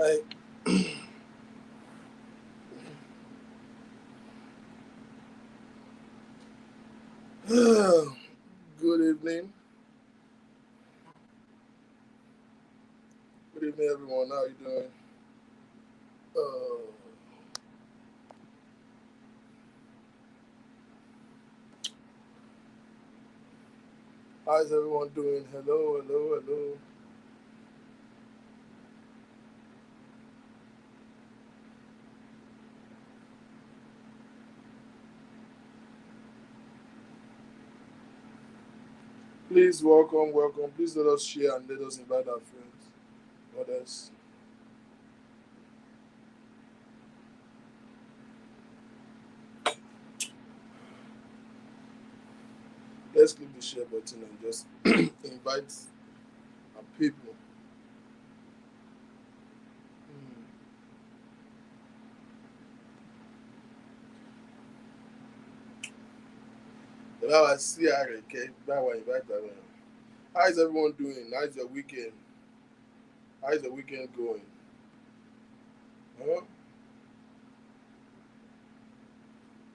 Hi. Good evening. Good evening, everyone. How are you doing? Uh, how's everyone doing? Hello, hello, hello. Please welcome, welcome. Please let us share and let us invite our friends, others. Let's click the share button and just invite our people. Hmm. Now I see her, okay? Now I invite her. How is everyone doing? How is your weekend? How is the weekend going? Huh?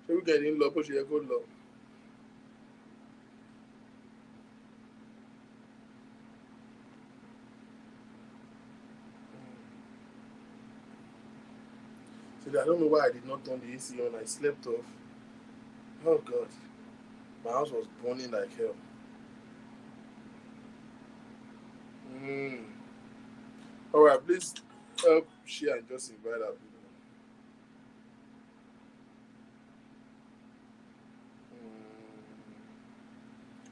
Ṣé weekend ń lọ bó ṣe yẹ kó lọ? So I don't know why I did not turn the AC on. I slept off. Oh God, my house was burning like hell. Mm. All right, please help share and just invite our people.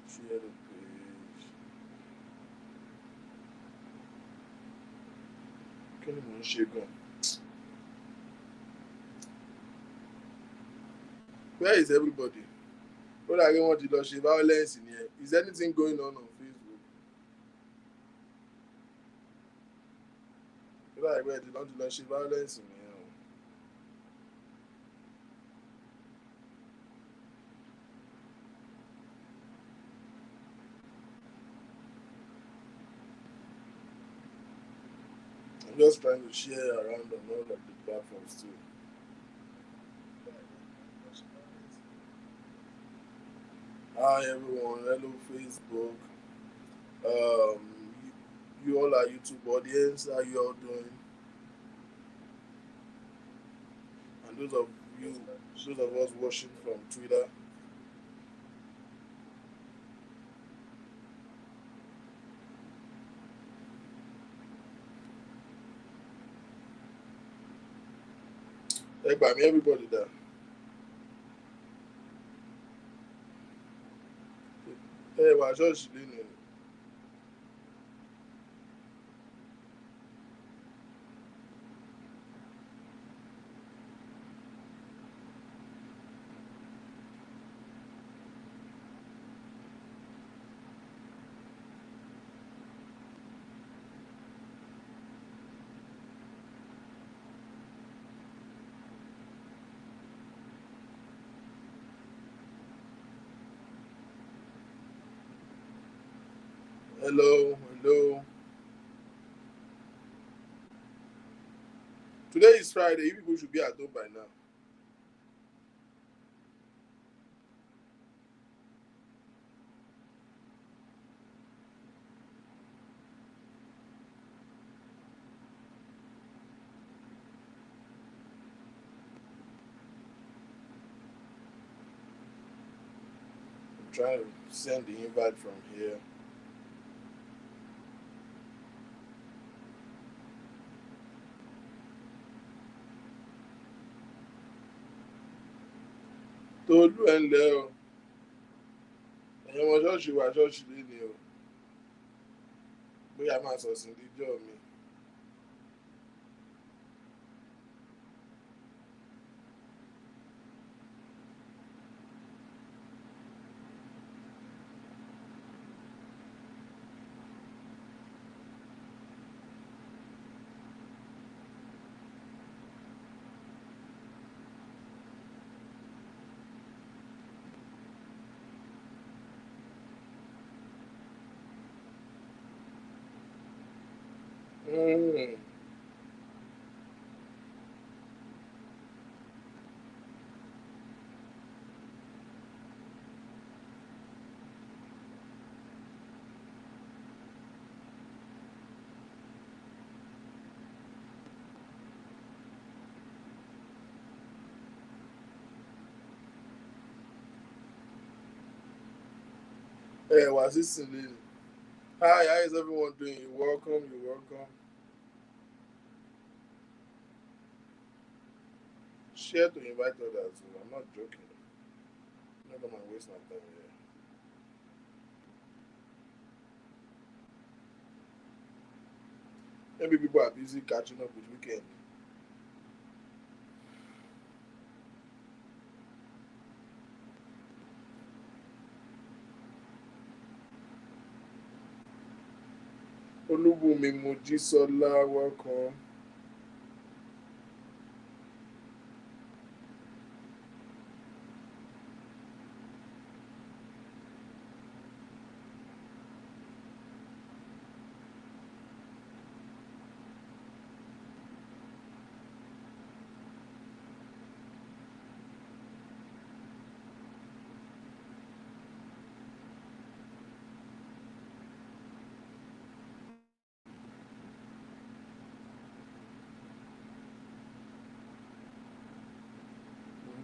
Share the page. Kí ni mò ń ṣe gan? Where is everybody? Ó dàgbé wọ́n ti lọ ṣe violence nìyẹn. Is anything going on Facebook? Ó dàgbé wọ́n ti lọ ṣe violence nìyẹn o. I'm just trying to share around on all of the platforms too. Hi everyone, hello Facebook. Um, you all are YouTube audience. How you all doing? And those of us watching from Twitter. Everybody there. Hey, wà ṣọ́ọ̀ṣì lónìí. Hello, hello. Today is Friday. You people should be at home by now. I'm trying to send the invite from here. Tolú ẹ̀ ń lẹ́ o. Ẹ̀yin ọmọ ṣọ́ọ̀ṣì wà ṣọ́ọ̀ṣì lónìí o. Bóyá máa sọ̀sìn díjọ́ mi. Mm. Hey, what's this? Hi, how is everyone doing? You're welcome. You're welcome. Share to invite others. I'm not joking. I'm not gonna waste my time here. Maybe people are busy catching up with weekend. Olubumi Mojisola, welcome.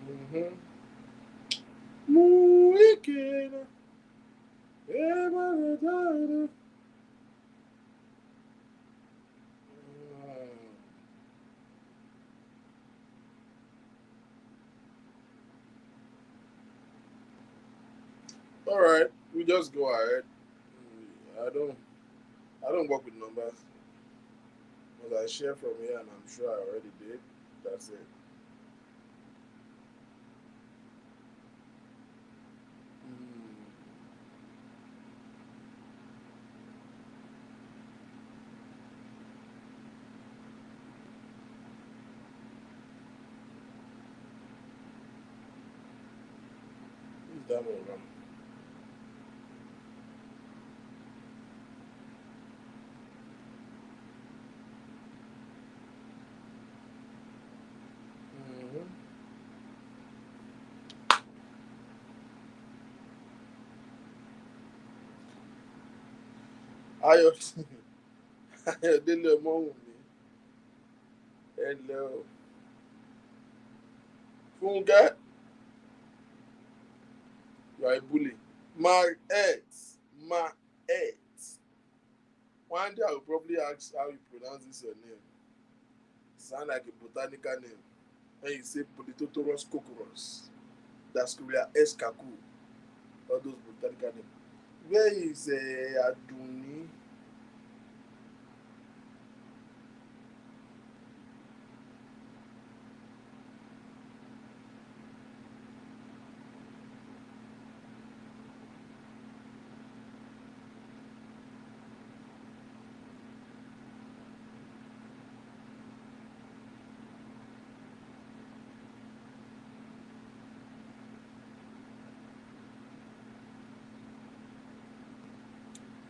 Mm-hmm. Weekend. All right, we just go ahead. I don't work with numbers. But I share from here, and I'm sure I already did. That's it. Mm. Who's that one around? Mm-hmm. Ayọ̀ Ayọ̀délé Ọmọ́wùnmí. Hello. Funke, you are a bully. My ex. My ex. One day I will probably ask how you pronounce this your name. Sound like a botanical name. When you say Polytotorus cocorus. That's Korea Eskaku. All those botanical names. Where is Aduni?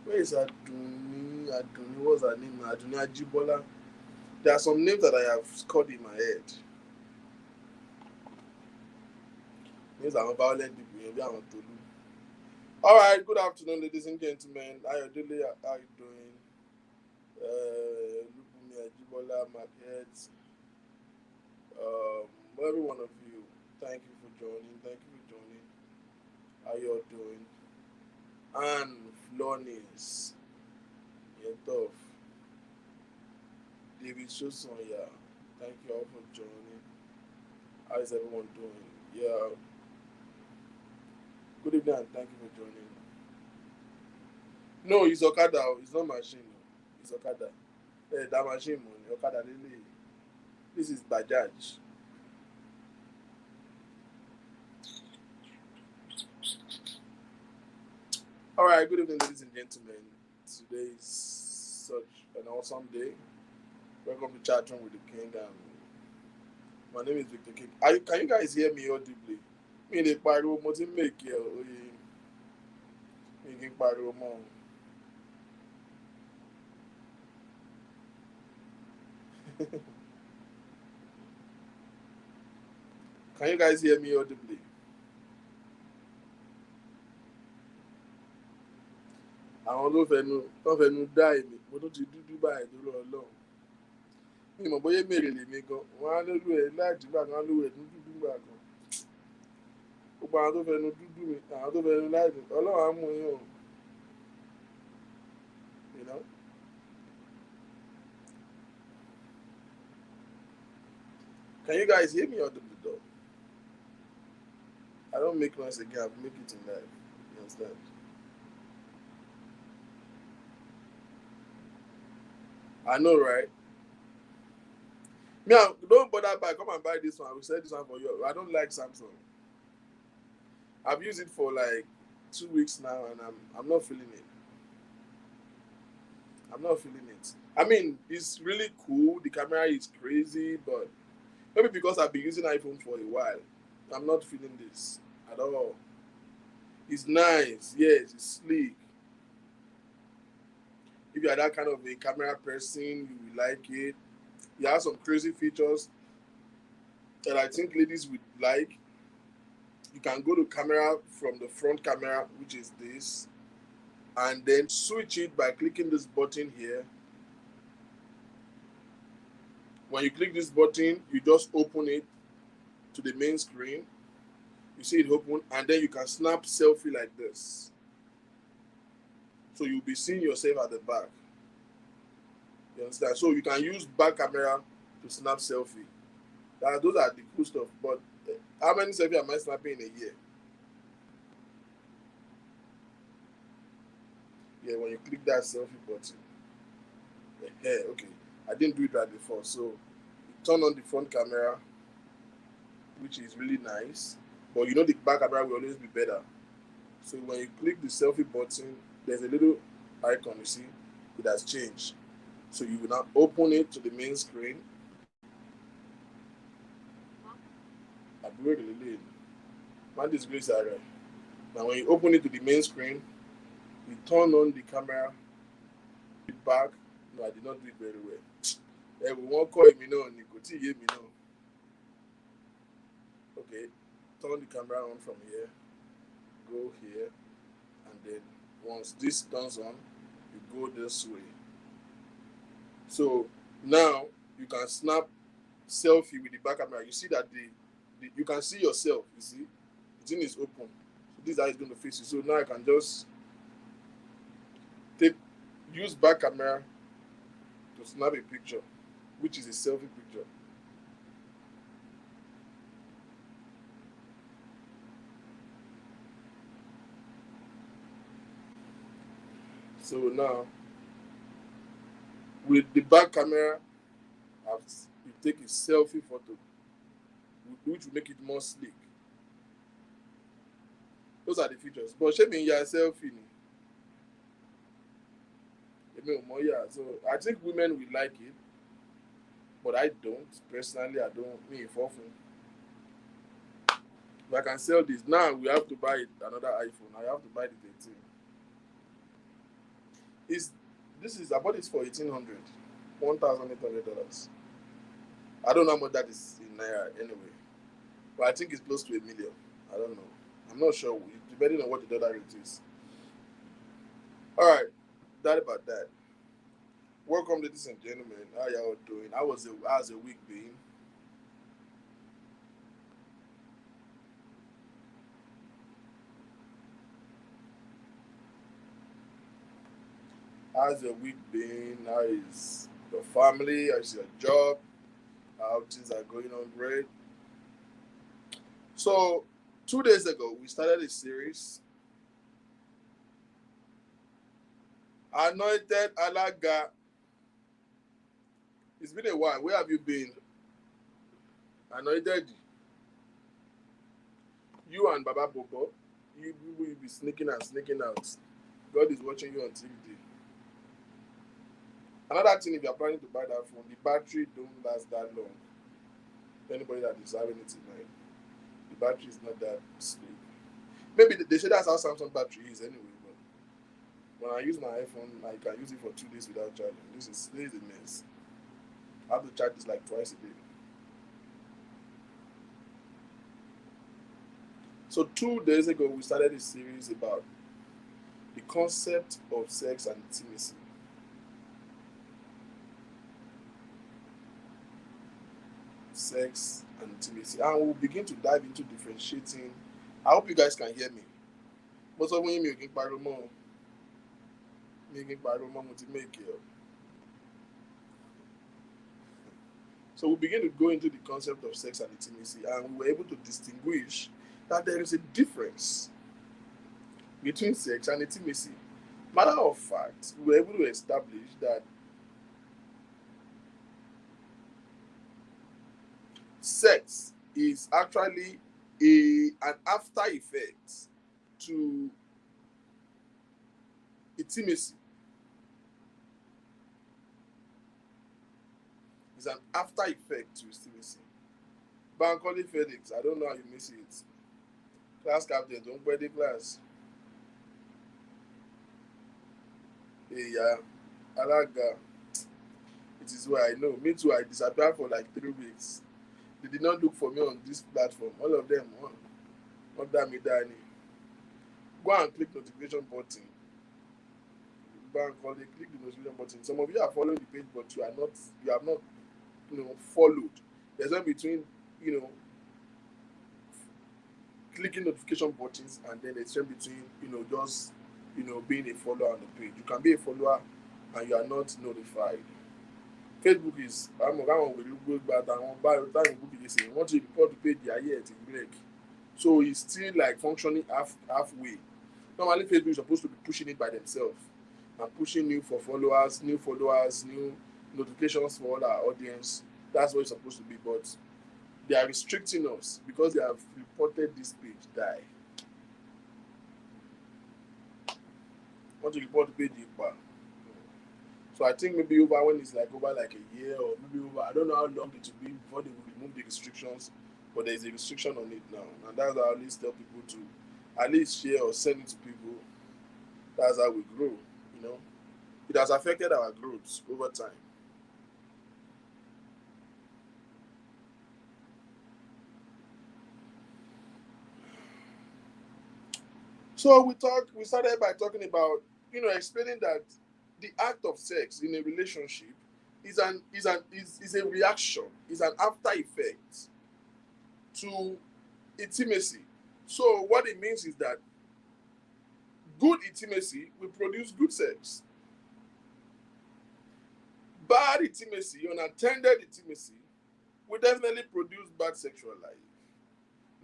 Where is Aduni? Aduni, what's her name? Aduni Ajibola. There are some names that I have scored in my head. Names are violent people. Maybe I want to do. All right. Good afternoon, ladies and gentlemen. Ayodele, how are you doing? Lubumi Ajibola, Market. Every one of you. Thank you for joining. Thank you for joining. How you all doing? And Flonis, you're tough. David Shosonya, thank you all for joining. How is everyone doing? Yeah, good evening and thank you for joining. No, it's Okada. It's not machine. It's Okada. That machine money. Okada really. This is Bajaj. All right. Good evening, ladies and gentlemen. Today is such an awesome day. Welcome to CHATROOM with the King. And my name is Victor King. Can you guys hear me audibly? Me dey pariwo mo ti make ẹ oye mi kì í pariwo mọ́ o. Can you guys hear me audibly? Àwọn tó fẹnu dá èmi mo tún ti dúdú báyìí tó lọ lọ́hùn. Mi mọ̀ bóyá mèrè lèmi gan. Wọ́n á lólu ẹ̀ láìdí gbà kan á lólu ẹ̀ tún dúdú gbà kan. Gbogbo àwọn tó fẹnu dúdú mi àwọn tó fẹnu láìdí Ọlọ́run á mú yín o. you know. Can you guys hear me or the door? I don't make noise again. I'll make it in live. You understand? I know, right? Me, don't bother buy. Come and buy this one. I will sell this one for you. I don't like Samsung. I've used it for like 2 weeks now, and I'm not feeling it. I'm not feeling it. I mean, it's really cool. The camera is crazy, but maybe because I've been using iPhone for a while, I'm not feeling this at all. It's nice. Yes, it's sleek. If you are that kind of a camera person, you will like it. It has some crazy features that I think ladies would like. You can go to camera from the front camera, which is this, and then switch it by clicking this button here. When you click this button, you just open it to the main screen. You see it open, and then you can snap selfie like this. So you'll be seeing yourself at the back. You understand? So you can use back camera to snap selfie. Those are the cool stuff. But how many selfie am I snapping in a year? Yeah, when you click that selfie button. Yeah, okay. I didn't do it right before. So turn on the front camera, which is really nice. But you know the back camera will always be better. So when you click the selfie button, there's a little icon, you see, it has changed. So you will now open it to the main screen. I break the lane. Man, this grace are right. Now when you open it to the main screen, you turn on the camera, it back. No, I did not do it very well. Hey, we won't call me now, Nicoti hear me now. Okay, turn the camera on from here, go here, and then once this turns on, you go this way. So now you can snap selfie with the back camera. You see that you can see yourself. You see, the thing is open. So this is how it's going to face you. So now I can just take use back camera to snap a picture, which is a selfie picture. So now with the back camera, you take a selfie photo, which will make it more sleek. Those are the features. But shame in your selfie. So I think women will like it, but I don't. Personally, I don't. Me, for if I can sell this now, we have to buy another iPhone. I have to buy the 13. I bought this for 1,800, $1,800. I don't know how much that is in naira anyway, but I think it's close to $1 million. I don't know. I'm not sure. Depending on what the dollar rate is. All right, that about that. Welcome, ladies and gentlemen. How y'all doing? How's the week been? How's your week been? How is your family? How's your job? How things are going on great? So, 2 days ago, we started a series, Anointed Alaga. It's been a while. Where have you been? Anointed, you and Baba Bobo, you will be sneaking and sneaking out. God is watching you on TV. Another thing, if you're planning to buy that phone, the battery don't last that long. Anybody that is having it in mind, the battery is not that sleek. Maybe they say that's how Samsung battery is anyway. But when I use my iPhone, I can use it for 2 days without charging. This is a mess. I have to charge this like twice a day. So 2 days ago, we started a series about the concept of sex and intimacy. Sex and intimacy. And we'll begin to dive into differentiating. I hope you guys can hear me. Most of you can pardon more. So we begin to go into the concept of sex and intimacy, and we were able to distinguish that there is a difference between sex and intimacy. Matter of fact, we were able to establish that sex is actually an after effect to intimacy. It's an after effect to intimacy. Bankole Felix, I don't know how you miss it. Class captain, don't wear the class. Hey, yeah, Alaga, it is where I know. Me too, I disappeared for like 3 weeks. They did not look for me on this platform. All of them, not that me, Danny. Go and click notification button. Bankole, click the notification button. Some of you are following the page, but you have not, followed. There's one between, clicking notification buttons and then there's one between, just, being a follower on the page. You can be a follower and you are not notified. Facebook is, I'm going to look back and by the time you book it, say, once you report the page, they are here, it's break. So it's still like functioning halfway. Normally, Facebook is supposed to be pushing it by themselves and pushing new followers, new notifications for all our audience. That's what it's supposed to be, but they are restricting us because they have reported this page die. Once you report the page, you back. So I think maybe when it's over like a year or maybe over, I don't know how long it will be before they will remove the restrictions, but there's a restriction on it now. And that's how I always tell people to at least share or send it to people. That's how we grow, It has affected our growth over time. So we started by talking about, explaining that the act of sex in a relationship is a reaction, is an after effect to intimacy. So what it means is that good intimacy will produce good sex. Bad intimacy, unattended intimacy, will definitely produce bad sexual life.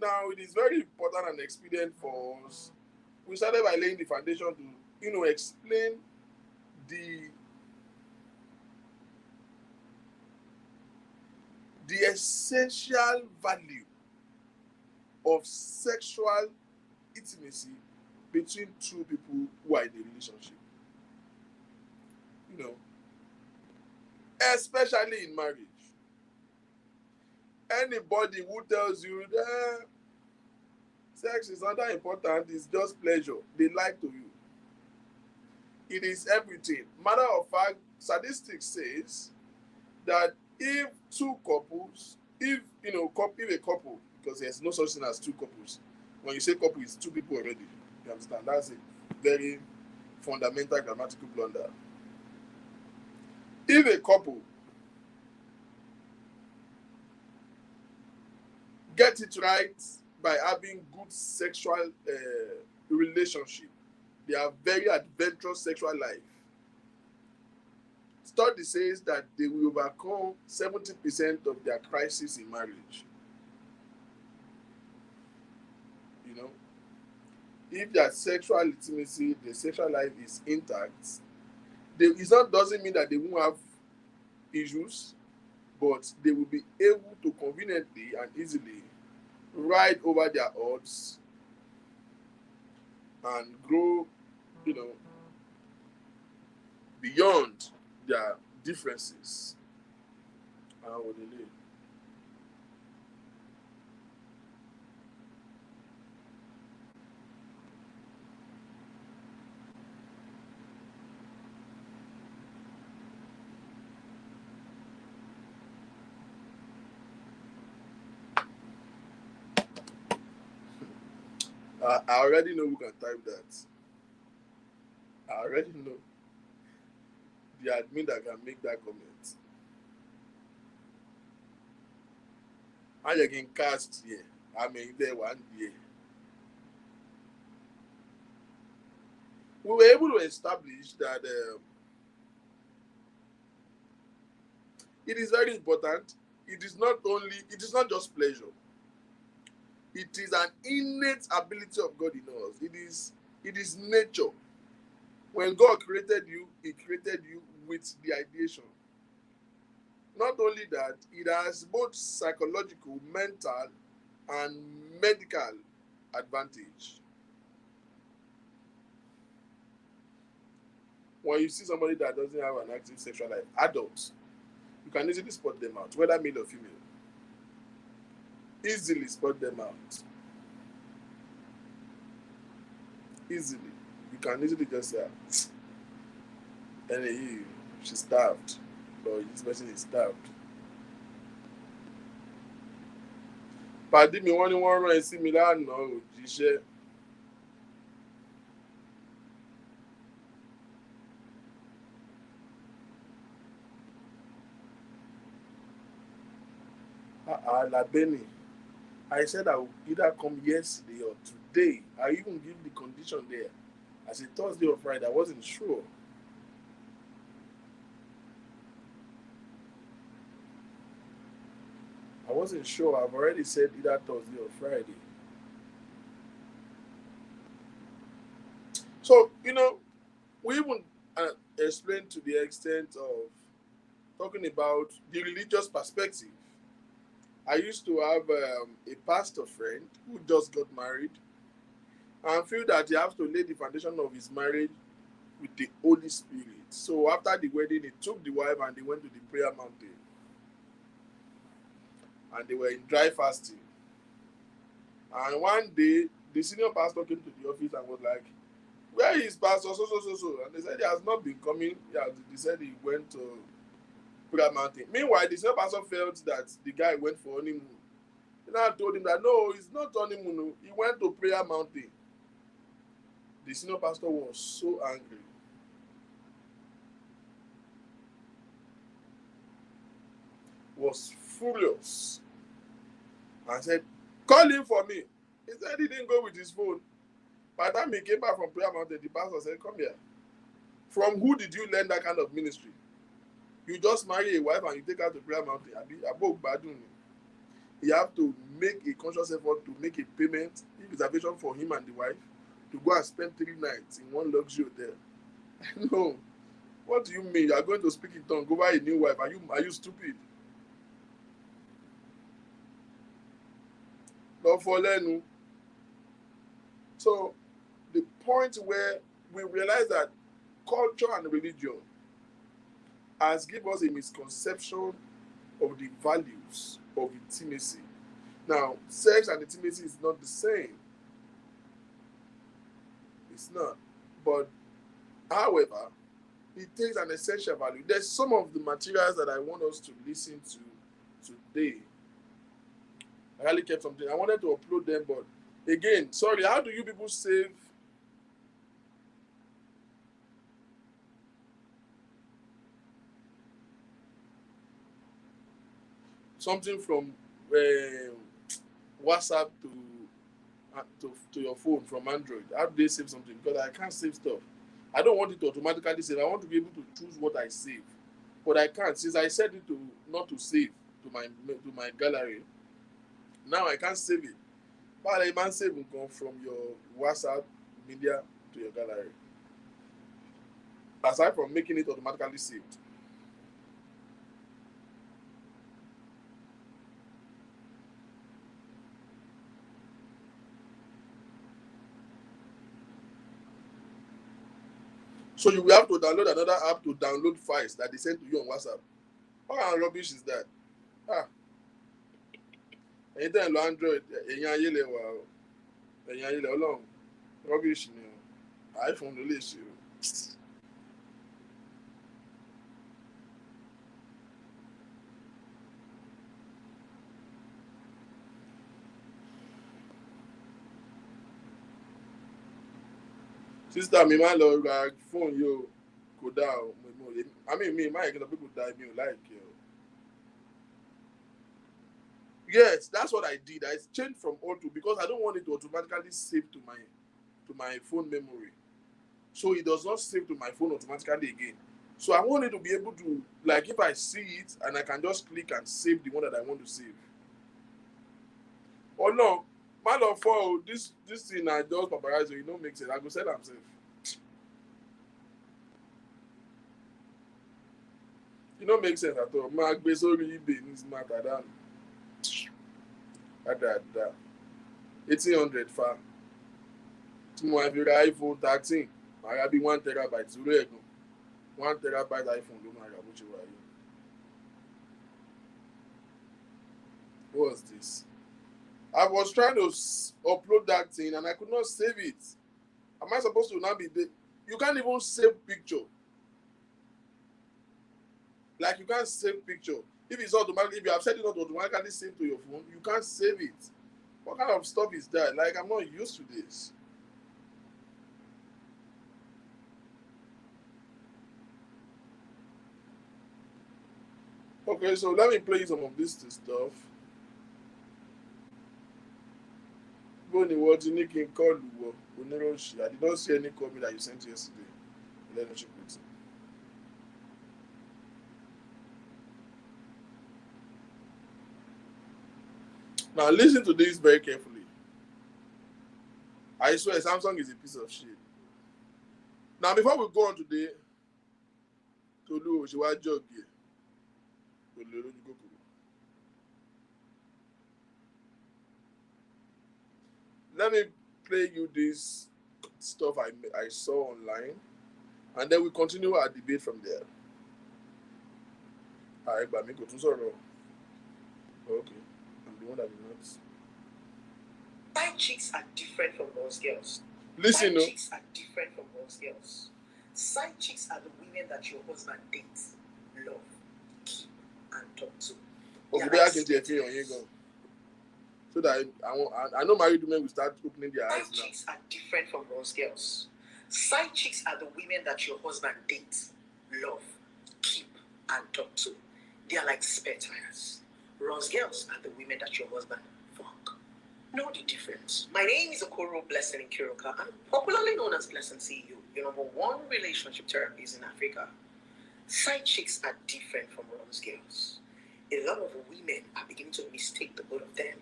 Now, it is very important and expedient for us. We started by laying the foundation to, explain the essential value of sexual intimacy between two people who are in a relationship. Especially in marriage. Anybody who tells you that sex is not that important, it's just pleasure, they lie to you. It is everything. Matter of fact, statistics says that if two couples, if a couple, because there's no such thing as two couples. When you say couple, it's two people already. You understand? That's a very fundamental grammatical blunder. If a couple get it right by having good sexual relationship, they have very adventurous sexual life. Study says that they will overcome 70% of their crisis in marriage. If their sexual intimacy, their sexual life is intact, it doesn't mean that they won't have issues, but they will be able to conveniently and easily ride over their odds and grow, beyond their differences. How would they live? I already know who can type that. I already know the admin that can make that comment. And you can cast here. I mean, there one year. we were able to establish that it is very important. It is not just pleasure. It is an innate ability of God in us. It is nature. When God created you, He created you with the ideation. Not only that, it has both psychological, mental, and medical advantage. When you see somebody that doesn't have an active sexual life, adults, you can easily spot them out, whether male or female. Easily spot them out. Easily. You can easily just say, hey, she's starved. Or this person is starved. Pàdé mi wọ́n ní wọ́n rán ẹ sí mi lánàá òjíṣẹ́. Labeni, I said I would either come yesterday or today. I even give the condition there. As a Thursday or Friday, I wasn't sure. I wasn't sure. I've already said either Thursday or Friday. So, we even explained to the extent of talking about the religious perspective. I used to have a pastor friend who just got married and feel that he has to lay the foundation of his marriage with the Holy Spirit. So after the wedding, he took the wife and they went to the prayer mountain. And they were in dry fasting. And one day, the senior pastor came to the office and was like, where is pastor so? And they said he has not been coming. Yeah, they said he went to prayer mountain. Meanwhile, the senior pastor felt that the guy went for honeymoon. And I told him that no, it's not honeymoon. He went to prayer mountain. The senior pastor was so angry. Was furious. And said, call him for me. He said he didn't go with his phone. By the time he came back from prayer mountain, the pastor said, come here. From who did you learn that kind of ministry? You just marry a wife and you take her to prayer mountain. You have to make a conscious effort to make a payment, reservation for him and the wife, to go and spend 3 nights in one luxury hotel. No. What do you mean? You are going to speak in tongues over a new wife. Are you stupid? Not for Lenu. So the point where we realize that culture and religion has given us a misconception of the values of intimacy. Now, sex and intimacy is not the same. It's not. But, however, it takes an essential value. There's some of the materials that I want us to listen to today. I really kept something. I wanted to upload them, but again, sorry, how do you people save something from WhatsApp to your phone from Android? How do they save something? Because I can't save stuff. I don't want it to automatically save. I want to be able to choose what I save, but I can't. Since I set it to not to save to my gallery, now I can't save it. But I can save it from your WhatsApp media to your gallery. Aside from making it automatically saved. So you will have to download another app to download files that they send to you on WhatsApp. What kind of rubbish is that? Anytime on Android, rubbish ni iPhone ló lè ṣe o. Sister mi máa lọ ra fóònù yìí o, kò dáa o. Mi máa yẹ kí n sọ pé kò dáa, mi ò láìkí o. Yes, that's what I did. I changed from auto because I don't want it to automatically save to my phone memory. So it does not save to my phone automatically again. So I want it to be able to, like, if I see it and I can just click and save the one that I want to save. Oh no, man of all, this thing I just paparazzi, you know, make sense. I go sell am sef. It no make sense at all. Máa gbé sórí eBay ní matter down. Dáadáa. 1800 fa. Tí mo máa fi ra iPhone 13, màá ra bí 1 terabyte sórí ẹ̀ gan. 1 terabyte iPhone ló máa rà bó ṣe wà yìí. What's this? I was trying to upload that thing and I could not save it. Am I supposed to now be there? You can't even save picture. Like, you can't save picture. If it's automatically, if you have set it not automatically save to your phone, you can't save it. What kind of stuff is that? Like, I'm not used to this. Okay, so let me play some of this stuff. Boni, what you need to call you? I did not see any copy that you sent yesterday. Let me check it. Now listen to this very carefully. I swear Samsung is a piece of shit. Now before we go on today, Tolu Oshiwa jog here. Let me play you this stuff I saw online, and then we continue our debate from there. Alright, but me go to sorrow. Okay, I'm the one that did not. Side chicks are different from those girls. Listen, Side chicks are different from those girls. Side chicks are the women that your husband dates, love, keep, and talk to. Okay, I can tell you go. So that I know married women will start opening their eyes now. Side chicks are different from those girls. Side chicks are the women that your husband dates, love, keep, and talk to. They are like spare tires. Rose girls are the women that your husband fuck. Know the difference. My name is Okoro Blessing Kiroka. I'm popularly known as Blessing CEO, your #1 relationship therapist in Africa. Side chicks are different from rose girls. A lot of women are beginning to mistake the both of them.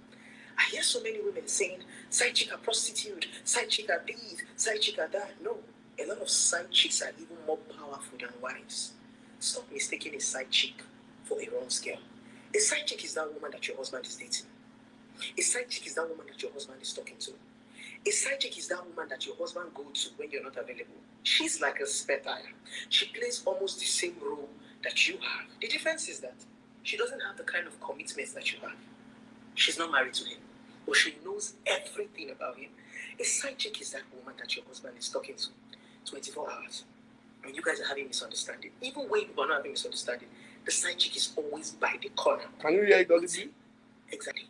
I hear so many women saying, side chick are prostitute, side chick are this, side chick are that. No, a lot of side chicks are even more powerful than wives. Stop mistaking a side chick for a rose girl. A side chick is that woman that your husband is dating. A side chick is that woman that your husband is talking to. A side chick is that woman that your husband goes to when you're not available. She's like a spare tire. She plays almost the same role that you have. The difference is that she doesn't have the kind of commitments that you have. She's not married to him, but she knows everything about him. A side chick is that woman that your husband is talking to 24 hours. And you guys are having misunderstanding. Even when you are not having misunderstanding, the side chick is always by the corner. Can you hear it audibly? Exactly.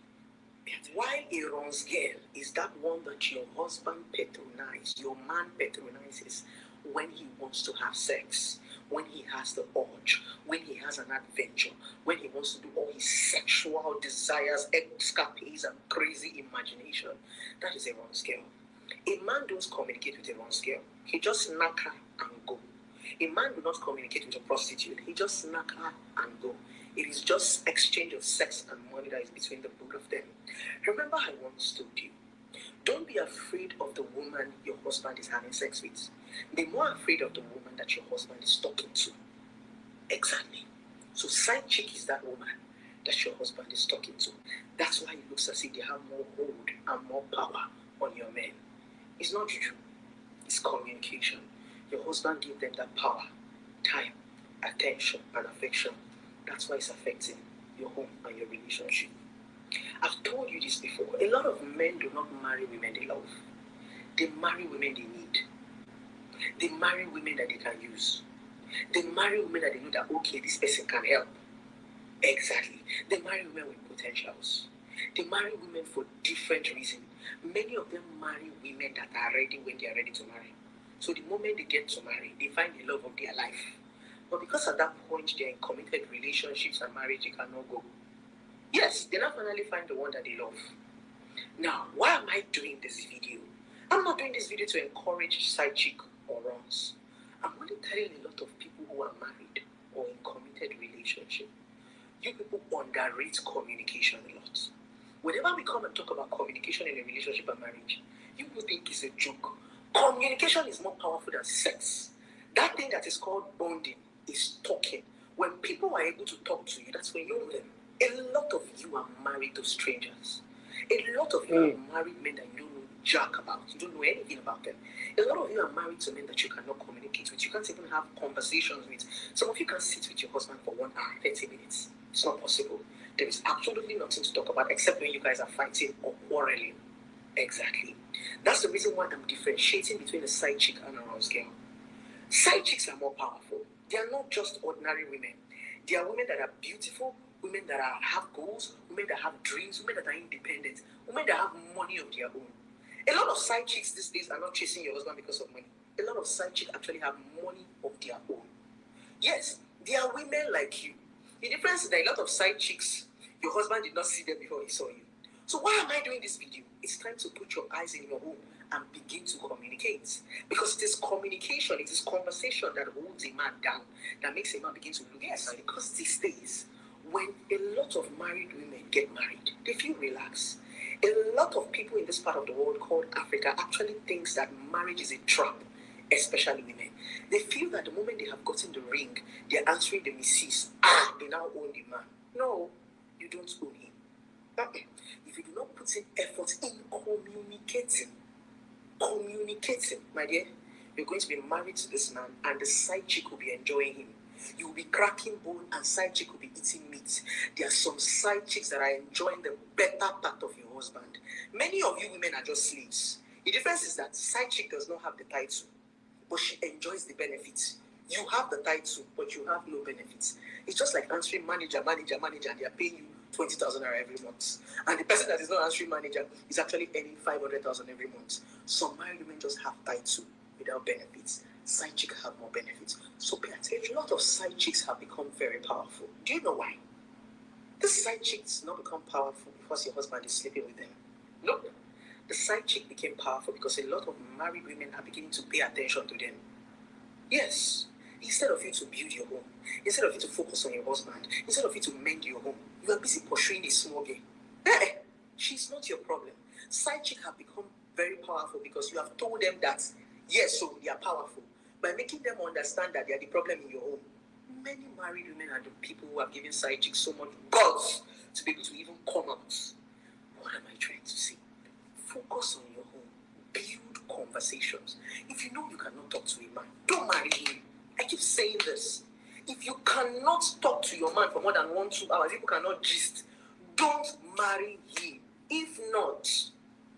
Why a rose girl is that one that your husband patronizes, your man patronizes when he wants to have sex, when he has the urge, when he has an adventure, when he wants to do all his sexual desires, escapades, and crazy imagination. That is a rose girl. A man doesn't communicate with a rose girl. He just knock her and go. A man will not communicate with a prostitute. He just knock her and go. It is just exchange of sex and money that is between the both of them. Remember, I once told you, don't be afraid of the woman your husband is having sex with. Be more afraid of the woman that your husband is talking to. Exactly. So side chick is that woman that your husband is talking to. That's why it looks as if they have more hold and more power on your men. It's not true. It's communication. Your husband gave them that power, time, attention, and affection. That's why it's affecting your home and your relationship. I've told you this before. A lot of men do not marry women they love. They marry women they need. They marry women that they can use. They marry women that they know that, okay, this person can help. Exactly. They marry women with potentials. They marry women for different reasons. Many of them marry women that are ready when they are ready to marry. So the moment they get to marry, they find the love of their life. But because at that point they are in committed relationships and marriage, they cannot go. Yes, they now finally find the one that they love. Now, why am I doing this video? I'm not doing this video to encourage side chick or runs. I'm only telling a lot of people who are married or in committed relationship. You people underrate communication a lot. Whenever we come and talk about communication in a relationship and marriage, you people think it's a joke. Communication is more powerful than sex. That thing that is called bonding is talking. When people are able to talk to you, that's when you know them. A lot of you are married to strangers. A lot of you are married men that you don't know jack about. You don't know anything about them. A lot of you are married to men that you cannot communicate with. You can't even have conversations with. Some of you can sit with your husband for 1 hour, 30 minutes. It's not possible. There is absolutely nothing to talk about except when you guys are fighting or quarreling. Exactly. That's the reason why I'm differentiating between a side chick and a Ross girl. Side chicks are more powerful. They are not just ordinary women. They are women that are beautiful, women that have goals, women that have dreams, women that are independent, women that have money of their own. A lot of side chicks these days are not chasing your husband because of money. A lot of side chicks actually have money of their own. Yes, they are women like you. The difference is that a lot of side chicks, your husband did not see them before he saw you. So why am I doing this video? It's time to put your eyes in your home and begin to communicate. Because it is communication, it is conversation that holds a man down, that makes a man begin to look outside. Because these days, when a lot of married women get married, they feel relaxed. A lot of people in this part of the world called Africa actually thinks that marriage is a trap, especially women. They feel that the moment they have gotten the ring, they're answering the missus. They now own the man. No, you don't own him. If you do not put in effort in communicating, my dear, you're going to be married to this man and the side chick will be enjoying him. You will be cracking bone and side chick will be eating meat. There are some side chicks that are enjoying the better part of your husband. Many of you women are just slaves. The difference is that side chick does not have the title, but she enjoys the benefits. You have the title, but you have no benefits. It's just like answering manager, and they are paying you 20,000 every month. And the person that is not answering manager is actually earning 500,000 every month. Some married women just have title without benefits. Side chicks have more benefits. So pay attention. A lot of side chicks have become very powerful. Do you know why? This side chicks not become powerful because your husband is sleeping with them. Nope. The side chick became powerful because a lot of married women are beginning to pay attention to them. Yes. Instead of you to build your home, instead of you to focus on your husband, instead of you to mend your home, you are busy pursuing a small game. She's not your problem. Side chick have become very powerful because you have told them that, yes, so they are powerful. By making them understand that they are the problem in your home. Many married women are the people who have given side chicks so much guts to be able to even come out. What am I trying to say? Focus on your home. Build conversations. If you know you cannot talk to a man, don't marry him. I keep saying this. If you cannot talk to your man for more than 1-2 hours, if you cannot gist, don't marry him. If not,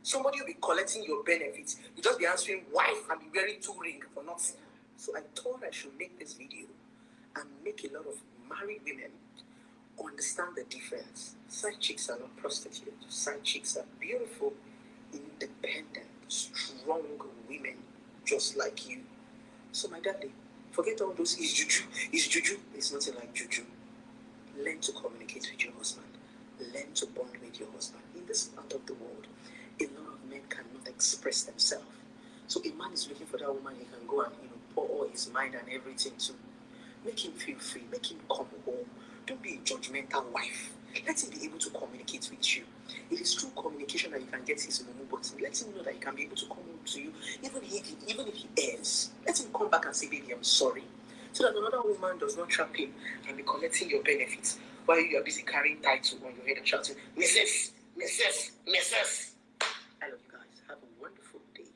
somebody will be collecting your benefits. You just be answering wife and be wearing 2 rings for nothing. So I thought I should make this video and make a lot of married women understand the difference. Side chicks are not prostitutes. Side chicks are beautiful, independent, strong women just like you. So my daddy, forget all those is juju. Is juju. It's nothing like juju. Learn to communicate with your husband. Learn to bond with your husband. In this part of the world, a lot of men cannot express themselves. So a man is looking for that woman he can go and pour all his mind and everything to. Make him feel free. Make him come home. Don't be a judgmental wife. Let him be able to communicate with you. It is through communication that you can get his mumu, but let him know that he can be able to come home to you, even if he errs. Let him come back and say, baby, I'm sorry. So that another woman does not trap him and be collecting your benefits while you are busy carrying title on your head and shouting, Mrs. Mrs. Mrs. I love you guys. Have a wonderful day.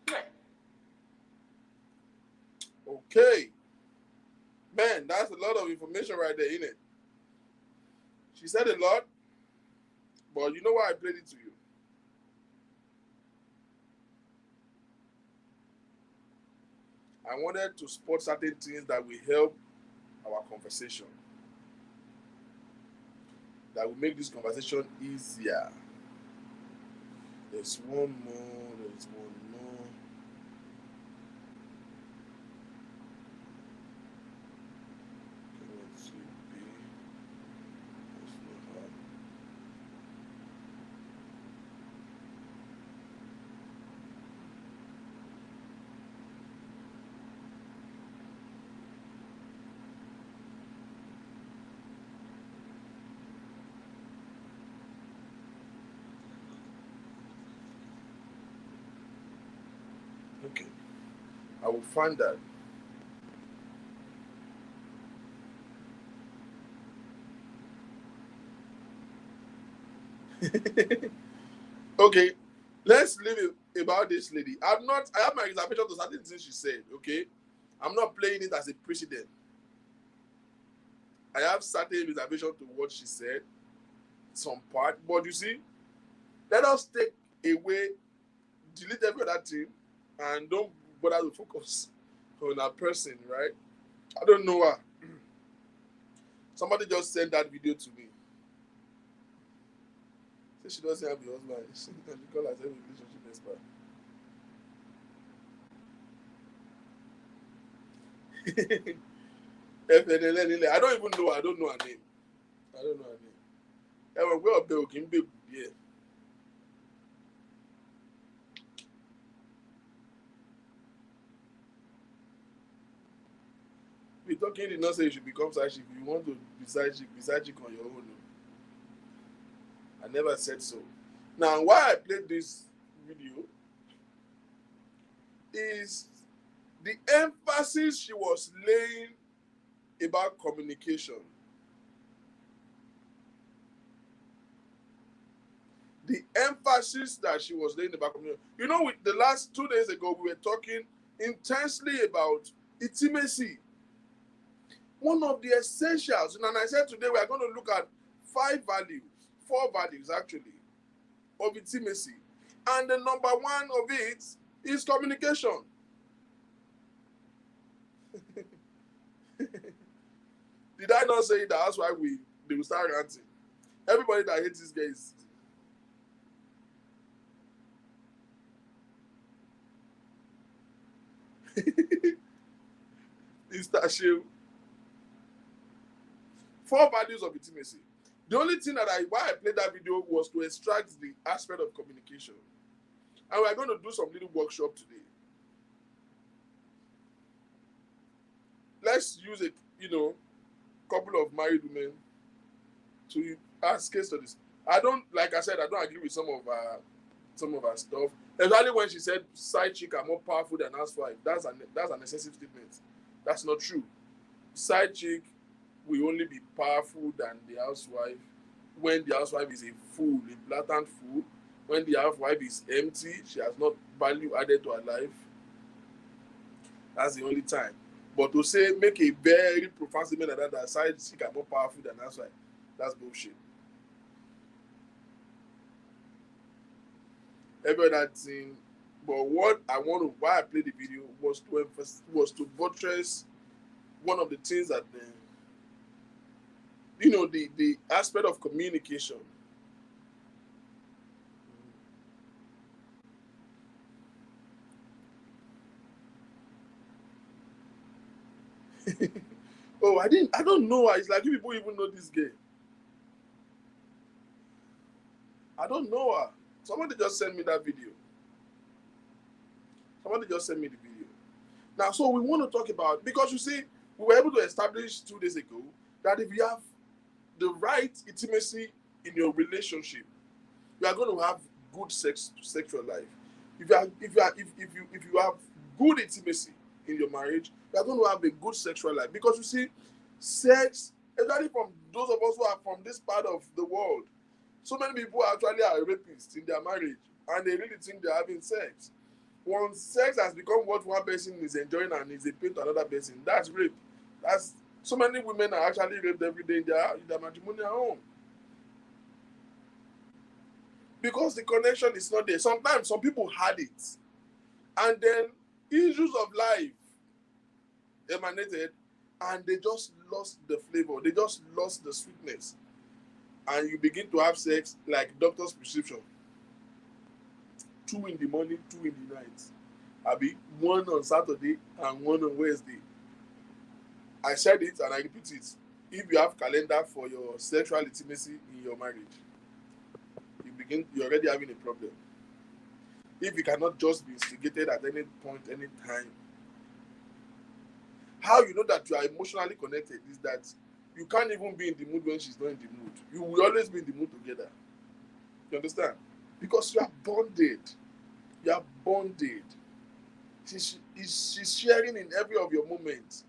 Yeah. Okay. Man, that's a lot of information right there, isn't it? She said a lot, but you know why I played it to you? I wanted to spot certain things that will help our conversation, that will make this conversation easier. There's one more. Okay, I will find that. Okay, let's leave it about this lady. I have my reservation to certain things she said. Okay, I'm not playing it as a precedent. I have certain reservation to what she said, some part, but you see, let us take away, delete every other thing, and don't bother to focus on that person, right? I don't know her. Somebody just sent that video to me. Say she doesn't have a husband. She call herself a relationship expert. I don't even know her. I don't know her name. I don't know her name. Ẹ̀wọ̀n gbé ọ̀bẹ òkè ń bèbù díẹ̀. We talking did not say you should become side chick. If you want to be side chick on your own. I never said so. Now, why I played this video is the emphasis she was laying about communication. The emphasis that she was laying about communication. You know, with the last 2 days ago, we were talking intensely about intimacy. One of the essentials, and I said today we are going to look at 4 values actually, of intimacy. And the number one of it is communication. Did I not say that? That's why they will start ranting. Everybody that hates this guy is Mr. 4 values of intimacy. The only thing why I played that video was to extract the aspect of communication. And we're going to do some little workshop today. Let's use a couple of married women to ask case studies. Like I said, I don't agree with some of her stuff. Especially when she said side chick are more powerful than housewife. That's an excessive statement. That's not true. Side chick will only be powerful than the housewife when the housewife is a fool, a blatant fool. When the housewife is empty, she has not value added to her life. That's the only time. But to say, make a very profound statement like that side chick are more powerful than housewife, that's bullshit. Every other thing. But why I played the video was to buttress one of the things that the aspect of communication. Oh, I don't know. It's like you people even know this girl. I don't know her. Somebody just sent me that video. Now, so we want to talk about, because you see, we were able to establish 2 days ago that if you have the right intimacy in your relationship, you are going to have good sexual life. If you have good intimacy in your marriage, you are going to have a good sexual life. Because you see, sex, especially from those of us who are from this part of the world, so many people actually are rapists in their marriage, and they really think they're having sex. Once sex has become what one person is enjoying and is a pain to another person, that's rape. So many women are actually raped every day in their matrimonial home. Because the connection is not there. Sometimes some people had it, and then issues of life emanated, and they just lost the flavor. They just lost the sweetness. And you begin to have sex like doctor's prescription. 2 in the morning, 2 in the night. Abi, 1 on Saturday and 1 on Wednesday. I said it and I repeat it. If you have calendar for your sexual intimacy in your marriage, you're already having a problem. If you cannot just be instigated at any point, any time. How you know that you are emotionally connected is that you can't even be in the mood when she's not in the mood. You will always be in the mood together. You understand? Because you are bonded. You are bonded. She's sharing in every of your moments.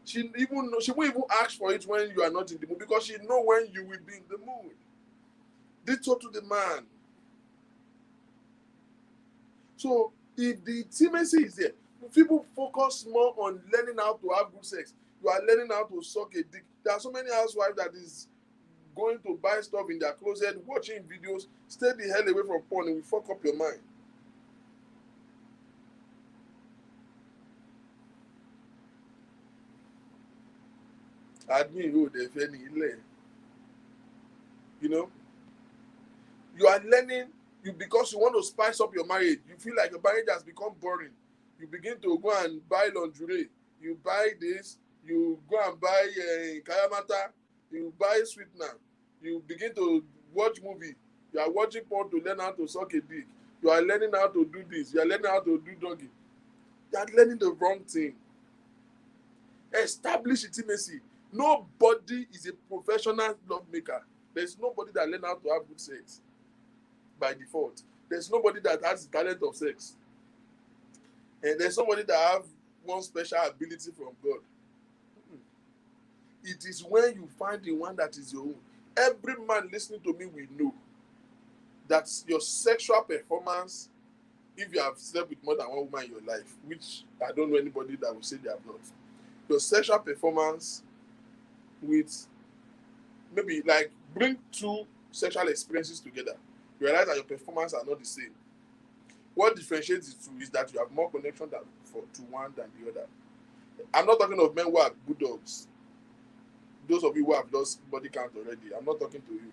She won't even ask for it when you are not in the mood, because she know when you will be in the mood. Ditto to the man. So if the intimacy is there, people focus more on learning how to have good sex. You are learning how to suck a dick. There are so many housewives that is going to buy stuff in their closet, watching videos. Stay the hell away from porn, and will fuck up your mind. Admin, you know, you are learning, because you want to spice up your marriage. You feel like your marriage has become boring. You begin to go and buy lingerie. You buy this. You go and buy kayamata. You buy sweetener. You begin to watch movie. You are watching porn to learn how to suck a dick. You are learning how to do this. You are learning how to do doggy. You are learning the wrong thing. Establish intimacy. Nobody is a professional lovemaker. There's nobody that learn how to have good sex by default. There's nobody that has the talent of sex. And there's somebody that have one special ability from God. It is when you find the one that is your own. Every man listening to me will know that your sexual performance, if you have slept with more than one woman in your life, which I don't know anybody that will say they have not, your sexual performance with maybe like bring two sexual experiences together, you realize that your performance are not the same. What differentiates the two is that you have more connection to one than the other. I'm not talking of men who are bulldogs. Those of you who have lost body count already, I'm not talking to you.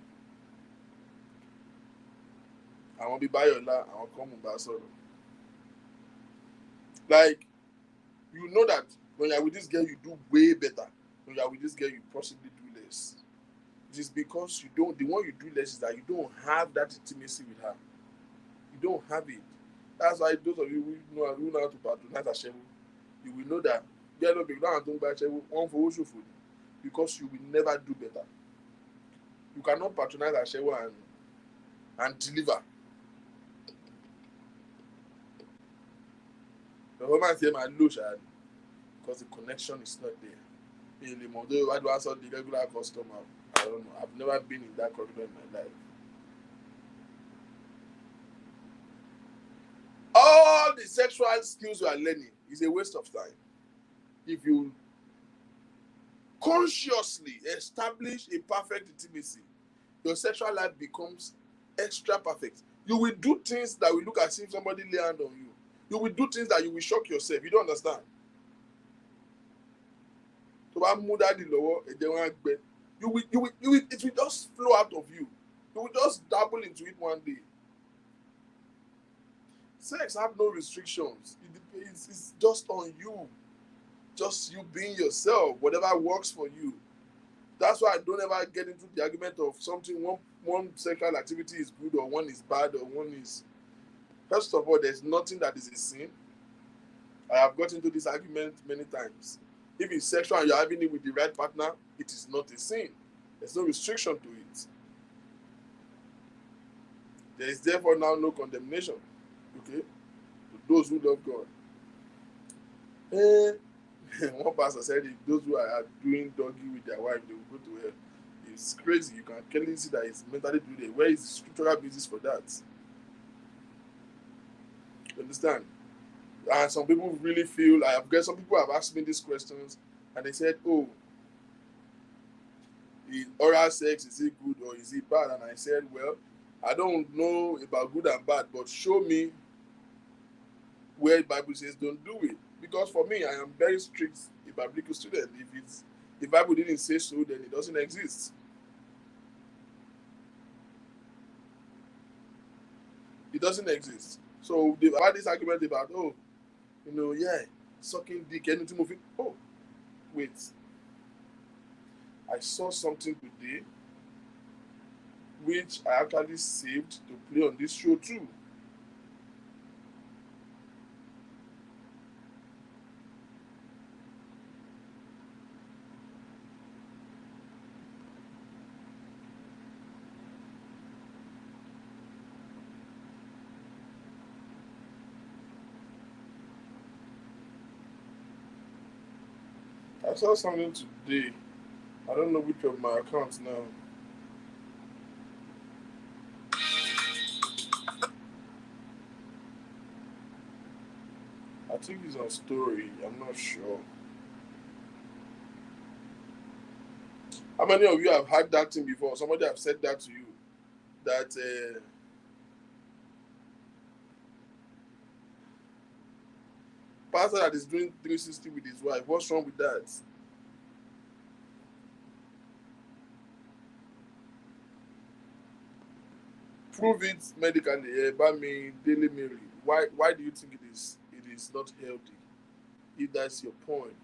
I want to be Bayola, I want to come Mbasoro. Like, you know that when you're with this girl, you do way better. When you're with this girl, you possibly do less. It is because the one you do less is that you don't have that intimacy with her. You don't have it. That's why those of you who know how to patronize Ashewo, you will know that because you will never do better. You cannot patronize Ashewo and deliver. The woman say my low because the connection is not there. Although I do answer the regular customer, I don't know. I've never been in that corridor in my life. All the sexual skills you are learning is a waste of time. If you consciously establish a perfect intimacy, your sexual life becomes extra perfect. You will do things that will look as if somebody lay hand on you. You will do things that you will shock yourself. You don't understand. So it will just flow out of you. You will just dabble into it one day. Sex have no restrictions. It's just on you. Just you being yourself, whatever works for you. That's why I don't ever get into the argument of something, one sexual activity is good or one is bad or one is... First of all, there's nothing that is a sin. I have got into this argument many times. If it's sexual and you're having it with the right partner, it is not a sin. There's no restriction to it. There is therefore now no condemnation. Okay? To those who love God. One pastor said if those who are doing doggy with their wife, they will go to hell. It's crazy. You can clearly see that it's mentally deluded. Where is the scriptural basis for that? You understand? And some people really feel, I have guessed some people have asked me these questions and they said, oh, is oral sex, is it good or is it bad? And I said, well, I don't know about good and bad, but show me where the Bible says don't do it. Because for me, I am very strict a biblical student. If the Bible didn't say so, then it doesn't exist. It doesn't exist. So they've had this argument about, oh, sucking dick, anything moving. Oh, wait. I saw something today which I actually saved to play on this show too. I saw something today. I don't know which of my accounts now. I think it's on story. I'm not sure. How many of you have had that thing before? Somebody have said that to you. That pastor that is doing 360 with his wife. What's wrong with that? Prove it medically. By me, Daily Mary. Why do you think it is not healthy? If that's your point.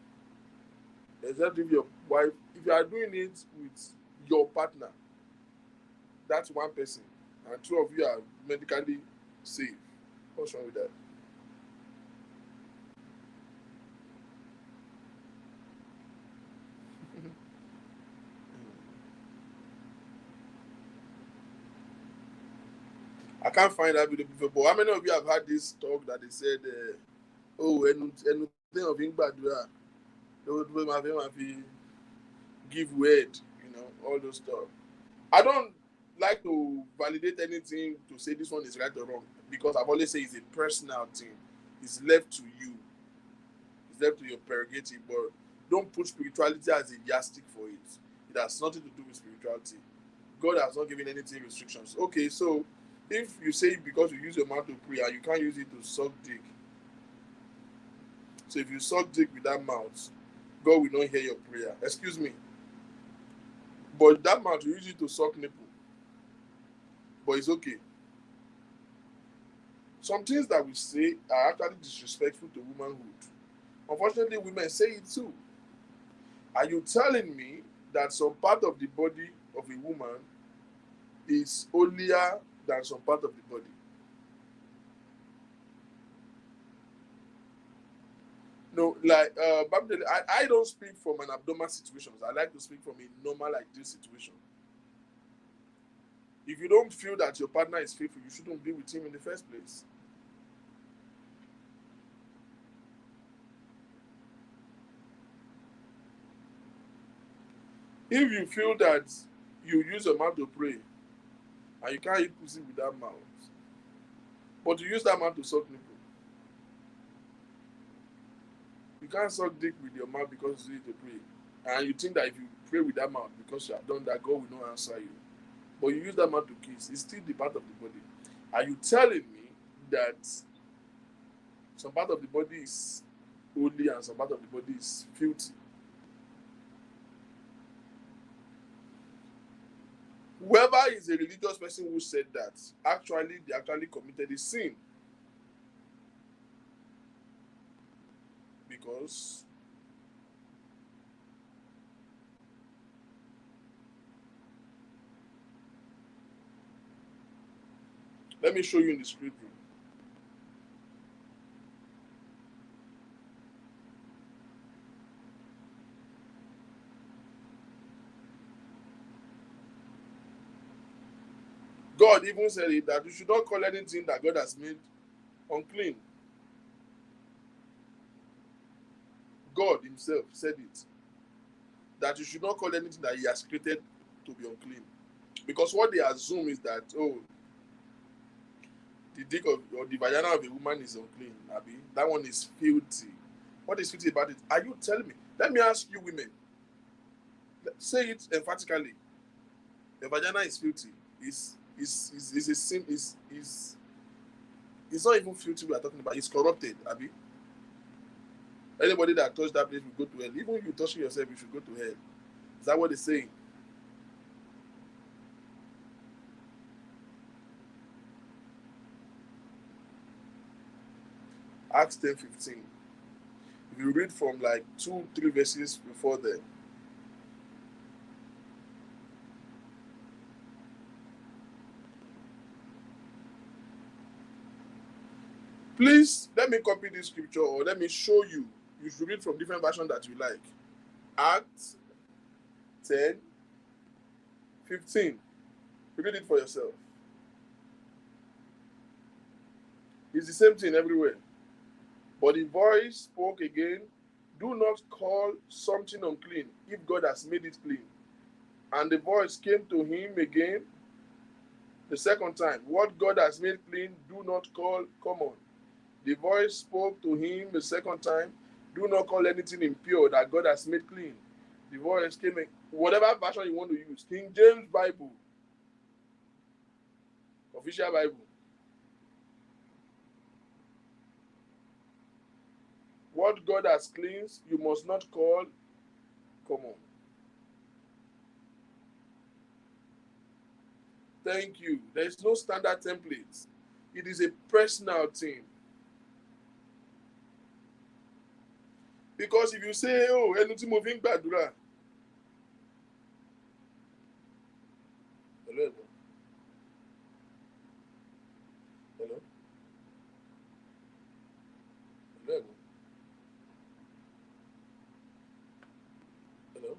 Except if your wife, if you are doing it with your partner, that's one person, and two of you are medically safe. What's wrong with that? I can't find that video before, but how many of you have had this talk that they said, oh, anything of Ingbadura, give word, all those stuff. I don't like to validate anything to say this one is right or wrong, because I've always said it's a personal thing. It's left to you. It's left to your prerogative, but don't put spirituality as a yardstick for it. It has nothing to do with spirituality. God has not given anything restrictions. Okay, so if you say because you use your mouth to pray and you can't use it to suck dick, so if you suck dick with that mouth, God will not hear your prayer. Excuse me. But that mouth, you use it to suck nipple. But it's okay. Some things that we say are actually disrespectful to womanhood. Unfortunately, women say it too. Are you telling me that some part of the body of a woman is holier than some part of the body? No, like I don't speak from an abnormal situation. I like to speak from a normal like this situation. If you don't feel that your partner is faithful, you shouldn't be with him in the first place. If you feel that you use your mouth to pray and you can't eat pussy with that mouth, but you use that mouth to suck nipple, you can't suck dick with your mouth because you use it to pray. And you think that if you pray with that mouth because you have done that, God will not answer you. But you use that mouth to kiss, it's still the part of the body. Are you telling me that some part of the body is holy and some part of the body is filthy? Whoever is a religious person who said that, actually, they actually committed a sin. Because let me show you in the scripture. God even said it that you should not call anything that God has made unclean. God himself said it. That you should not call anything that he has created to be unclean. Because what they assume is that, oh, the dick of or the vagina of a woman is unclean, Abby. That one is filthy. What is filthy about it? Are you telling me? Let me ask you women. Say it emphatically. The vagina is filthy. Is a sin is it's not even filthy we are talking about. It's corrupted, Abby. Anybody that touched that place will go to hell. Even you touching yourself, you should go to hell. Is that what they're saying? Acts 10:15. If you read from like 2-3 verses before then, please let me copy this scripture or let me show you. You should read from different versions that you like. Acts 10:15. Read it for yourself. It's the same thing everywhere. But the voice spoke again, do not call something unclean if God has made it clean. And the voice came to him again the second time. What God has made clean, do not call common. The voice spoke to him the second time. Do not call anything impure that God has made clean. The voice came in, whatever version you want to use. King James Bible, official Bible. What God has cleansed, you must not call common. Thank you. There is no standard template. It is a personal thing. Because if you say, oh, ẹnu tí mo fi ń gbàdúrà. Hello. Hello. Hello. Hello.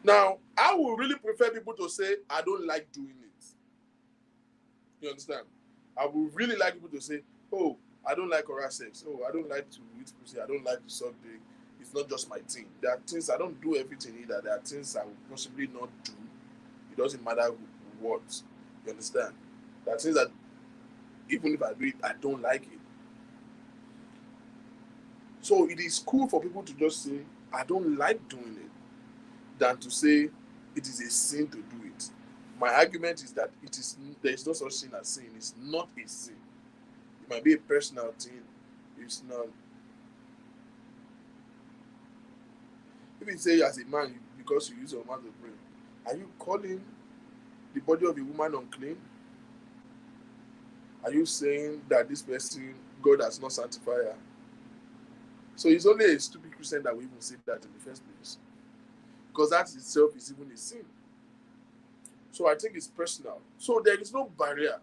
Now, I would really prefer people to say, I don't like doing it. You understand? I would really like people to say, oh, I don't like oral sex. Oh, I don't like to eat pussy. I don't like to suck dick. It's not just my thing. There are things I don't do everything either. There are things I will possibly not do. It doesn't matter what. You understand? There are things that even if I do it, I don't like it. So it is cool for people to just say, I don't like doing it, than to say it is a sin to do it. My argument is that there is no such thing as sin. It's not a sin. It might be a personal thing. It's not. If you say as a man, because you use your mouth to pray, are you calling the body of a woman unclean? Are you saying that this person, God has not sanctified her? So it's only a stupid Christian that will even say that in the first place. Because that itself is even a sin. So I think it's personal. So there is no barrier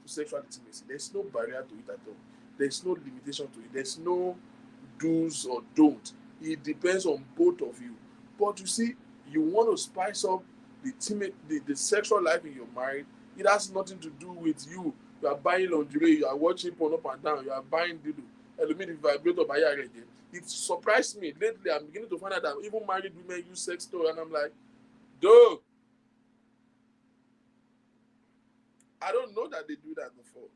to sexual intimacy. There's no barrier to it at all. There's no limitation to it. There's no do's or don't. It depends on both of you. But you see, you want to spice up the sexual life in your marriage. It has nothing to do with you. You are buying lingerie, you are watching porn up and down, you are buying dildo. The vibrator by your again. It surprised me. Lately, I'm beginning to find out that even married women use sex toy, and I'm like, dude, I don't know that they do that before.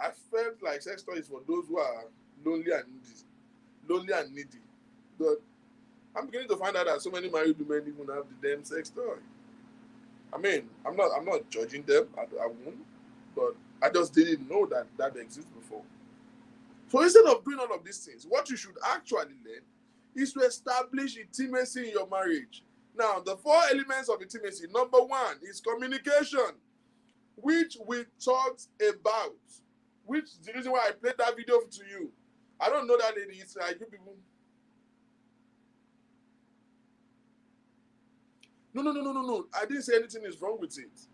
I felt like sex toy is for those who are lonely and needy. But I'm beginning to find out that so many married women even have the damn sex toy. I mean, I'm not judging them. I won't, but I just didn't know that exists before. So instead of doing all of these things, what you should actually learn is to establish intimacy in your marriage. Now, the 4 elements of intimacy. Number 1 is communication, which we talked about, which is the reason why I played that video to you. I don't know that lady. It's like you people. No. I didn't say anything is wrong with it.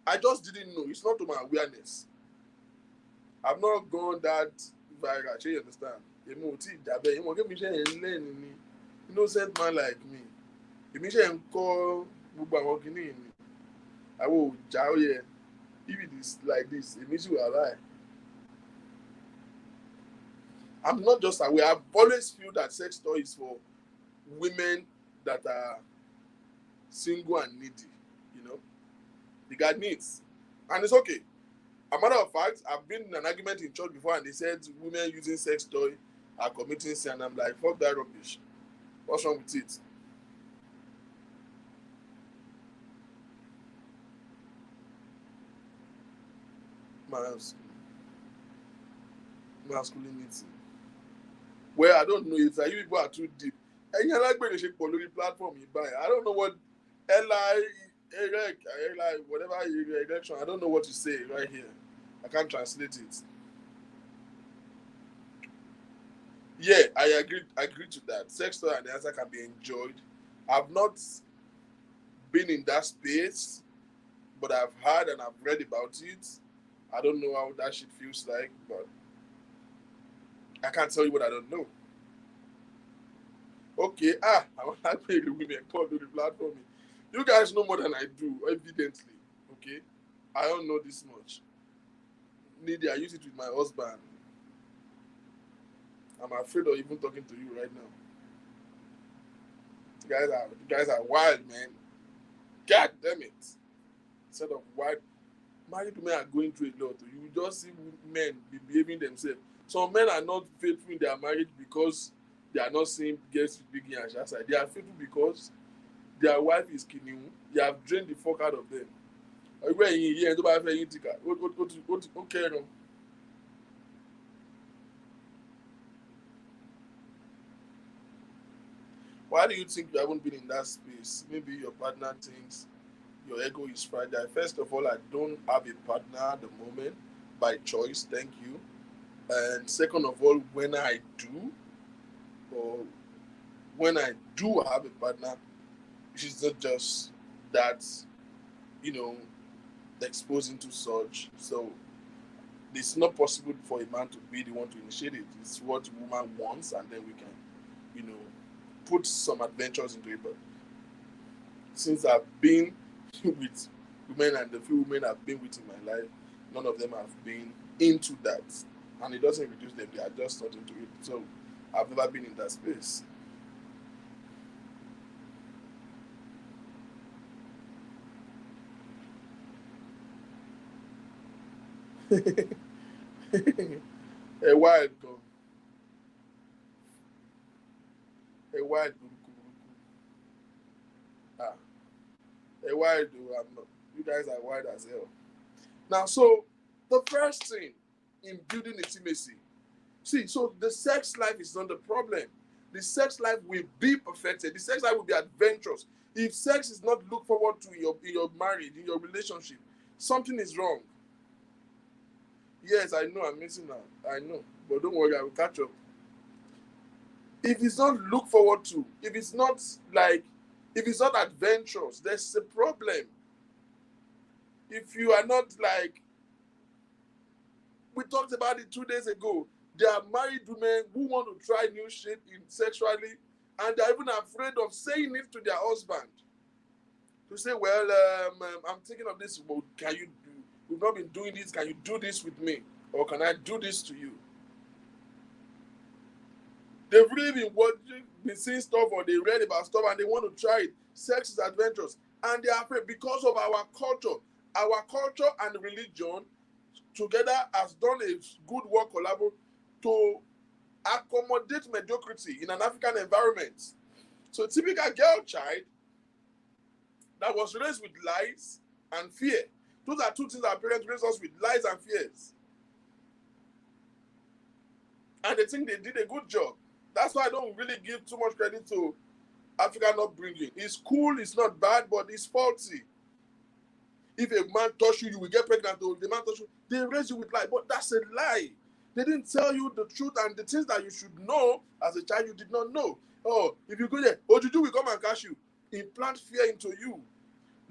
I just didn't know. It's not to my awareness. I've not gone that viral. You understand? Innocent man like me. I will jow here. If it is like this, it means you are right. I'm not just aware. I've always feel that sex toy is for women that are single and needy. They got needs. And it's okay. A matter of fact, I've been in an argument in church before and they said women using sex toy are committing sin. And I'm like, fuck that rubbish. What's wrong with it? Masculinity. Well, I don't know if you people are too deep. And you're like when shape on platform you buy. I don't know what whatever erection. I don't know what to say right here. I can't translate it. Yeah, I agree to that. Sex toy and the answer can be enjoyed. I've not been in that space, but I've heard and I've read about it. I don't know how that shit feels like, but I can't tell you what I don't know. Okay, I want to pay the women come to the platform. You guys know more than I do, evidently. Okay, I don't know this much. Neither I use it with my husband. I'm afraid of even talking to you right now. You guys are wild, man. God damn it. Instead of wild, married men are going through a lot. You just see men be behaving themselves. Some men are not faithful in their marriage because they are not seeing girls with big and side. They are faithful because their wife is killing. They have drained the fuck out of them. Ẹgbẹ́ ẹ̀yin yìí ẹni tó bá fẹ́ yín tìkà ó kẹ́ran. Why do you think you haven't been in that space? Maybe your partner thinks your ego is fragile. First of all, I don't have a partner at the moment by choice. Thank you. And second of all, or when I do have a partner, she's not just that, you know, exposing to such. So it's not possible for a man to be the one to initiate it. It's what woman wants, and then we can, you know, put some adventures into it. But since I've been with women and the few women I've been with in my life, none of them have been into that. And it doesn't reduce them, they are just not into it. So I've never been in that space. A while ago. A while ago. Ah, a while ago. I'm not. You guys are wild as hell. Now, so the first thing in building intimacy, see, so the sex life is not the problem. The sex life will be perfected. The sex life will be adventurous. If sex is not looked forward to in your marriage, in your relationship, something is wrong. Yes, I know I'm missing out. I know. But don't worry, I will catch up. If it's not looked forward to, if it's not adventurous, there's a problem. If you are not like, we talked about it 2 days ago, there are married women who want to try new shit in sexually, and they're even afraid of saying it to their husband. To say, well, I'm thinking of this, but can you do, we've not been doing this, can you do this with me? Or can I do this to you? They've really been seeing stuff, or they read about stuff and they want to try it. Sex is adventurous. And they are afraid because of our culture. Our culture and religion together has done a good work collaboration to accommodate mediocrity in an African environment. So a typical girl child that was raised with lies and fear. Those are two things our parents raised us with, lies and fears. And they think they did a good job. That's why I don't really give too much credit to African upbringing. It's cool, it's not bad, but it's faulty. If a man touch you, you will get pregnant. Or the man touch you, they raise you with lie. But that's a lie. They didn't tell you the truth and the things that you should know as a child you did not know. Oh, if you go there, Ojuju will come and catch you. Implant fear into you.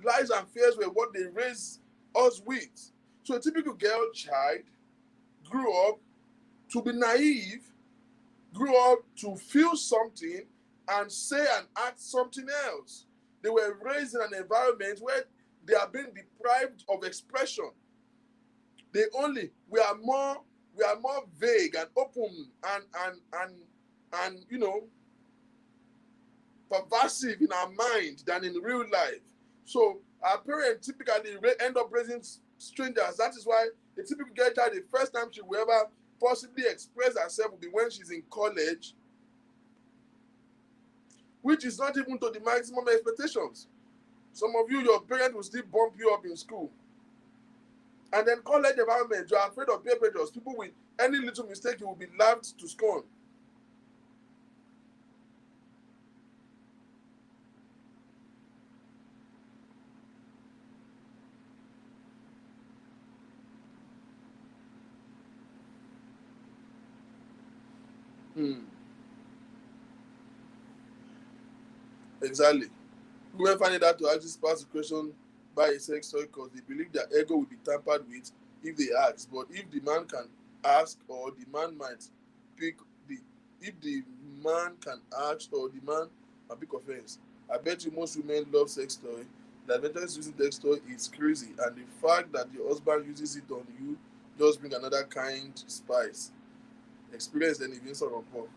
Lies and fears were what they raised us with. So a typical girl child grew up to be naive, grew up to feel something and say and act something else. They were raised in an environment where they are being deprived of expression. We are more vague and open and you know, pervasive in our mind than in real life. So our parents typically end up raising strangers. That is why a typical girl child, the first time she will ever possibly express herself will be when she's in college, which is not even to the maximum expectations. Some of you, your parents will still bump you up in school. And then college environment, you are afraid of peer pressure. People with any little mistake, you will be laughed to scorn. Exactly. Women find it hard to actually pass the question by a sex toy because they believe their ego will be tampered with if they ask. But if the man can ask, or the man might pick the if the man can ask or the man a big offense, I bet you most women love sex toy. The advantage using sex toy is crazy, and the fact that your husband uses it on you just bring another kind spice, experience, and even sort of rapport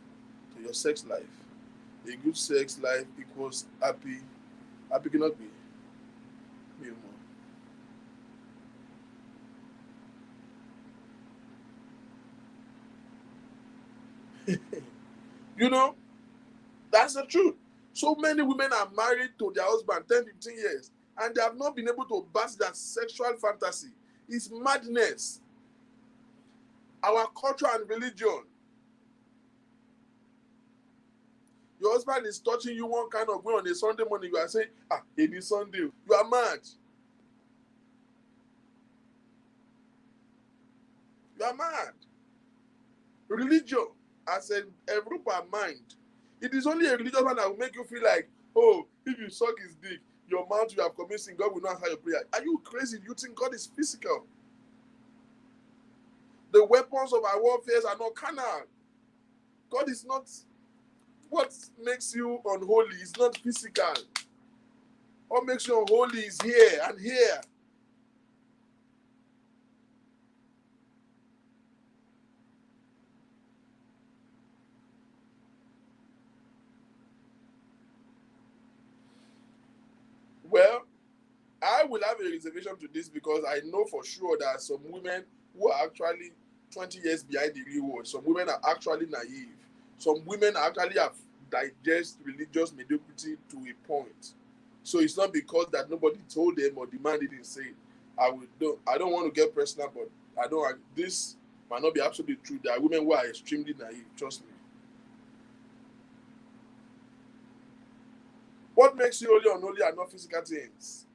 to your sex life. A good sex life equals happy. Happy cannot be. Me more. You know, that's the truth. So many women are married to their husband 10, 15 years, and they have not been able to burst their sexual fantasy. It's madness. Our culture and religion. Your husband is touching you one kind of way on a Sunday morning. You are saying, it is Sunday. You are mad. You are mad. Religion as a group of mind. It is only a religious man that will make you feel like, oh, if you suck his dick, your mouth you have committed sin, God will not answer your prayer. Are you crazy? You think God is physical? The weapons of our warfare are not carnal. God is not. What makes you unholy is not physical. What makes you unholy is here and here. Well, I will have a reservation to this because I know for sure that some women who are actually 20 years behind the real world, some women are actually naive. Some women actually have digest religious mediocrity to a point. So it's not because that nobody told them or the man didn't say it. I don't want to get personal, but this might not be absolutely true. There are women who are extremely naive, trust me. What makes you holy unholy are not physical things.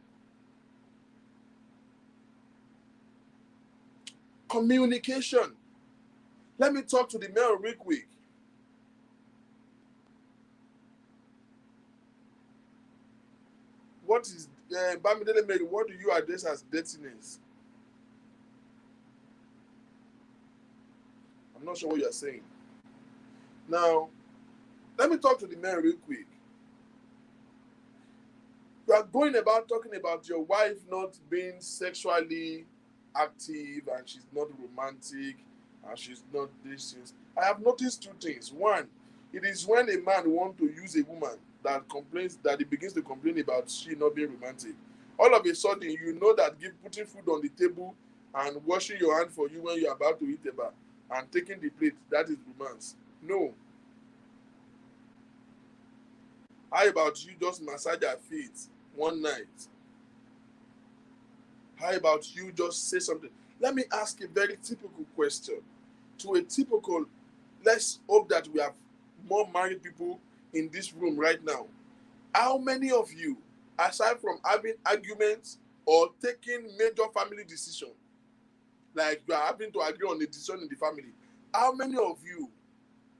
Communication. Let me talk to the male real quick. What is Bamidele Mary? What do you address as dirtiness? I'm not sure what you're saying. Now, let me talk to the men real quick. You are going about talking about your wife not being sexually active and she's not romantic and she's not this things. I have noticed two things. One, it is when a man wants to use a woman that he begins to complain about she not being romantic. All of a sudden, you know that putting food on the table and washing your hand for you when you're about to eat a bar and taking the plate, that is romance. No. How about you just massage her feet one night? How about you just say something? Let me ask a very typical question. Let's hope that we have more married people in this room right now. How many of you, aside from having arguments or taking major family decisions, like you are having to agree on a decision in the family, how many of you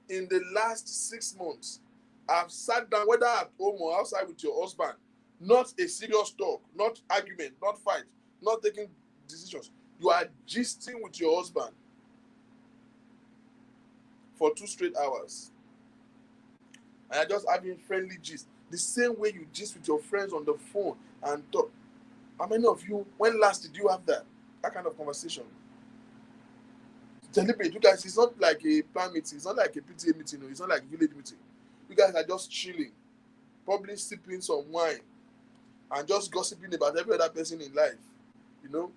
in the last 6 months have sat down, whether at home or outside with your husband, not a serious talk, not argument, not fight, not taking decisions. You are gisting with your husband for 2 straight hours. And you're just having friendly gist. The same way you gist with your friends on the phone and talk. How many of you, when last did you have that kind of conversation? Deliberate. You guys, it's not like a plan meeting, it's not like a PTA meeting, it's not like a village meeting. You guys are just chilling, probably sipping some wine and just gossiping about every other person in life. You know,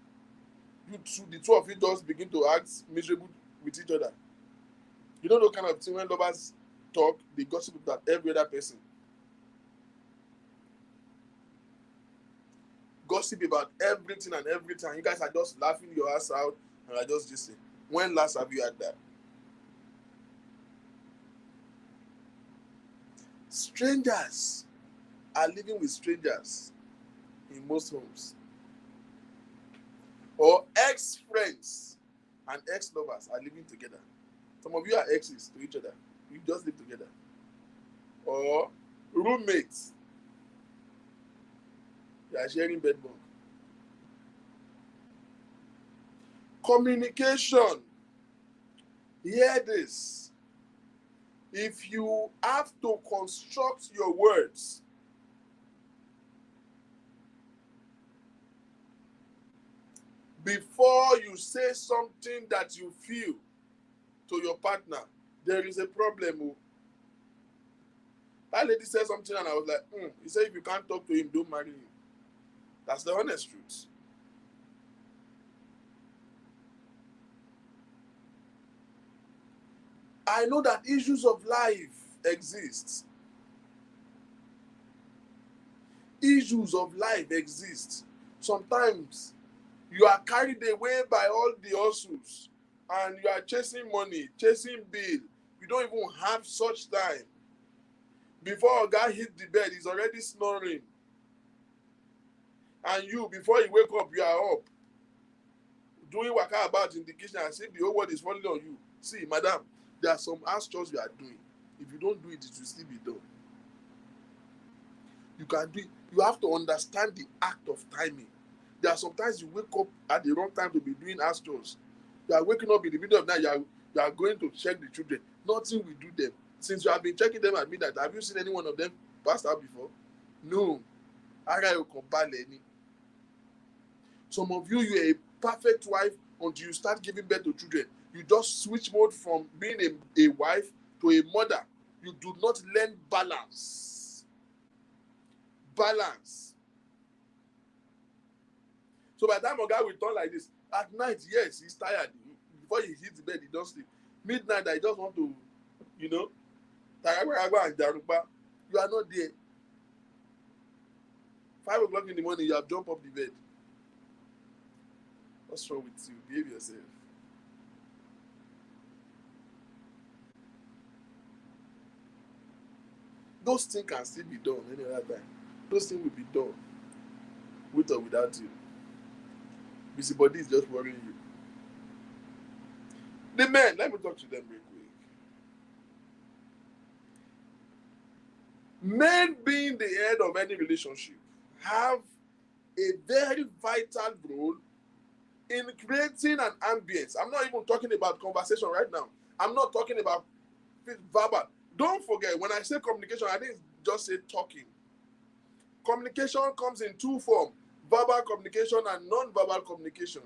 the two of you just begin to act miserable with each other. You know, those kind of thing when lovers talk, they gossip about every other person. Gossip about everything and everything. You guys are just laughing your ass out and are just listening. When last have you had that? Strangers are living with strangers in most homes. Or ex-friends and ex-lovers are living together. Some of you are exes to each other. You just live together. Or roommates. You are sharing bed bunk. Communication. Hear this. If you have to construct your words before you say something that you feel to your partner, there is a problem. Oh. That lady said something and I was like, He said if you can't talk to him, don't marry him. That's the honest truth. I know that issues of life exist. Issues of life exist. Sometimes you are carried away by all the hustles and you are chasing money, chasing bill. You don't even have such time. Before a guy hit the bed, he's already snoring. And you, before you wake up, you are up. Doing waka about in the kitchen and see the whole world is falling on you. See, madam, there are some house chores you are doing. If you don't do it, it will still be done. You can do it. You have to understand the act of timing. There are sometimes you wake up at the wrong time to be doing house chores. You are waking up in the middle of the night, you are going to check the children. Nothing will do them. Since you have been checking them at midnight, have you seen any one of them pass out before? No. Some of you, you are a perfect wife until you start giving birth to children. You just switch mode from being a wife to a mother. You do not learn balance. Balance. So by the time a guy will turn like this, at night, yes, he's tired. Before he hits the bed, he don't sleep. Midnight, I just want to, you are not there. 5 o'clock in the morning, you have jumped up the bed. What's wrong with you? Behave yourself. Those things can still be done any other time. Those things will be done with or without you. Busybody is just worrying you. The men, let me talk to them real quick. Men being the head of any relationship have a very vital role in creating an ambience. I'm not even talking about conversation right now. I'm not talking about verbal. Don't forget, when I say communication, I didn't just say talking. Communication comes in two forms: verbal communication and non-verbal communication.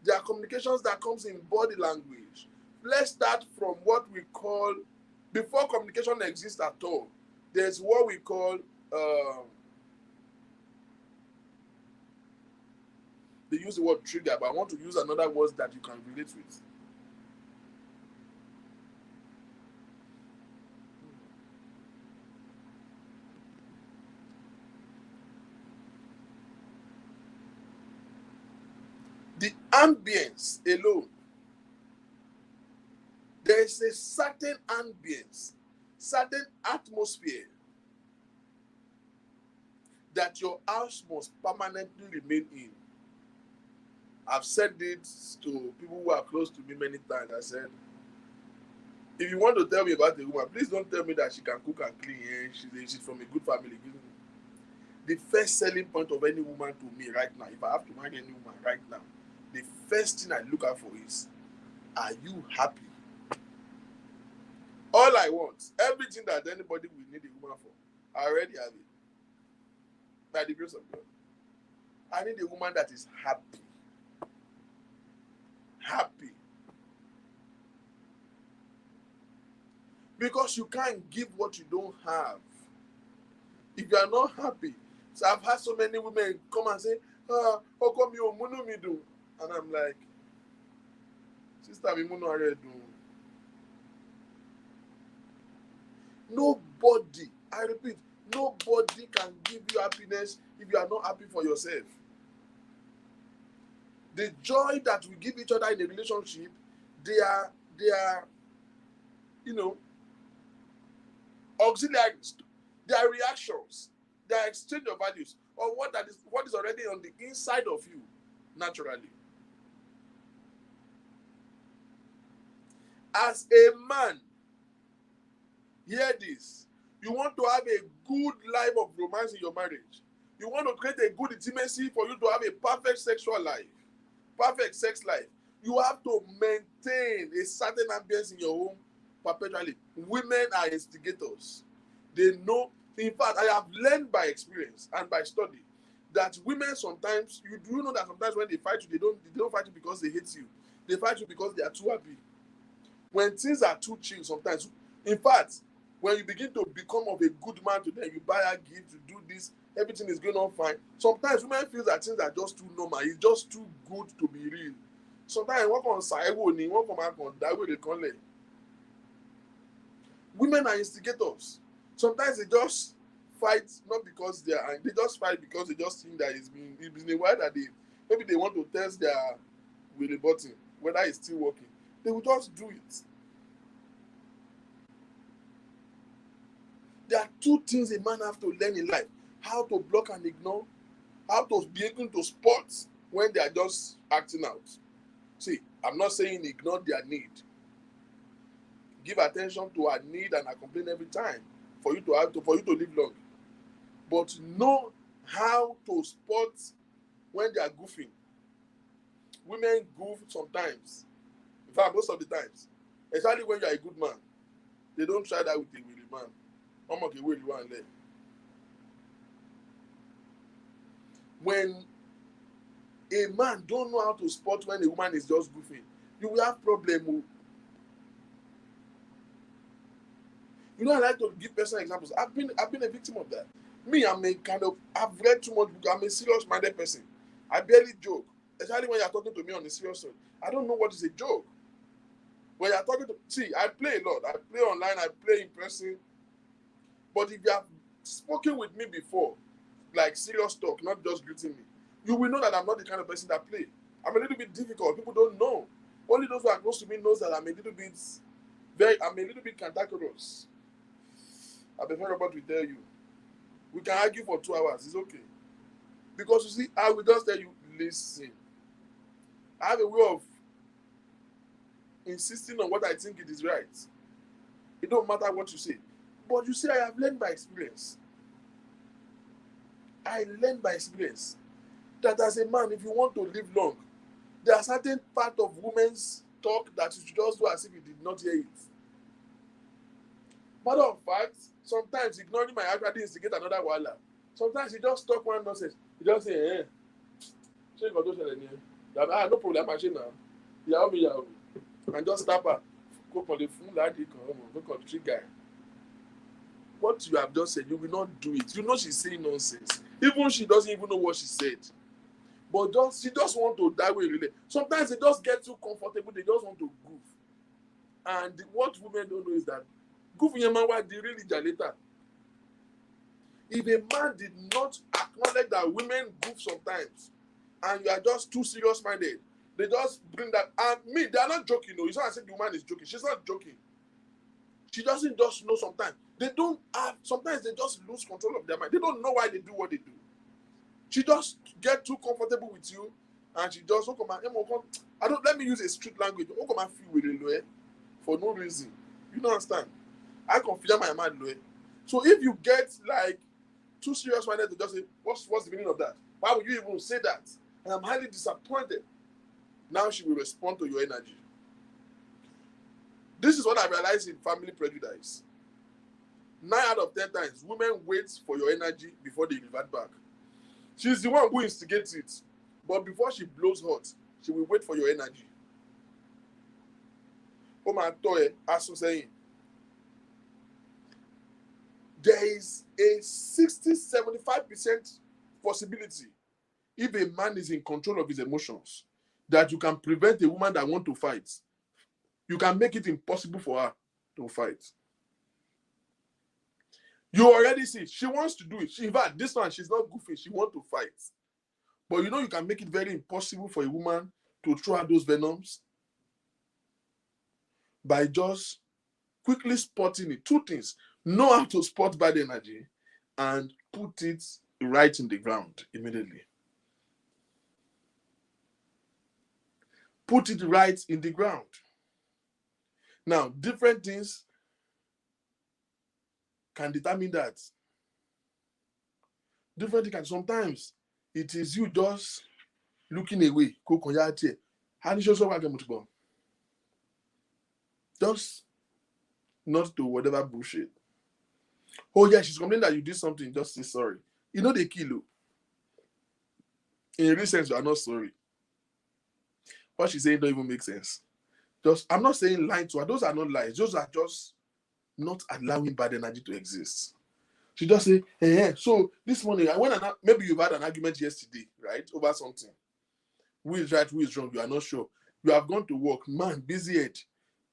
There are communications that comes in body language. Let's start from what we call, before communication exists at all, there's what we call, they use the word trigger, but I want to use another word that you can relate with. The ambience alone. There is a certain ambience, certain atmosphere that your house must permanently remain in. I've said it to people who are close to me many times. I said, if you want to tell me about a woman, please don't tell me that she can cook and clean. She's from a good family. The first selling point of any woman to me right now, if I have to marry any woman right now, the first thing I look out for is, are you happy? All I want, everything that anybody will need a woman for, I already have it. By the grace of God. I need a woman that is happy. Happy. Because you can't give what you don't have. If you are not happy. So I've had so many women come and say, how come you munu me do? And I'm like, sister, me munu already do. Nobody, I repeat, nobody can give you happiness if you are not happy for yourself. The joy that we give each other in a relationship, they are auxiliaries. They are reactions. They are exchange of values or what is already on the inside of you naturally. As a man, hear this. You want to have a good life of romance in your marriage. You want to create a good intimacy for you to have a perfect sexual life, perfect sex life. You have to maintain a certain ambience in your home perpetually. Women are instigators. They know. In fact, I have learned by experience and by study that women sometimes, you do know that sometimes when they fight you, they don't fight you because they hate you. They fight you because they are too happy. When things are too chill sometimes, in fact, when you begin to become of a good man to them, you buy a gift, you do this, everything is going on fine. Sometimes women feel that things are just too normal. It's just too good to be real. Sometimes one can say, one can die with a color. Women are instigators. Sometimes they just fight not because they just fight because they just think that it's been a while that maybe they want to test their wheel button, whether it's still working. They will just do it. There are two things a man have to learn in life: how to block and ignore, how to be able to spot when they are just acting out. See, I'm not saying ignore their need. Give attention to her need and her complaint every time for you to live long. But know how to spot when they are goofing. Women goof sometimes. In fact, most of the times. Especially when you are a good man. They don't try that with a weary man. I'm okay, where you want there. When a man don't know how to spot when a woman is just goofing, you will have problem. You know, I like to give personal examples. I've been a victim of that. Me, I've read too much book. I'm a serious-minded person. I barely joke. Especially when you're talking to me on a serious note. I don't know what is a joke. When you're talking to, see, I play a lot. I play online, I play in person. But if you have spoken with me before, like serious talk, not just greeting me, you will know that I'm not the kind of person that play. I'm a little bit difficult. People don't know. Only those who are close to me knows that I'm a little bit cantankerous. I'll be very about to tell you. We can argue for 2 hours. It's okay. Because you see, I will just tell you, listen. I have a way of insisting on what I think it is right. It don't matter what you say. But you see, I have learned by experience. I learned by experience that as a man, if you want to live long, there are certain parts of women's talk that you should just do as if you did not hear it. Matter of fact, sometimes ignoring my actually instigate another wahala. Sometimes you just talk one nonsense. You just say, ṣé nǹkan tó ṣẹlẹ̀ nìyẹn? No problem, I'm now. Ìyàwó mi. And just stop her. Go for the phone, lady kan, go for the trigger. What you have just said, you will not do it. You know she's saying nonsense. Even she doesn't even know what she said. But she just want to die with relay. Sometimes they just get too comfortable. They just want to goof. And what women don't know is that goofing your man, why they really later. If a man did not acknowledge that women goof sometimes, and you are just too serious-minded, they just bring that. And me, they are not joking. No, it's not as if the woman is joking. She's not joking. She doesn't just know sometimes. They don't have, sometimes they just lose control of their mind. They don't know why they do what they do. She just get too comfortable with you, and she just, let me use a street language. Feel with a for no reason. You don't understand? I confide my mind. So if you get like too serious-minded to just say, what's the meaning of that? Why would you even say that? And I'm highly disappointed. Now she will respond to your energy. This is what I realized in family prejudice. 9 out of 10 times, women wait for your energy before they revert back. She's the one who instigates it. But before she blows hot, she will wait for your energy. Oh my God, as I'm saying, there is a 60-75% possibility, if a man is in control of his emotions, that you can prevent a woman that wants to fight. You can make it impossible for her to fight. You already see, she wants to do it. In fact, this one, she's not goofy. She wants to fight. But you know you can make it very impossible for a woman to throw out those venoms by just quickly spotting it. 2 things. Know how to spot bad energy and put it right in the ground immediately. Put it right in the ground. Now, different things can determine that. Different things can, sometimes it is you just looking away. Just not to whatever bullshit. Oh yeah, she's complaining that you did something, just say sorry. You know they kill you. In a real sense, you are not sorry. What she's saying don't even make sense. Just, I'm not saying lying to her. Those are not lies. Those are just not allowing bad energy to exist. She just say, so this morning, maybe you've had an argument yesterday, right, over something. Who is right, who is wrong, you are not sure. You have gone to work, man, busy head.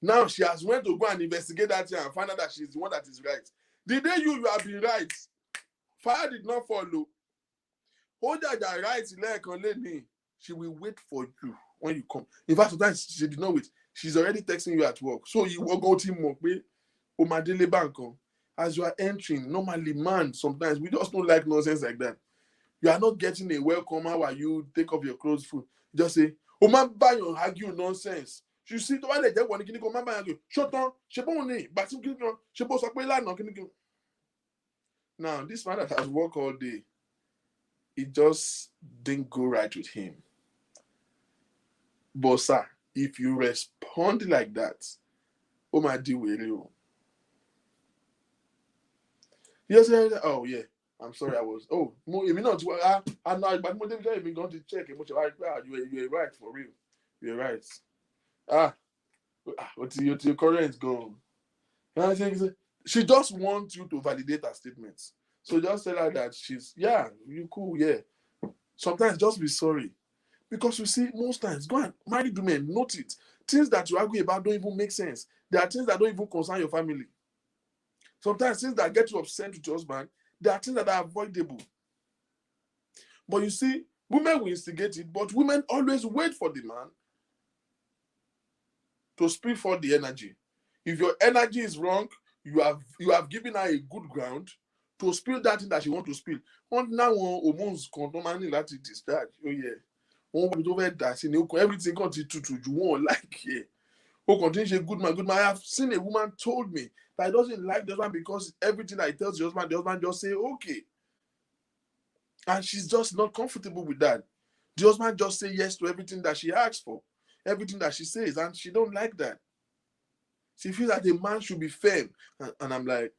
Now she has went to go and investigate that thing and find out that she's the one that is right. The day you have been right, fire did not follow. Hold that right, she will wait for you when you come. In fact, sometimes she did not wait. She's already texting you at work. So you will go to him, Omadele Bank. As you are entering, normally, man, sometimes we just don't like nonsense like that. You are not getting a welcome. How are you? Take off your clothes, food. Just say, "Oh man, buy your argue nonsense." You see, the one that they want to go, man, buy argue. Shut on, shebon but shebo sakwe no kini. Now, this man that has worked all day, it just didn't go right with him. But sir, if you respond like that, oh my dear, will you say, oh yeah, I'm sorry, I was. Oh, you mean not? I know, but more than even going to check. You were right for real. You're right. What's your current gone? She just wants you to validate her statements. So just tell her that you cool, yeah. Sometimes just be sorry. Because you see, most times, go and marry women, note it. Things that you argue about don't even make sense. There are things that don't even concern your family. Sometimes things that get you upset with your husband, there are things that are avoidable. But you see, women will instigate it, but women always wait for the man to speak for the energy. If your energy is wrong, you have given her a good ground to spill that thing that she want to spill. Now hormones condomani láti discharge. Oh yeah. One woman over that everything continue to you won't like it. Oh, continue good man. I have seen a woman told me that he doesn't like the husband because everything that he tells the husband just say okay. And she's just not comfortable with that. The husband just say yes to everything that she asks for, everything that she says, and she don't like that. She feels that a man should be firm. And I'm like,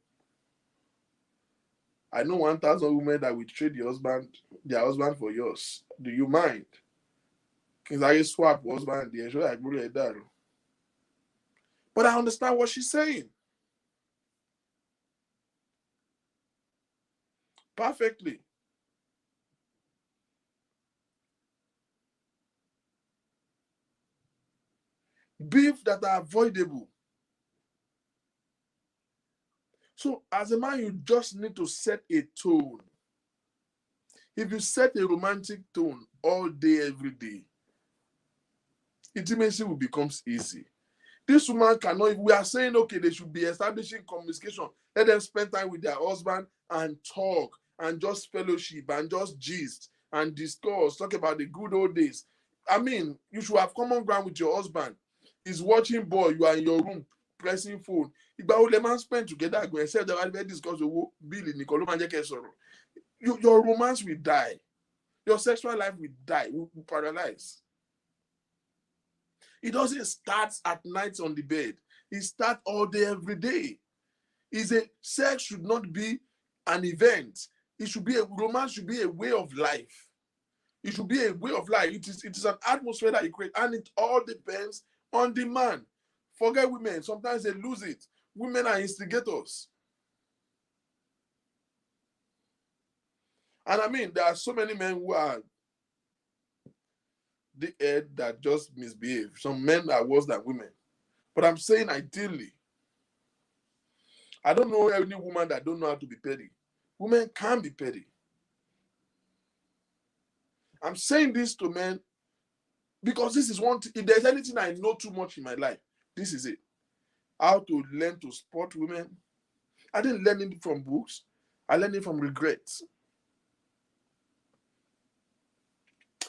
I know 1,000 women that will trade their husband for yours. Do you mind? Because I swap husband there, so I agree with that. But I understand what she's saying. Perfectly. Beef that are avoidable. So as a man, you just need to set a tone. If you set a romantic tone all day, every day, intimacy will become easy. This woman cannot, we are saying, okay, they should be establishing communication. Let them spend time with their husband and talk and just fellowship and just gist and discuss, talk about the good old days. I mean, you should have common ground with your husband. He's watching ball, you are in your room, pressing phone. Ìgbà wo lẹ máa spend together, go except that we discuss the bill in your romance will die. Your sexual life will die, will paralyze. It doesn't start at night on the bed. It starts all day, every day. Sex should not be an event. Romance should be a way of life. It should be a way of life. It is an atmosphere that you create, and it all depends on the man. Forget women. Sometimes they lose it. Women are instigators. And I mean, there are so many men who are the head that just misbehave. Some men are worse than women. But I'm saying ideally, I don't know any woman that don't know how to be petty. Women can be petty. I'm saying this to men because this is one thing. If there's anything I know too much in my life, this is it. How to learn to spot women. I didn't learn it from books. I learned it from regrets.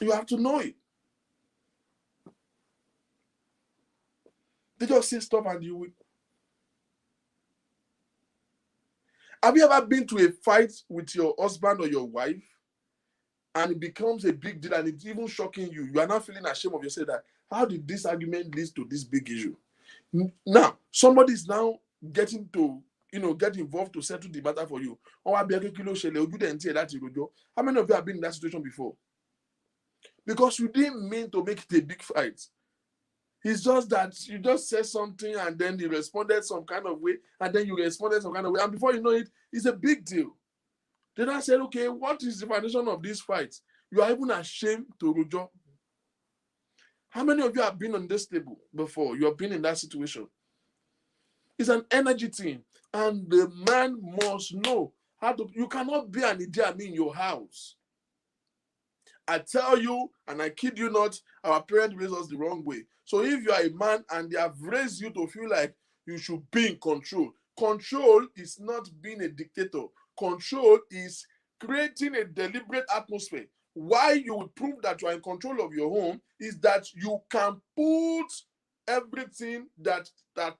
You have to know it. They just say stuff and you will. Have you ever been to a fight with your husband or your wife and it becomes a big deal and it's even shocking you? You are not feeling ashamed of yourself that how did this argument lead to this big issue? Now, somebody is now getting to, get involved to settle the matter for you. How many of you have been in that situation before? Because you didn't mean to make it a big fight. It's just that you just said something and then you responded some kind of way, and then you responded some kind of way, and before you know it, it's a big deal. Then I said, okay, what is the foundation of this fight? You are even ashamed to rojo. How many of you have been on this table before? You have been in that situation. It's an energy thing, and the man must know how to. You cannot be an idiot in your house. I tell you, and I kid you not, our parents raised us the wrong way. So if you are a man and they have raised you to feel like you should be in control, control is not being a dictator. Control is creating a deliberate atmosphere. Why you will prove that you are in control of your home is that you can put everything that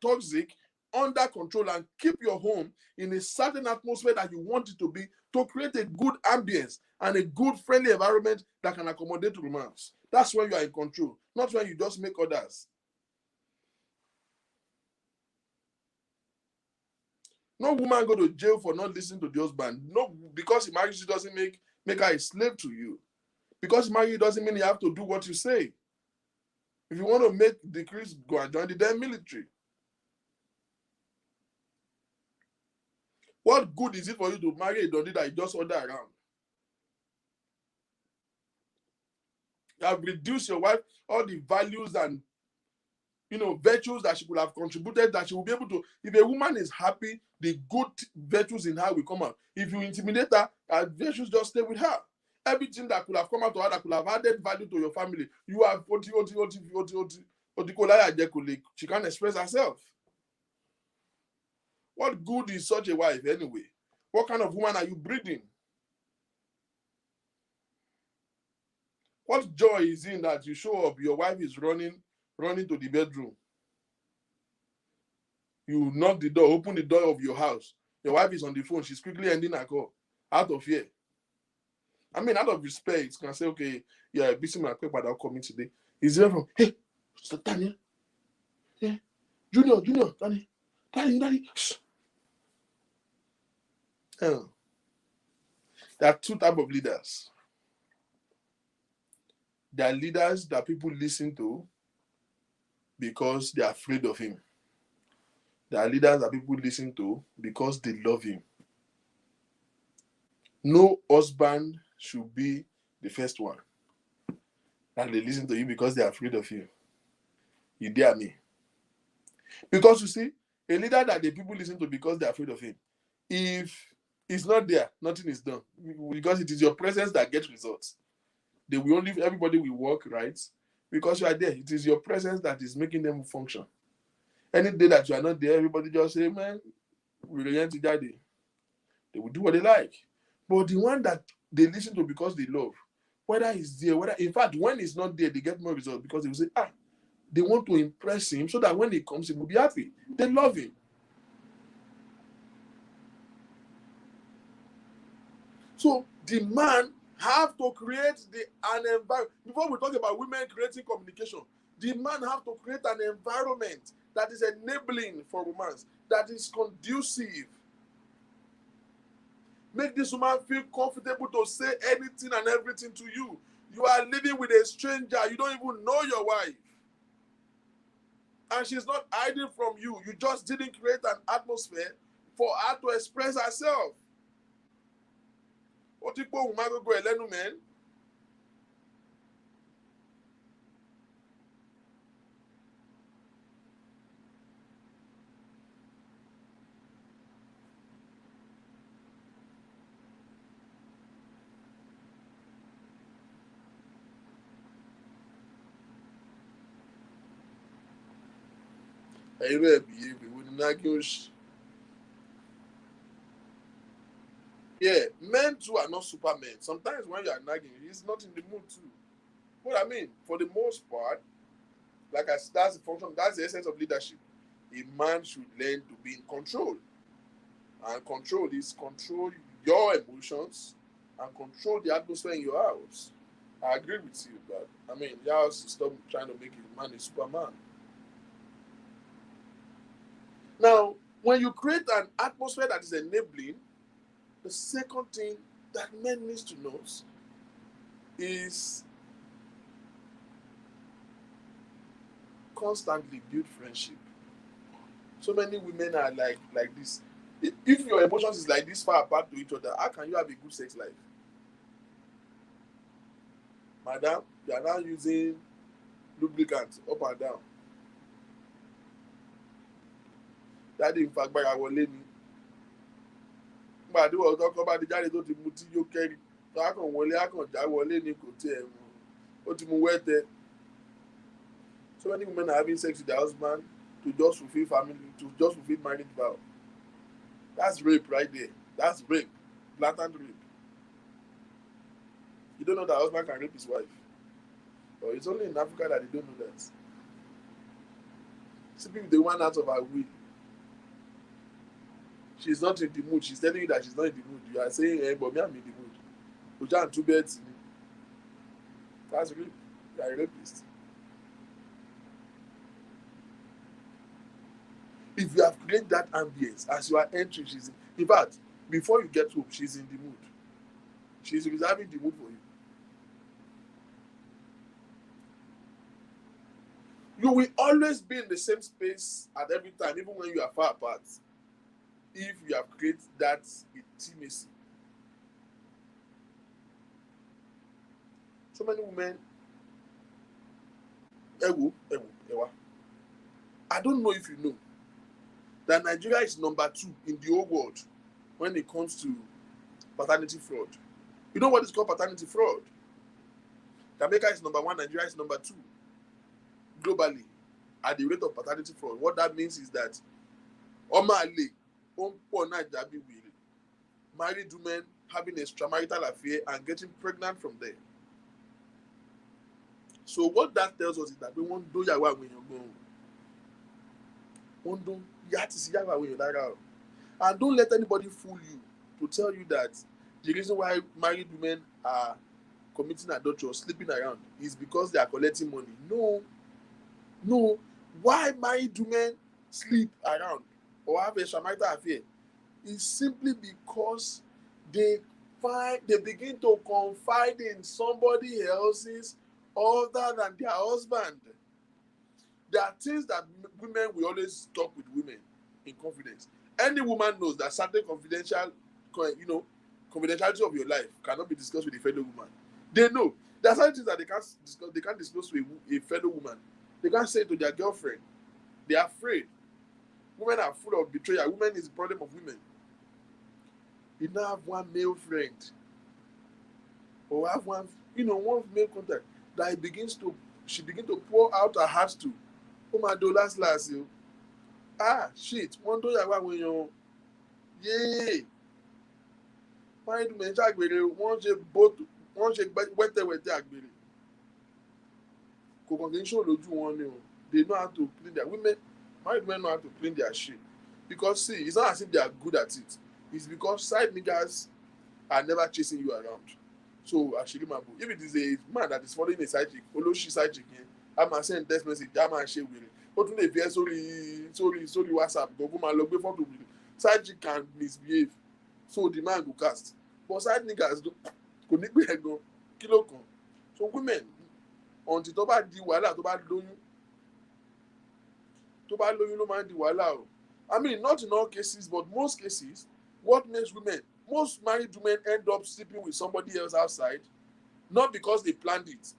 toxic under control and keep your home in a certain atmosphere that you want it to be, to create a good ambience and a good friendly environment that can accommodate romance. That's when you are in control, not when you just make others. No woman go to jail for not listening to the husband. No, because he marries you doesn't make her a slave to you. Because he marries you doesn't mean you have to do what you say. If you want to make decrease, go and join the damn military. What good is it for you to marry a dundee that you just order around? You have reduced your wife all the values and virtues that she could have contributed, that she will be able to. If a woman is happy, the good virtues in her will come out. If you intimidate her, her virtues just stay with her. Everything that could have come out to her that could have added value to your family, you have she can't express herself. What good is such a wife anyway? What kind of woman are you breeding? What joy is in that you show up, your wife is running to the bedroom. You knock the door, open the door of your house. Your wife is on the phone. She's quickly ending her call out of fear. I mean, out of respect, you can say, okay, yeah, busy my quick, but I'll come in today. He's there from, hey, Mr. Daniel. Yeah, Junior, Daddy. There are two types of leaders. There are leaders that people listen to because they are afraid of him. There are leaders that people listen to because they love him. No husband should be the first one that they listen to you because they are afraid of you. You dare me? Because you see, a leader that the people listen to because they are afraid of him, if he's not there, nothing is done. Because it is your presence that gets results. Everybody will work, right? Because you are there. It is your presence that is making them function. Any day that you are not there, everybody just say, man, we relent to daddy. They will do what they like. But the one that they listen to because they love, whether he's there, in fact, when he's not there, they get more results because they will say, they want to impress him so that when he comes, he will be happy. They love him. So the man have to create an environment. Before we talk about women creating communication, the man have to create an environment that is enabling for romance, that is conducive. Make this woman feel comfortable to say anything and everything to you. You are living with a stranger. You don't even know your wife. And she's not hiding from you. You just didn't create an atmosphere for her to express herself. What you go, man? Yeah, men too are not supermen. Sometimes when you are nagging, he's not in the mood too. What I mean, for the most part, that's the function, that's the essence of leadership. A man should learn to be in control. And control is control your emotions and control the atmosphere in your house. I agree with you, but I mean, you have to stop trying to make a man a superman. Now, When you create an atmosphere that is enabling, the second thing that men need to know is constantly build friendship. So many women are like this. If your emotions is like this far apart to each other, how can you have a good sex life? Madam, you are now using lubricant up and down. Daddy in fact gbára wọlé ni. Nígbà tí wọ́n tọ́kọ́ bá di jáde tó ti mu tí yóò kẹ́rì, tó á kàn wọlé, á kàn já wọlé ni kò tiẹ̀ mọ̀. Ó ti mu wẹ́tẹ́. So many women are having sex with their husband to just fulfill marriage vow. That's rape right there. That's rape. Blatant rape. You don't know that husband can rape his wife. Or it's only in Africa that they don't know that. Sleeping with the one out of her will. She's not in the mood. She's telling you that she's not in the mood. You are saying, hey, but me, I'm in the mood. Oja and two beds. That's rape. You are a rapist. If you have created that ambience as you are entering, she's in fact, before you get home, she's in the mood. She's reserving the mood for you. You will always be in the same space at every time, even when you are far apart, if you have created that intimacy. So many women, ewa. I don't know if you know that Nigeria is number 2 in the whole world when it comes to paternity fraud. You know what is called paternity fraud? Jamaica is number 1, Nigeria is number 2 globally at the rate of paternity fraud. What that means is that married women having a extramarital affair and getting pregnant from there. So what that tells us is that we won't do yawa when you're going. And don't let anybody fool you to tell you that the reason why married women are committing adultery or sleeping around is because they are collecting money. No. Why married women sleep around or have a extramarital affair is simply because they begin to confide in somebody else's other than their husband. There are things that women will always talk with women in confidence. Any woman knows that certain confidentiality of your life cannot be discussed with a fellow woman. They know. There are certain things that they can't disclose to a fellow woman. They can't say it to their girlfriend. They are afraid. Women are full of betrayal. Women is the problem of women. You now have one male friend or have one male contact that she begins to pour out her heart to. Oh my God, last you. Shit. One do yawa when you yay. Married women ṣàgbèrè wọ́n ṣe wẹ́tẹ̀wẹ́tẹ̀ àgbèrè. Kò kàn kí n ṣòro lójú wọn ni o. They know how to clean their women. Married women know how to clean their shit. Because see, it's not as if they are good at it. It's because side niggas are never chasing you around. So actually, if it is a man that is following a side chick, olóṣì side chick yẹn, a máa send text message, a máa ṣe wèrè. Ó tún lè fi ẹ́ sórí WhatsApp gbogbo máa lọ gbé fọ́tò wèrè. Side chick can misbehave, so the man go cast. But side niggas kò ní pé ẹ̀gan kí ló kàn. So women, until tó bá di wàhálà tó bá lóyún ló máa ń di wàhálà o. I mean, not in all cases, but most cases, what makes most married women end up sleeping with somebody else outside, not because they planned it.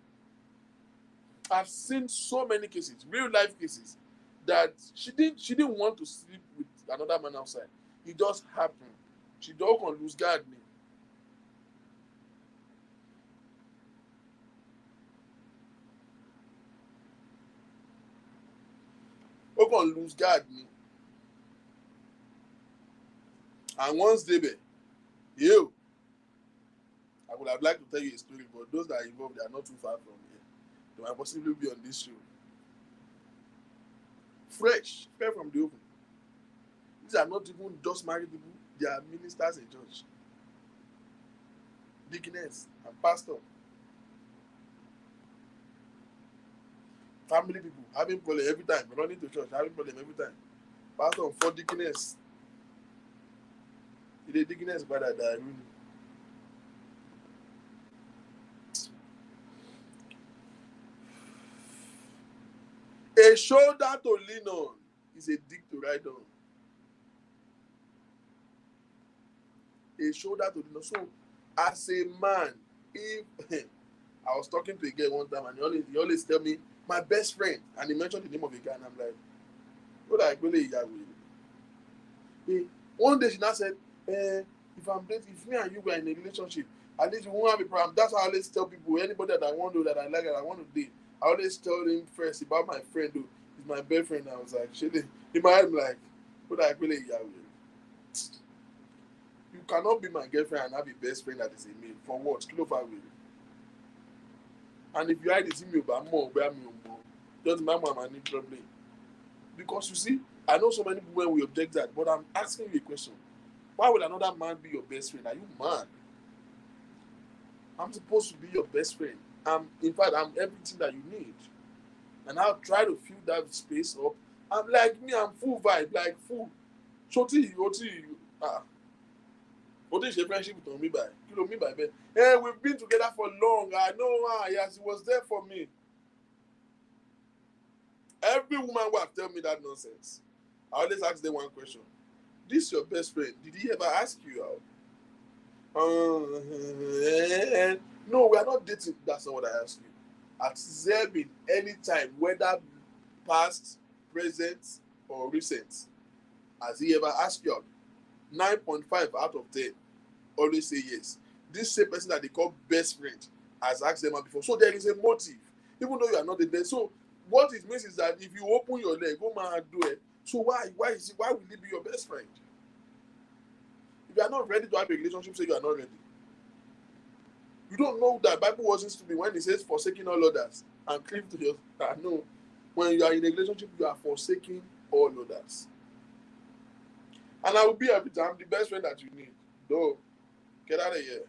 I've seen so many cases, real life cases, that she didn't want to sleep with another man outside. It just happened. She don't can lose guard me. Ó kàn lose guard me. And once they be, I would have liked to tell you a story, but those that are involved, they are not too far from here. They might possibly be on this show. Fresh from the oven. These are not even just married people, they are ministers in church. Deaconess and pastor. Family people having problem every time, running to church, having problem every time. Pastor for dickness. The dickness brother that a shoulder to lean on is a dick to ride on. A shoulder to lean on. So, as a man, if I was talking to a girl one time and he always tell me, my best friend, and he mentioned the name of a guy, and I'm like, what I really one day she now said, if me and you were in a relationship, at least you won't have a problem. That's how I always tell people, anybody that I want to, that I like, that I want to date, I always tell them first about my friend who is my best friend. I was like, shit, in my head, I'm like, what I really you cannot be my girlfriend and have a best friend that is a male. For what? Clover will. And if you hide this email, but more, just my mom and problem. Because you see, I know so many people when we object that, but I'm asking you a question. Why would another man be your best friend? Are you mad? I'm supposed to be your best friend. In fact, I'm everything that you need. And I'll try to fill that space up. I'm like me, I'm full vibe, like full. Oti, Oti, friendship with me by. You know me by bed. Hey, we've been together for long. I know her. Yes, he was there for me. Every woman will have tell me that nonsense. I always ask them one question. This your best friend. Did he ever ask you out? No, we are not dating. That's not what I asked you. Has there been any time, whether past, present, or recent, has he ever asked you out? 9.5 out of 10 always say yes. This same person that they call best friend has asked them out before. So there is a motive, even though you are not the best. So what it means is that if you open your leg, go man and do it. So why will he be your best friend? If you are not ready to have a relationship, say you are not ready. You don't know that Bible wasn't to be when it says forsaking all others and cleave to your no. When you are in a relationship, you are forsaking all others. And I will be every time the best friend that you need. Though, get out of here.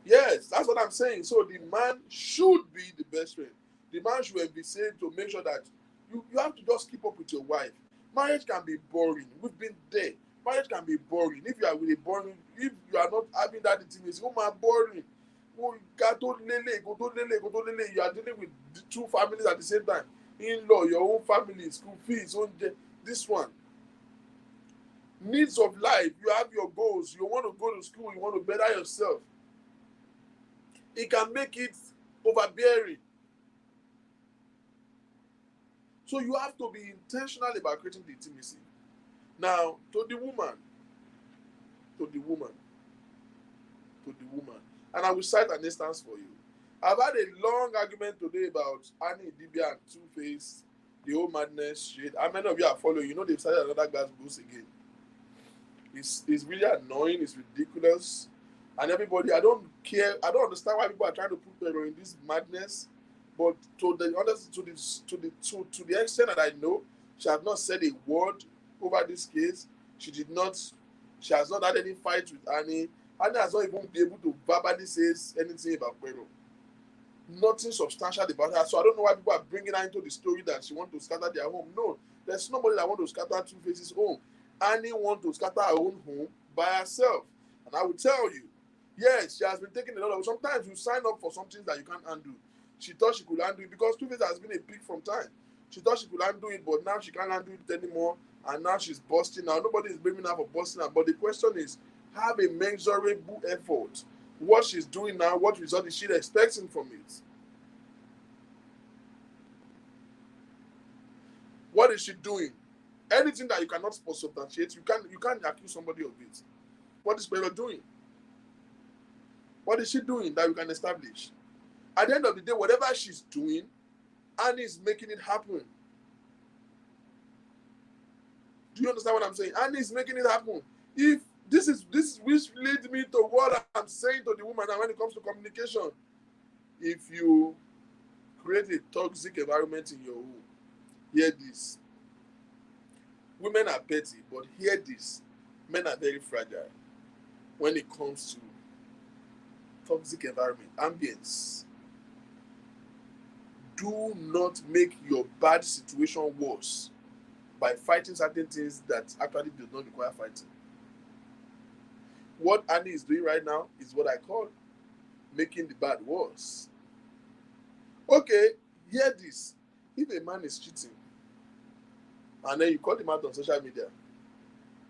Yes, that's what I'm saying. So the man should be the best friend. The man should be saying to make sure that you have to just keep up with your wife. Marriage can be boring. We've been there. Marriage can be boring. If you are really boring, if you are not having that intimacy, boring. You are dealing with the two families at the same time. In-law, your own family, school fees, this one. Needs of life. You have your goals. You want to go to school. You want to better yourself. It can make it overbearing. So you have to be intentional about creating the intimacy. Now, to the woman. And I will cite an instance for you. I've had a long argument today about Annie, Dibia, and Two-Face, the whole madness shit. How many of you are following? You know they've started another guy's boost again. It's really annoying. It's ridiculous. And everybody, I don't care. I don't understand why people are trying to put her in this madness. But to the extent that I know, she has not said a word over this case. She has not had any fight with Annie. Annie has not even been able to verbally say anything about Quero. Nothing substantial about her. So I don't know why people are bringing her into the story that she wants to scatter their home. No, there's nobody that wants to scatter Two-Face's home. Annie wants to scatter her own home by herself. And I will tell you, yes, she has been taking a lot of. Sometimes you sign up for something that you can't undo. She thought she could undo it because Two-Face has been a pig from time. She thought she could undo it, but now she can't undo it anymore. And now she's busting. Now nobody is blaming her for busting her. But the question is, have a measurable effort. What she's doing now, what result is she expecting from it? What is she doing? Anything that you cannot substantiate, you can't accuse somebody of it. What is Quero doing? What is she doing that we can establish? At the end of the day, whatever she's doing, Annie is making it happen. Do you understand what I'm saying? Annie is making it happen. If this is which leads me to what I'm saying to the woman, and when it comes to communication, if you create a toxic environment in your home, hear this. Women are petty, but hear this. Men are very fragile when it comes to toxic environment, ambience. Do not make your bad situation worse by fighting certain things that actually do not require fighting. What Annie is doing right now is what I call making the bad worse. Okay, hear this. If a man is cheating and then you call him out on social media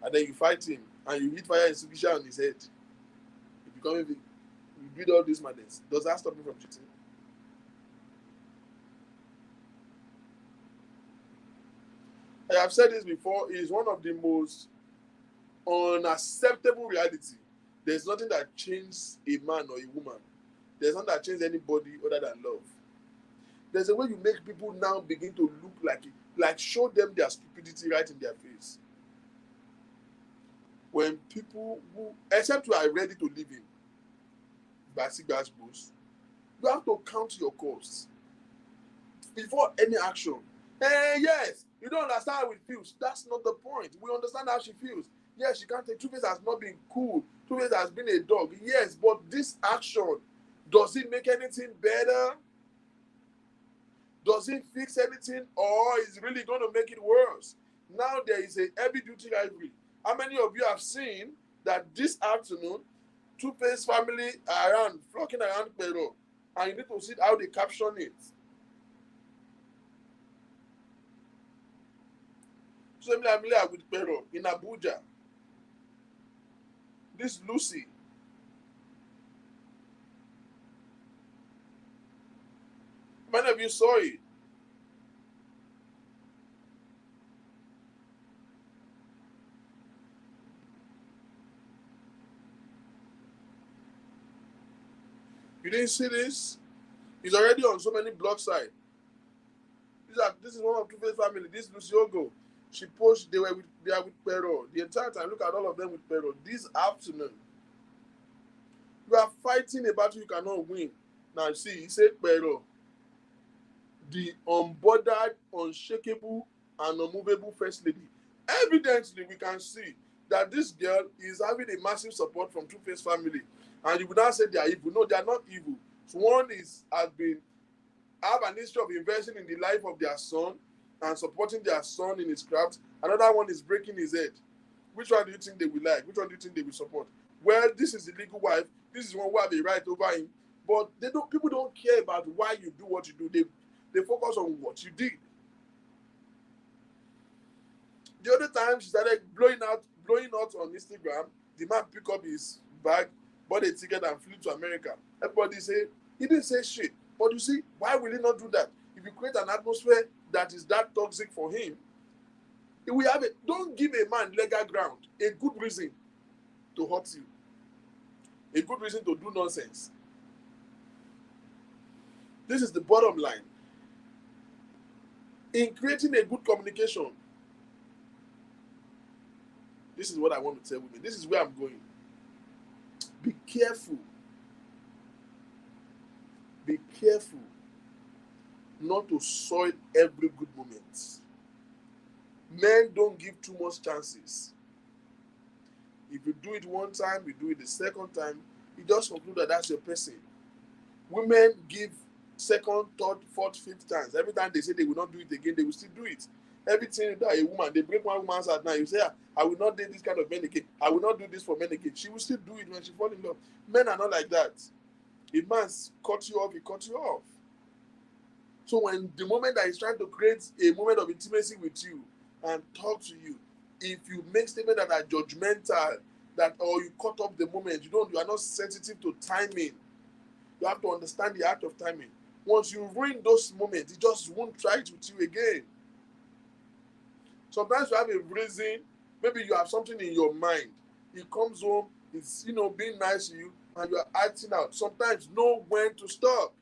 and then you fight him and you hit fire extinguisher on his head, you build all this madness, does that stop him from cheating? I have said this before, it is one of the most unacceptable reality. There's nothing that changes a man or a woman. There's nothing that changes anybody other than love. There's a way you make people now begin to look like show them their stupidity right in their face. When people who, except you are ready to live in basic gospels, you have to count your costs before any action. Yes, you don't understand how it feels. That's not the point. We understand how she feels. Yes, she can't take. Two-Face has not been cool. Two-Face has been a dog. Yes, but this action, does it make anything better? Does it fix anything, or is it really going to make it worse? Now there is a heavy-duty rivalry. How many of you have seen that this afternoon, Two-Face family are around, flocking around Pero, and you need to see how they caption it. So I'm with Pero in Abuja. This Lucy. Many of you saw it. You didn't see this? It's already on so many blog sites. This is one of Two-Face family. This Lucy Ogo. She posted they are with Pero. The entire time, look at all of them with Pero. This afternoon, you are fighting a battle you cannot win. Now see, he said Pero, the unbothered, unshakable, and unmovable first lady. Evidently, we can see that this girl is having a massive support from Two-Face family. And you would not say they are evil. No, they are not evil. So one have an history of investing in the life of their son and supporting their son in his craft. Another one is breaking his head. Which one do you think they will like? Which one do you think they will support? Well, this is the legal wife. This is one who have a right over him. But people don't care about why you do what you do. They focus on what you did. The other time she started blowing out on Instagram, the man picked up his bag, bought a ticket and flew to America. Everybody say, he didn't say shit. But you see, why will he not do that? If you create an atmosphere that is that toxic for him, we have it. Don't give a man legal ground, a good reason to hurt you, a good reason to do nonsense. This is the bottom line. In creating a good communication, this is what I want to tell women. This is where I'm going. Be careful. Be careful not to soil every good moment. Men don't give too much chances. If you do it one time, you do it the second time, you just conclude that that's your person. Women give second, third, fourth, fifth times. Every time they say they will not do it again, they will still do it. Everything that a woman, they break one woman's heart now, you say, I will not date this kind of men again. I will not do this for men again. She will still do it when she falls in love. Men are not like that. If man cut you off, he cut you off. So when the moment that he's trying to create a moment of intimacy with you and talk to you, if you make statements that are judgmental, or you cut off the moment, you are not sensitive to timing. You have to understand the art of timing. Once you ruin those moments, he just won't try it with you again. Sometimes you have a reason, maybe you have something in your mind. He comes home, he's being nice to you, and you are acting out. Sometimes know when to stop.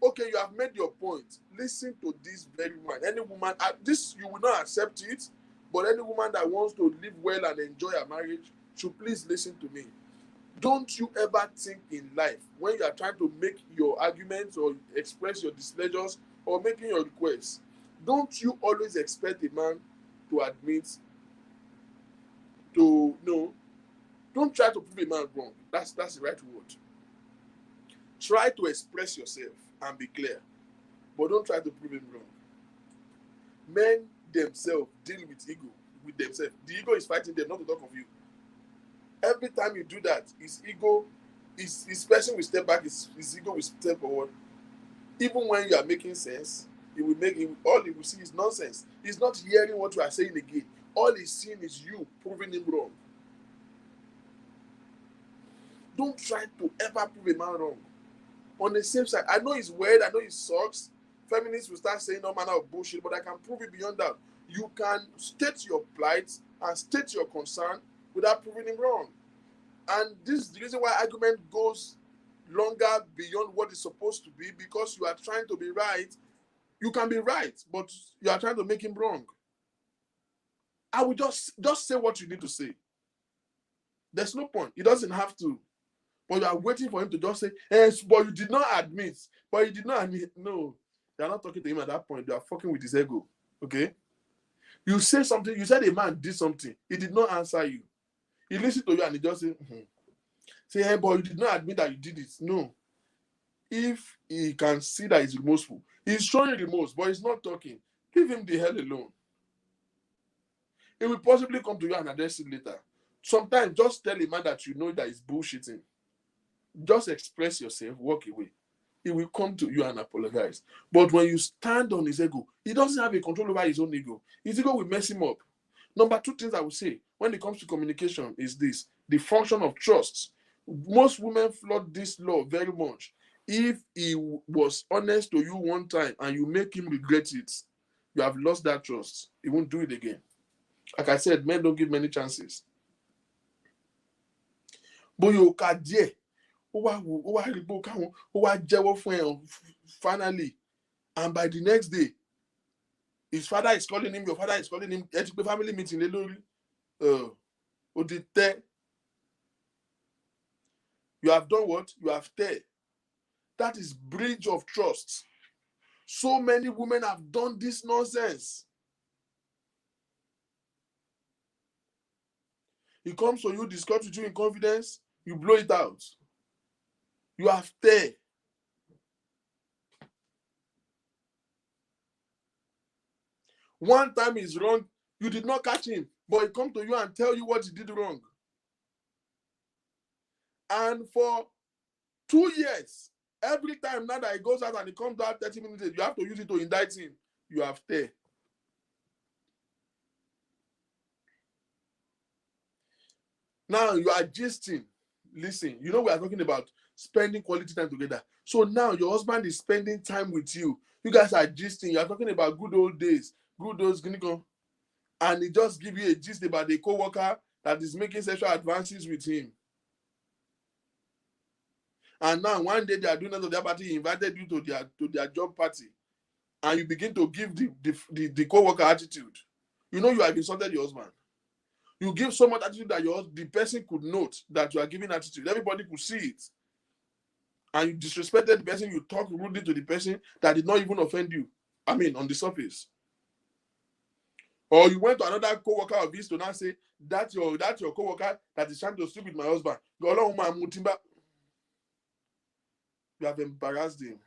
Okay, you have made your point. Listen to this very woman. Any woman, this you will not accept it, but any woman that wants to live well and enjoy her marriage should please listen to me. Don't you ever think in life, when you are trying to make your arguments or express your displeasures or making your requests, don't you always expect a man to admit to Don't try to prove a man wrong. That's the right word. Try to express yourself and be clear, but don't try to prove him wrong. Men themselves deal with themselves. The ego is fighting them, not to talk of you. Every time you do that, his ego, his person will step back, his ego will step forward. Even when you are making sense, all he will see is nonsense. He's not hearing what you are saying again. All he's seeing is you proving him wrong. Don't try to ever prove a man wrong. On the same side, I know it's weird, I know it sucks. Feminists will start saying all manner of bullshit, but I can prove it beyond that. You can state your plight and state your concern without proving him wrong. And this is the reason why argument goes longer beyond what it's supposed to be, because you are trying to be right. You can be right, but you are trying to make him wrong. I will just say what you need to say. There's no point. He doesn't have to. But you are waiting for him to just say, yes, but you did not admit. But you did not admit. No, you are not talking to him at that point. You are fucking with his ego. Okay? You say something. You said a man did something. He did not answer you. He listened to you and he just said, say, hey, but you did not admit that you did it. No. If he can see that he's remorseful, he's showing remorse, but he's not talking. Leave him the hell alone. He will possibly come to you and address it later. Sometimes just tell a man that you know that he's bullshitting. Just express yourself, walk away. He will come to you and apologize. But when you stand on his ego, he doesn't have a control over his own ego. His ego will mess him up. Number 2 things I would say when it comes to communication is this: the function of trust. Most women flood this law very much. If he was honest to you one time and you make him regret it, you have lost that trust. He won't do it again. Like I said, men don't give many chances. But you can dare. Finally, and by the next day, his father is calling him, your father is calling him, family meeting. You have done what? You have tear. That is breach of trust. So many women have done this nonsense. He comes to you, discuss with you in confidence, you blow it out. You have tear. One time he's wrong, you did not catch him, but he come to you and tell you what he did wrong. And for 2 years, every time now that he goes out and he comes out 30 minutes, you have to use it to indict him. You have tear. Now you are gisting. Listen, you know we are talking about spending quality time together. So now your husband is spending time with you. You guys are gisting. You are talking about good old days, good old gynecology, and he just give you a gist about a co-worker that is making sexual advances with him. And now one day they are doing another party, he invited you to their job party, and you begin to give the co-worker attitude. You know you have insulted your husband. You give so much attitude that the person could note that you are giving attitude. Everybody could see it. And you disrespected the person, you talk rudely to the person that did not even offend you. I mean, on the surface. Or you went to another co-worker of his to now say, that's your co-worker that is trying to sleep with my husband. You have embarrassed him.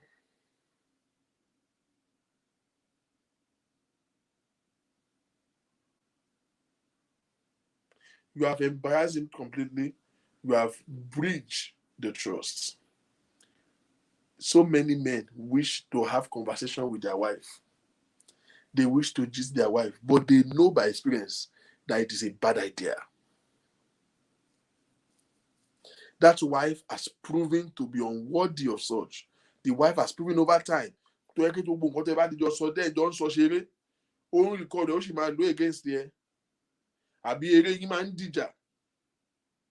You have embarrassed him completely. You have breached the trust. So many men wish to have conversation with their wife. They wish to gist their wife, but they know by experience that it is a bad idea. That wife has proven to be unworthy of such. The wife has proven over time to whatever they just saw there, don't so share. Only record she might do against there. Àbí eré yín máa ń dìjà.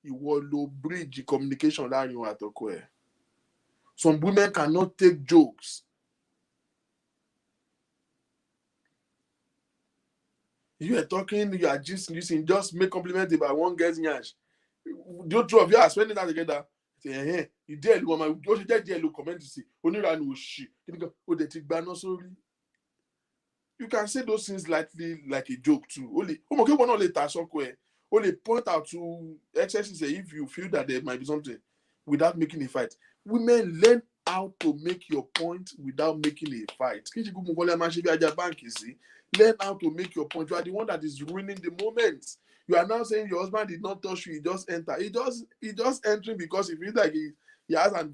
Ìwọ ló bridge communication láàrin wọn àtọkọ ẹ̀. Some women cannot take jokes. You are talking, you are just using, just make compliment about one girl's nyash. The two of you are spending that together. Say, hey, you dare woman, you should dare comment to see. Onírànú òṣì. O de ti gbaná sórí. You can say those things lightly like a joke too. Only, okay, one only ta sọ́kọ ẹ̀. only point out to excesses if you feel that there might be something without making a fight. Women, learn how to make your point without making a fight. Learn how to make your point. You are the one that is ruining the moment. You are now saying your husband did not touch you, he just enter. He just entering because he feels like he has an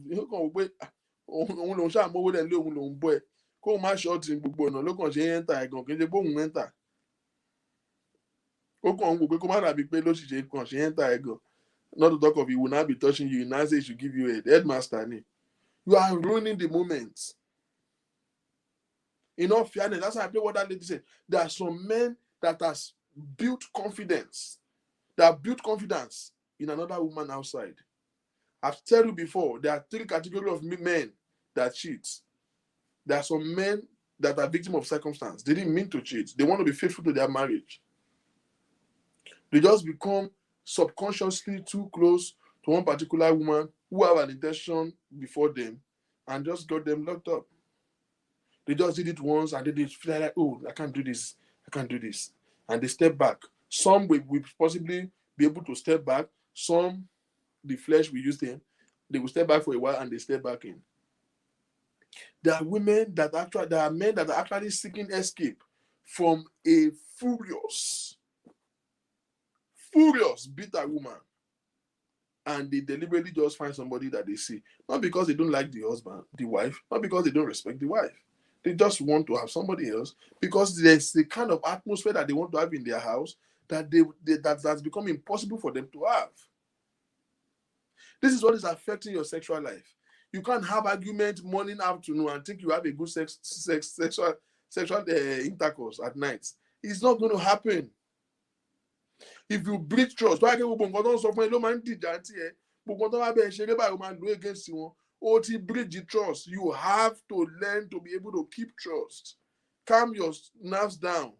òun lòun ṣàmówó lẹ́nu lé òun lòun bọ́ ẹ kó má ṣọ́ọ̀tì gbogbo ọ̀nà ló kàn ṣe ń ẹ́ńtà ẹ̀gàn kì í ṣe bóun ẹ́ńtà ó kàn ń wò pé kó má dàbí pé ló sì ṣe kàn ṣe ẹ́ńtà ẹ̀gàn. Not to talk of, he will not be touching you. He now say he should give you a headmaster. You are ruining the moment. In all fairness, that's why I play what that lady said. There are some men that has built confidence. They have built confidence in another woman outside. I've told you before, there are 3 categories of men that cheat. There are some men that are victims of circumstance. They didn't mean to cheat. They want to be faithful to their marriage. They just become subconsciously too close to one particular woman who have an intention before them and just got them locked up. They just did it once and they feel like, oh, I can't do this. I can't do this. And they step back. Some will possibly be able to step back. Some, the flesh will use them. They will step back for a while and they step back in. There are men that are actually seeking escape from a furious, bitter woman. And they deliberately just find somebody that they see. Not because they don't like the husband, the wife, not because they don't respect the wife. They just want to have somebody else because there's the kind of atmosphere that they want to have in their house that that's become impossible for them to have. This is what is affecting your sexual life. You can't have argument morning, afternoon, and think you have a good sexual intercourse at night. It's not going to happen. If you breach trust, why can't we go so far? No man did that here. But when you against you, or to breach the trust, you have to learn to be able to keep trust. Calm your nerves down.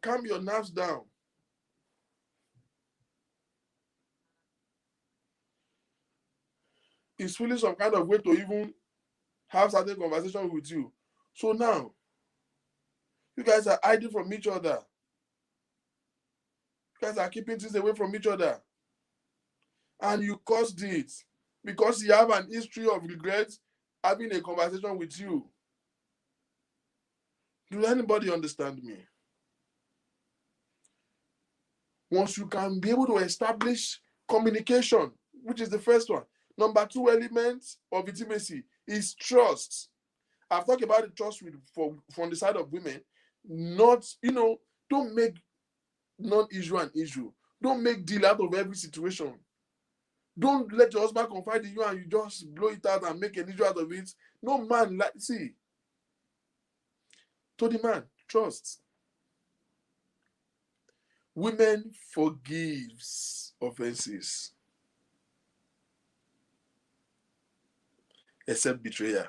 Calm your nerves down. It's feeling some kind of way to even have certain conversation with you. So now, you guys are hiding from each other. You guys are keeping things away from each other. And you caused it because you have an history of regret having a conversation with you. Do anybody understand me? Once you can be able to establish communication, which is the first one. Number 2 element of intimacy is trust. I've talked about the trust from the side of women. Not, don't make non-issue an issue. Don't make deal out of every situation. Don't let your husband confide in you and you just blow it out and make an issue out of it. No man, see. To the man, trust. Women forgives offenses. Except betrayal.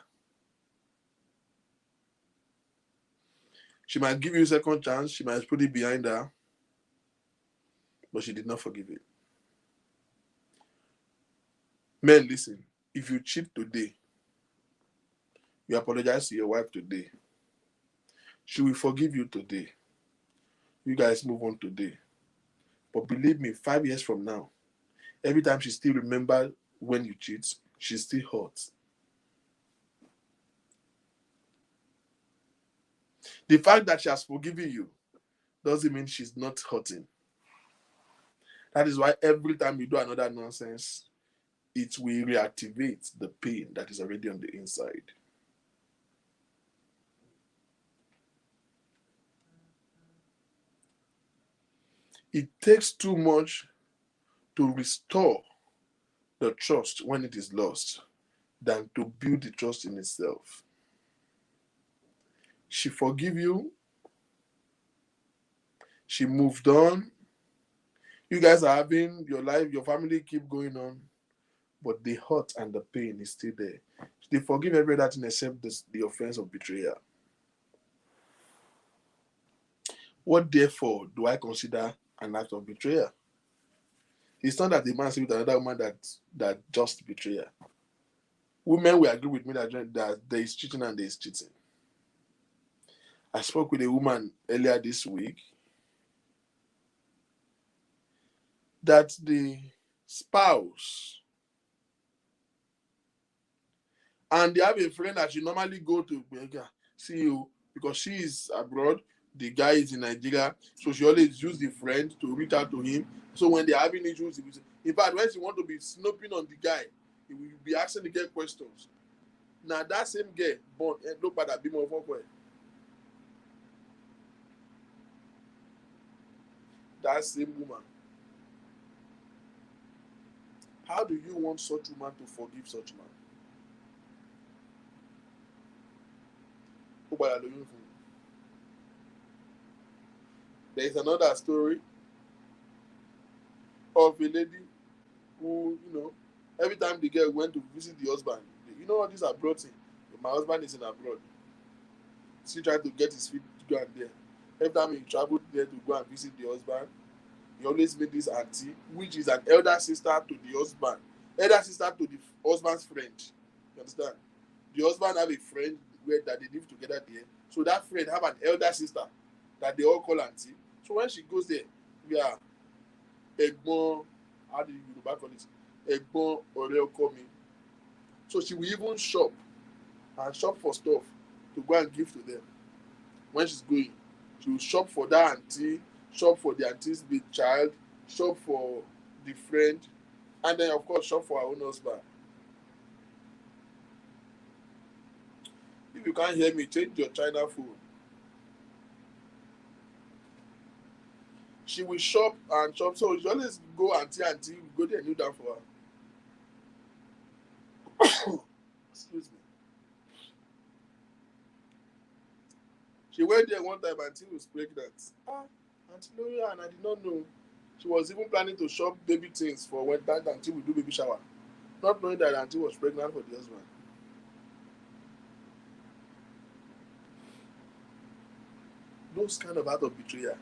She might give you a second chance. She might put it behind her. But she did not forgive it. Men, listen. If you cheat today, you apologize to your wife today, she will forgive you today. You guys move on today. But believe me, 5 years from now, every time she still remembers when you cheat, she's still hurt. The fact that she has forgiven you doesn't mean she's not hurting. That is why every time you do another nonsense, it will reactivate the pain that is already on the inside. It takes too much to restore the trust when it is lost than to build the trust in itself. She forgive you. She moved on. You guys are having your life, your family keep going on, but the hurt and the pain is still there. They forgive every other thing except the offense of betrayal. What therefore do I consider an act of betrayal? It's not that the man sleeps with another woman that just betrayal. Women will agree with me that there is cheating and there is cheating. I spoke with a woman earlier this week that the spouse, and they have a friend that she normally go to see you because she is abroad, the guy is in Nigeria, so she always use the friend to reach out to him. So when they're having issues, in fact, when she want to be snooping on the guy, he will be asking the girl questions. Now that same girl born look at that bimo for that same woman. How do you want such woman to forgive such man? There is another story of a lady who, every time the girl went to visit the husband, all this abroad thing. My husband is in abroad. She tried to get his feet to go and there. Every time he traveled there to go and visit the husband, he always made this auntie, which is an elder sister to the husband, elder sister to the husband's friend. You understand? The husband have a friend that they live together there. So that friend have an elder sister that they all call auntie. So when she goes there, we are Egbon, how do you call it? Egbon Oreo coming. So she will even shop and shop for stuff to go and give to them. When she's going, she will shop for that auntie, shop for the auntie's big child, shop for the friend, and then of course shop for her own husband. If you can't hear me, change your China phone. She will shop and shop, so she always go auntie, we go there, kneel down for her. Excuse me. She went there one time, auntie was pregnant. Auntie Loya, and I did not know. She was even planning to shop baby things for when that auntie will do baby shower, not knowing that auntie was pregnant for the husband. Those kind of act of betrayal,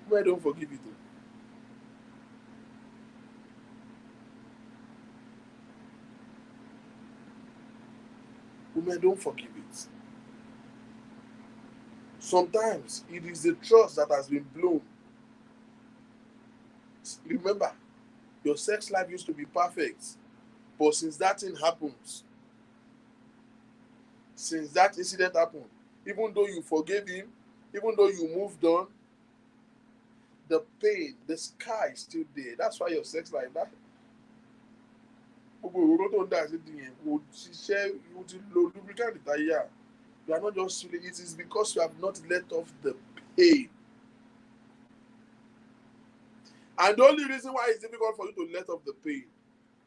women don't forgive it. Women don't forgive it. Sometimes it is the trust that has been blown. Remember, your sex life used to be perfect, but since that thing happens, since that incident happened, even though you forgave him, even though you moved on, the pain, the scar is still there. That's why your sex life, that you are not just feeling it, is because you have not let off the pain. And the only reason why it's difficult for you to let off the pain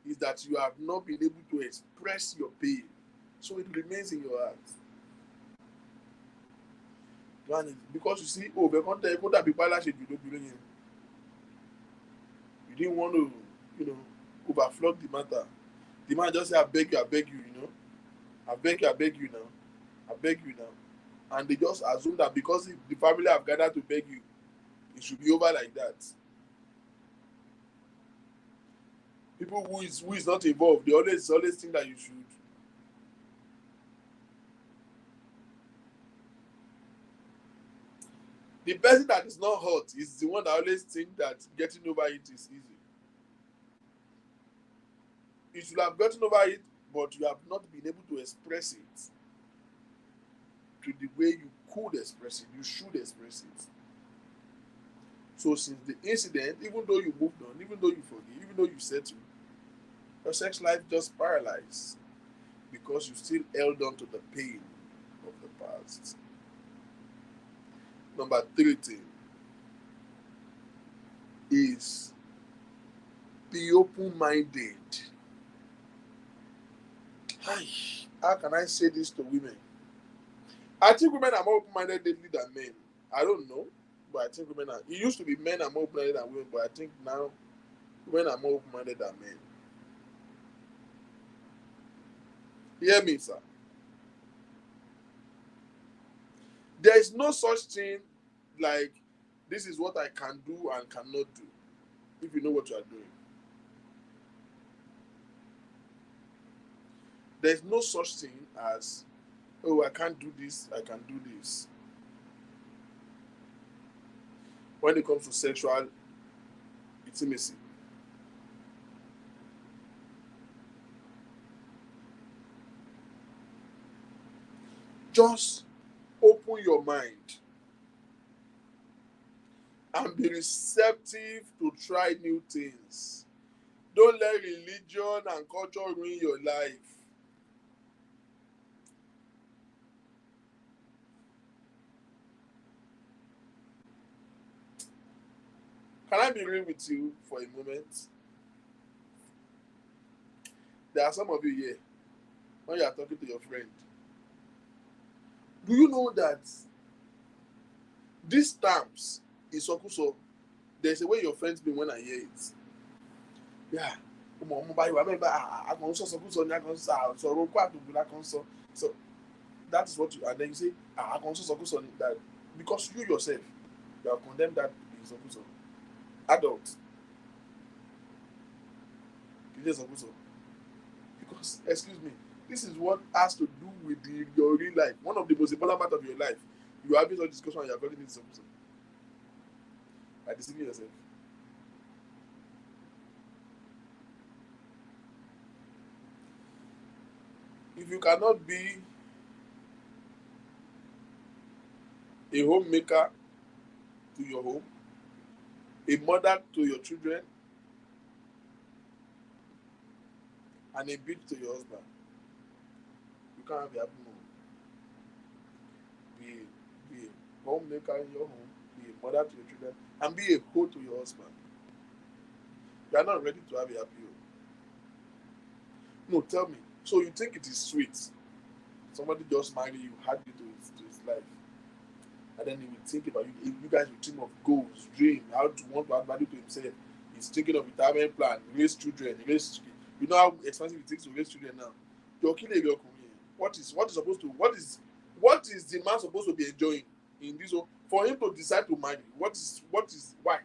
is that you have not been able to express your pain. So it remains in your heart. Because you see, you didn't want to, overflow the matter. The man just say, I beg you, I beg you now. I beg you now. And they just assume that because the family have gathered to beg you, it should be over like that. People who is not involved, they always think that you should. The person that is not hurt is the one that always think that getting over it is easy. You should have gotten over it, but you have not been able to express it to the way you could express it. You should express it. So since the incident, even though you moved on, even though you forgive, even though you settled, your sex life just paralyzed because you still held on to the pain of the past. Number 3 thing is be open-minded. How can I say this to women? I think women are more open-minded lately than men. I don't know, but I think women are. It used to be men are more open-minded than women, but I think now women are more open-minded than men. Hear me, sir. There is no such thing like this is what I can do and cannot do if you know what you are doing. There's no such thing as, oh, I can't do this, I can do this. when it comes to sexual intimacy. Just open your mind and be receptive to try new things. Don't let religion and culture ruin your life. Can I be real with you for a moment? There are some of you here, when you are talking to your friend, do you know that these terms, isokuso, there's a way your friends be when I hear it. Yeah. So that is what you, and then you say, that because you yourself, you have condemned that isokuso. Adult. Because, excuse me, this is what has to do with your real life. One of the most important part of your life. You are having such discussion and you are calling it isokuso. By deceiving yourself. If you cannot be a homemaker to your home, a mother to your children, and a bitch to your husband, you can't have a happy home. Be a homemaker in your home, be a mother to your children, and be a hoe to your husband. You are not ready to have a happy home. No, tell me. So you think it is sweet? Somebody just marry you, add you to his life, and then he will think about you. You guys will think of goals, dream, how to want to add value to himself. He's thinking of retirement plan, raise children, You know how expensive it takes to raise children now. You're killing your career. What is the man supposed to be enjoying in this home for him to decide to marry? Why?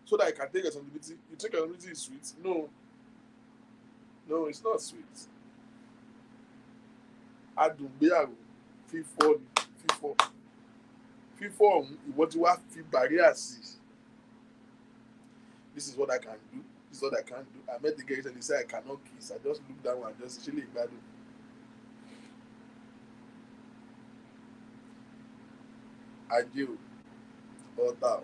So that he can take responsibility. You think responsibility is sweet? No, it's not sweet. Adùngbéyàwó fífọ́ ni fífọ́ ọ̀hún ìwọ tí wàá fi barrier sí. This is what I can do. This is what I can't do. I met the girl and they said I cannot kiss. I just look down and just chilling gbadun. Ajé o, ọ̀tá o.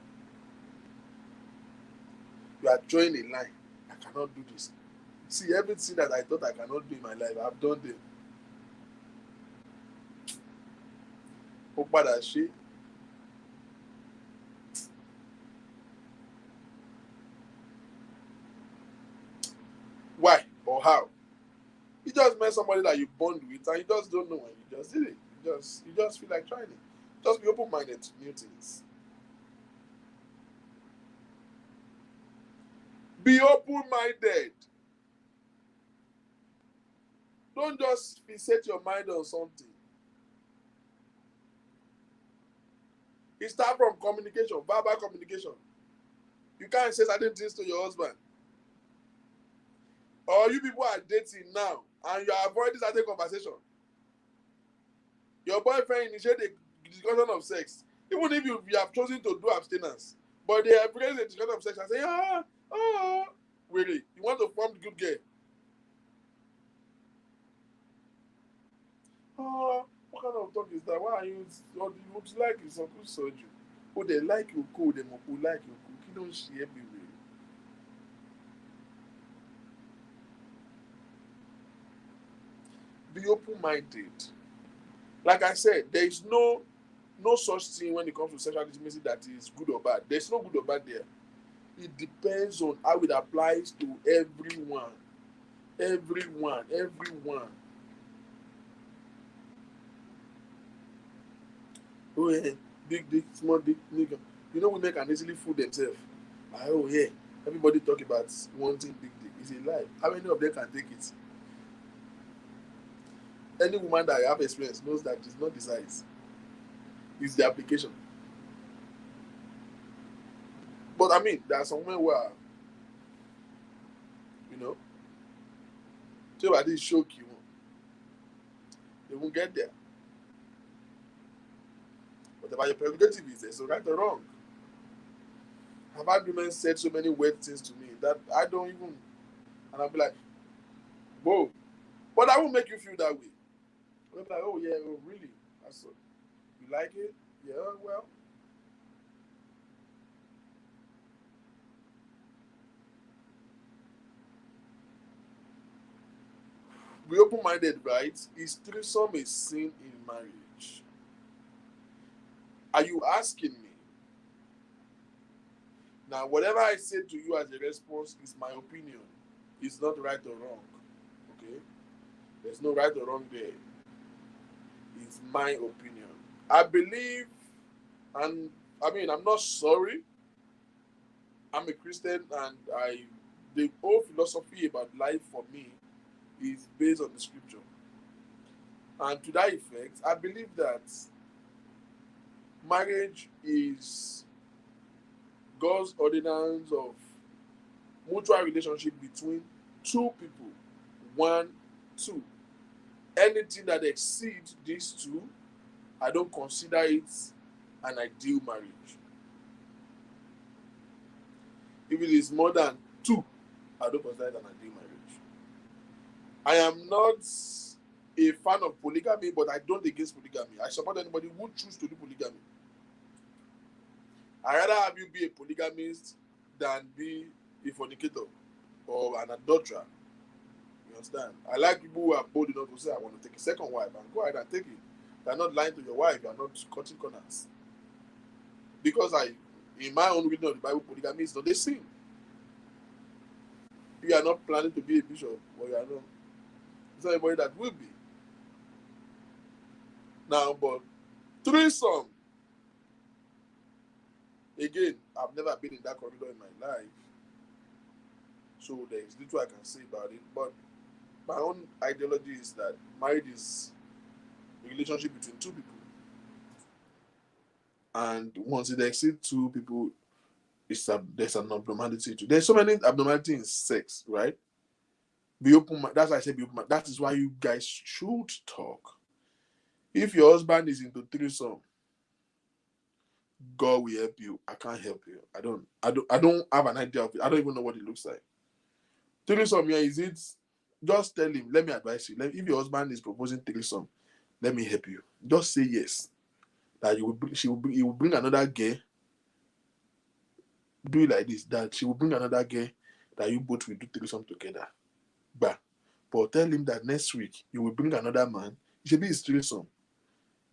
You are drawing a line. I cannot do this. See, everything that I thought I cannot do in my life, I've done them. Ó padà ṣe. Why or how? You just met somebody that you bond with and you just don't know when you just did it. You just feel like trying it. Just be open-minded to new things. Be open-minded. Don't just set your mind on something. It starts from communication, verbal communication. You can't say certain things to your husband. Or you people are dating now and you are avoiding certain conversation. Your boyfriend initiate a discussion of sex. Even if you have chosen to do abstinence, but they have raised a discussion of sex and say, really, you want to form the good girl. What kind of talk is that? Why are you like it's a good surgery? Oh, they like you cool, they like you cool. You don't share everywhere. Be open-minded. Like I said, there is no such thing when it comes to sexual intimacy that is good or bad. There's no good or bad there. It depends on how it applies to everyone. Everyone. Oh yeah, big dick, small dick, nigga. You know women can easily fool themselves. Oh yeah, everybody talk about wanting big dick. It's a lie. How many of them can take it? Any woman that have experience knows that it's not the size. It's the application. But I mean, there are some women where, so I didn't shock you. They won't get there. Whatever your prerogative is, there's no right or wrong. I've had women said so many weird things to me that I don't even, and I'll be like, whoa. But I won't make you feel that way. I'll be like, oh yeah, oh really? That's so, you like it? Yeah, well. Be open-minded, right? Is threesome a sin in marriage? Are you asking me? Now, whatever I say to you as a response is my opinion. It's not right or wrong. Okay? There's no right or wrong there. It's my opinion. I believe, and I mean, I'm not sorry. I'm a Christian, and the whole philosophy about life for me is based on the scripture. And to that effect, I believe that marriage is God's ordinance of mutual relationship between two people. One, two. Anything that exceeds these two, I don't consider it an ideal marriage. If it is more than two, I don't consider it an ideal marriage. I am not a fan of polygamy, but I don't against polygamy. I support anybody who chooses to do polygamy. I rather have you be a polygamist than be a fornicator or an adulterer. You understand? I like people who are bold enough to say, I want to take a second wife, and go ahead and take it. You are not lying to your wife, you are not cutting corners. Because in my own reading of the Bible, polygamy is not a sin. You are not planning to be a bishop, or you are not. It's not anybody that will be. Now, but threesome, again, I've never been in that corridor in my life. So there is little I can say about it. But my own ideology is that marriage is a relationship between two people. And once it exceeds two people, there's an abnormality to. There's so many abnormalities in sex, right? Be open. That's why I say be open. That is why you guys should talk. If your husband is into threesome, God will help you. I can't help you. I don't have an idea of it. I don't even know what it looks like. Threesome, yeah, is it? Just tell him. Let me advise you. If your husband is proposing threesome, let me help you. Just say yes. That he will bring another girl. Do it like this. That she will bring another girl. That you both will do threesome together. But tell him that next week you will bring another man. It should be his threesome.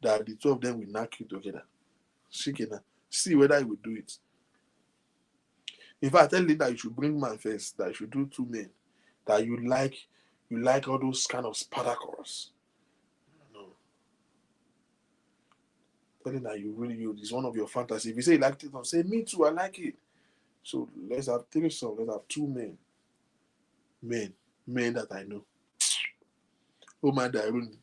That the two of them will knock you together. See whether he will do it. In fact, tell him that you should bring man first. That you should do two men. That you like all those kind of spartacles. No. Tell him that it's one of your fantasies. If you say you like it, say me too, I like it. So let's have threesome. Let's have two men. Men that I know. Ó máa dàrú ni.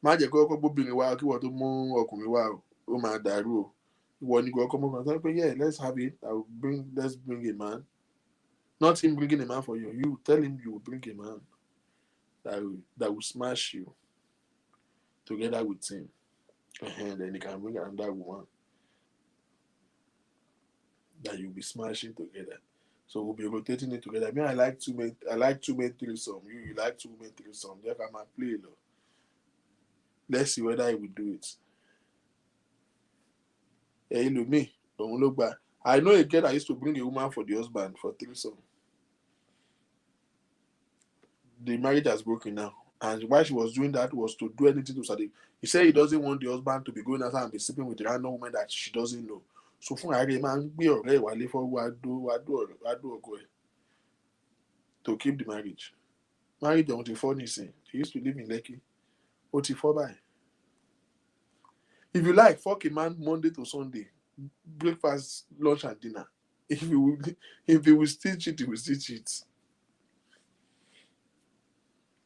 Má jẹ́ kó kọ́kọ́ bóbìnrin wá kí wọ́n tó mú ọkùnrin wá o. Ó máa dàrú o. Ìwọ ni kó kọ́kọ́ mú ọkùnrin sọ pé yeah, let's have it. Let's bring a man. Not him bringing a man for you. You tell him you will bring a man that will smash you together with him. And then he can bring another woman that you'll be smashing together. So we'll be rotating it together. I like two men threesome. You like two men threesome. Just come and play. Though. Let's see whether he will do it. Hey, look me. Don't look back. I know a girl that used to bring a woman for the husband for threesome. The marriage has broken now. And why she was doing that was to do anything to Sadiq. He said he doesn't want the husband to be going outside and be sleeping with a random woman that she doesn't know. So fún ààrẹ máa ń gbé ọ̀rẹ́ ìwálé wá dó ọkọ ẹ̀ to keep the marriage. Marriage ọ̀hún ti fọ́ nísìn. He used to live in Lekki. Ó ti fọ́ báyìí. If you like, fuck a man Monday to Sunday. Breakfast, lunch and dinner. If he will still cheat, he will still cheat.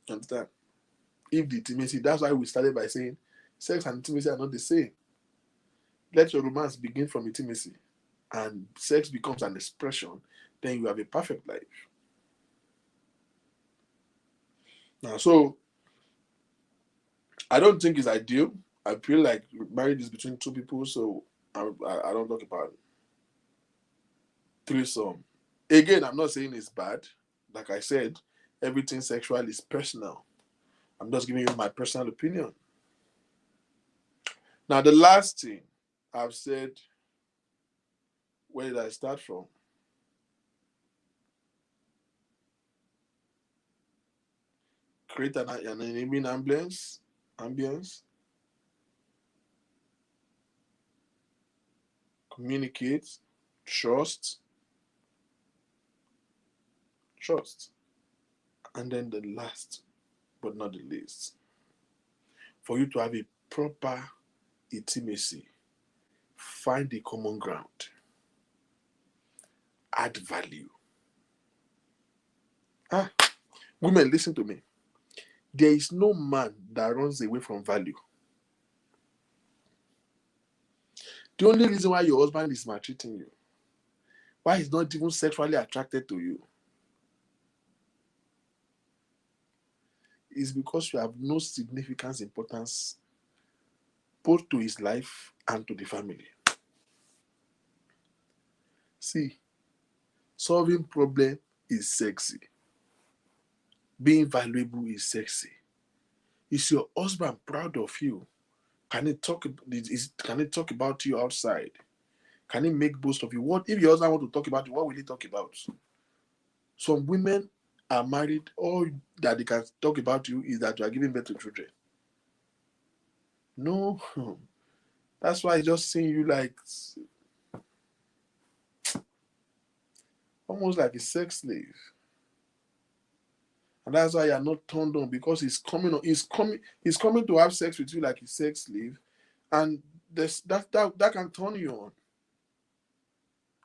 Understand? If the intimacy, that's why we started by saying sex and intimacy are not the same. Let your romance begin from intimacy and sex becomes an expression, then you have a perfect life. Now, so I don't think it's ideal. I feel like marriage is between two people, so I don't talk about threesome. Again, I'm not saying it's bad. Like I said, everything sexual is personal. I'm just giving you my personal opinion. Now, the last thing I've said, where did I start from? Create an enabling ambience, communicate, trust, trust. And then the last but not the least, for you to have a proper intimacy, find a common ground, add value. Ah, women, listen to me. There is no man that runs away from value. The only reason why your husband is maltreating you, why he's not even sexually attracted to you, is because you have no significant importance both to his life and to the family. See, solving problem is sexy. Being valuable is sexy. Is your husband proud of you? Can he talk about you outside? Can he make boast of you? What if your husband want to talk about you? What will he talk about? Some women are married, all that they can talk about you is that you are giving birth to children. No, that's why I just seeing you like almost like a sex slave. And that's why you're not turned on, because he's coming to have sex with you like a sex slave, and that can turn you on.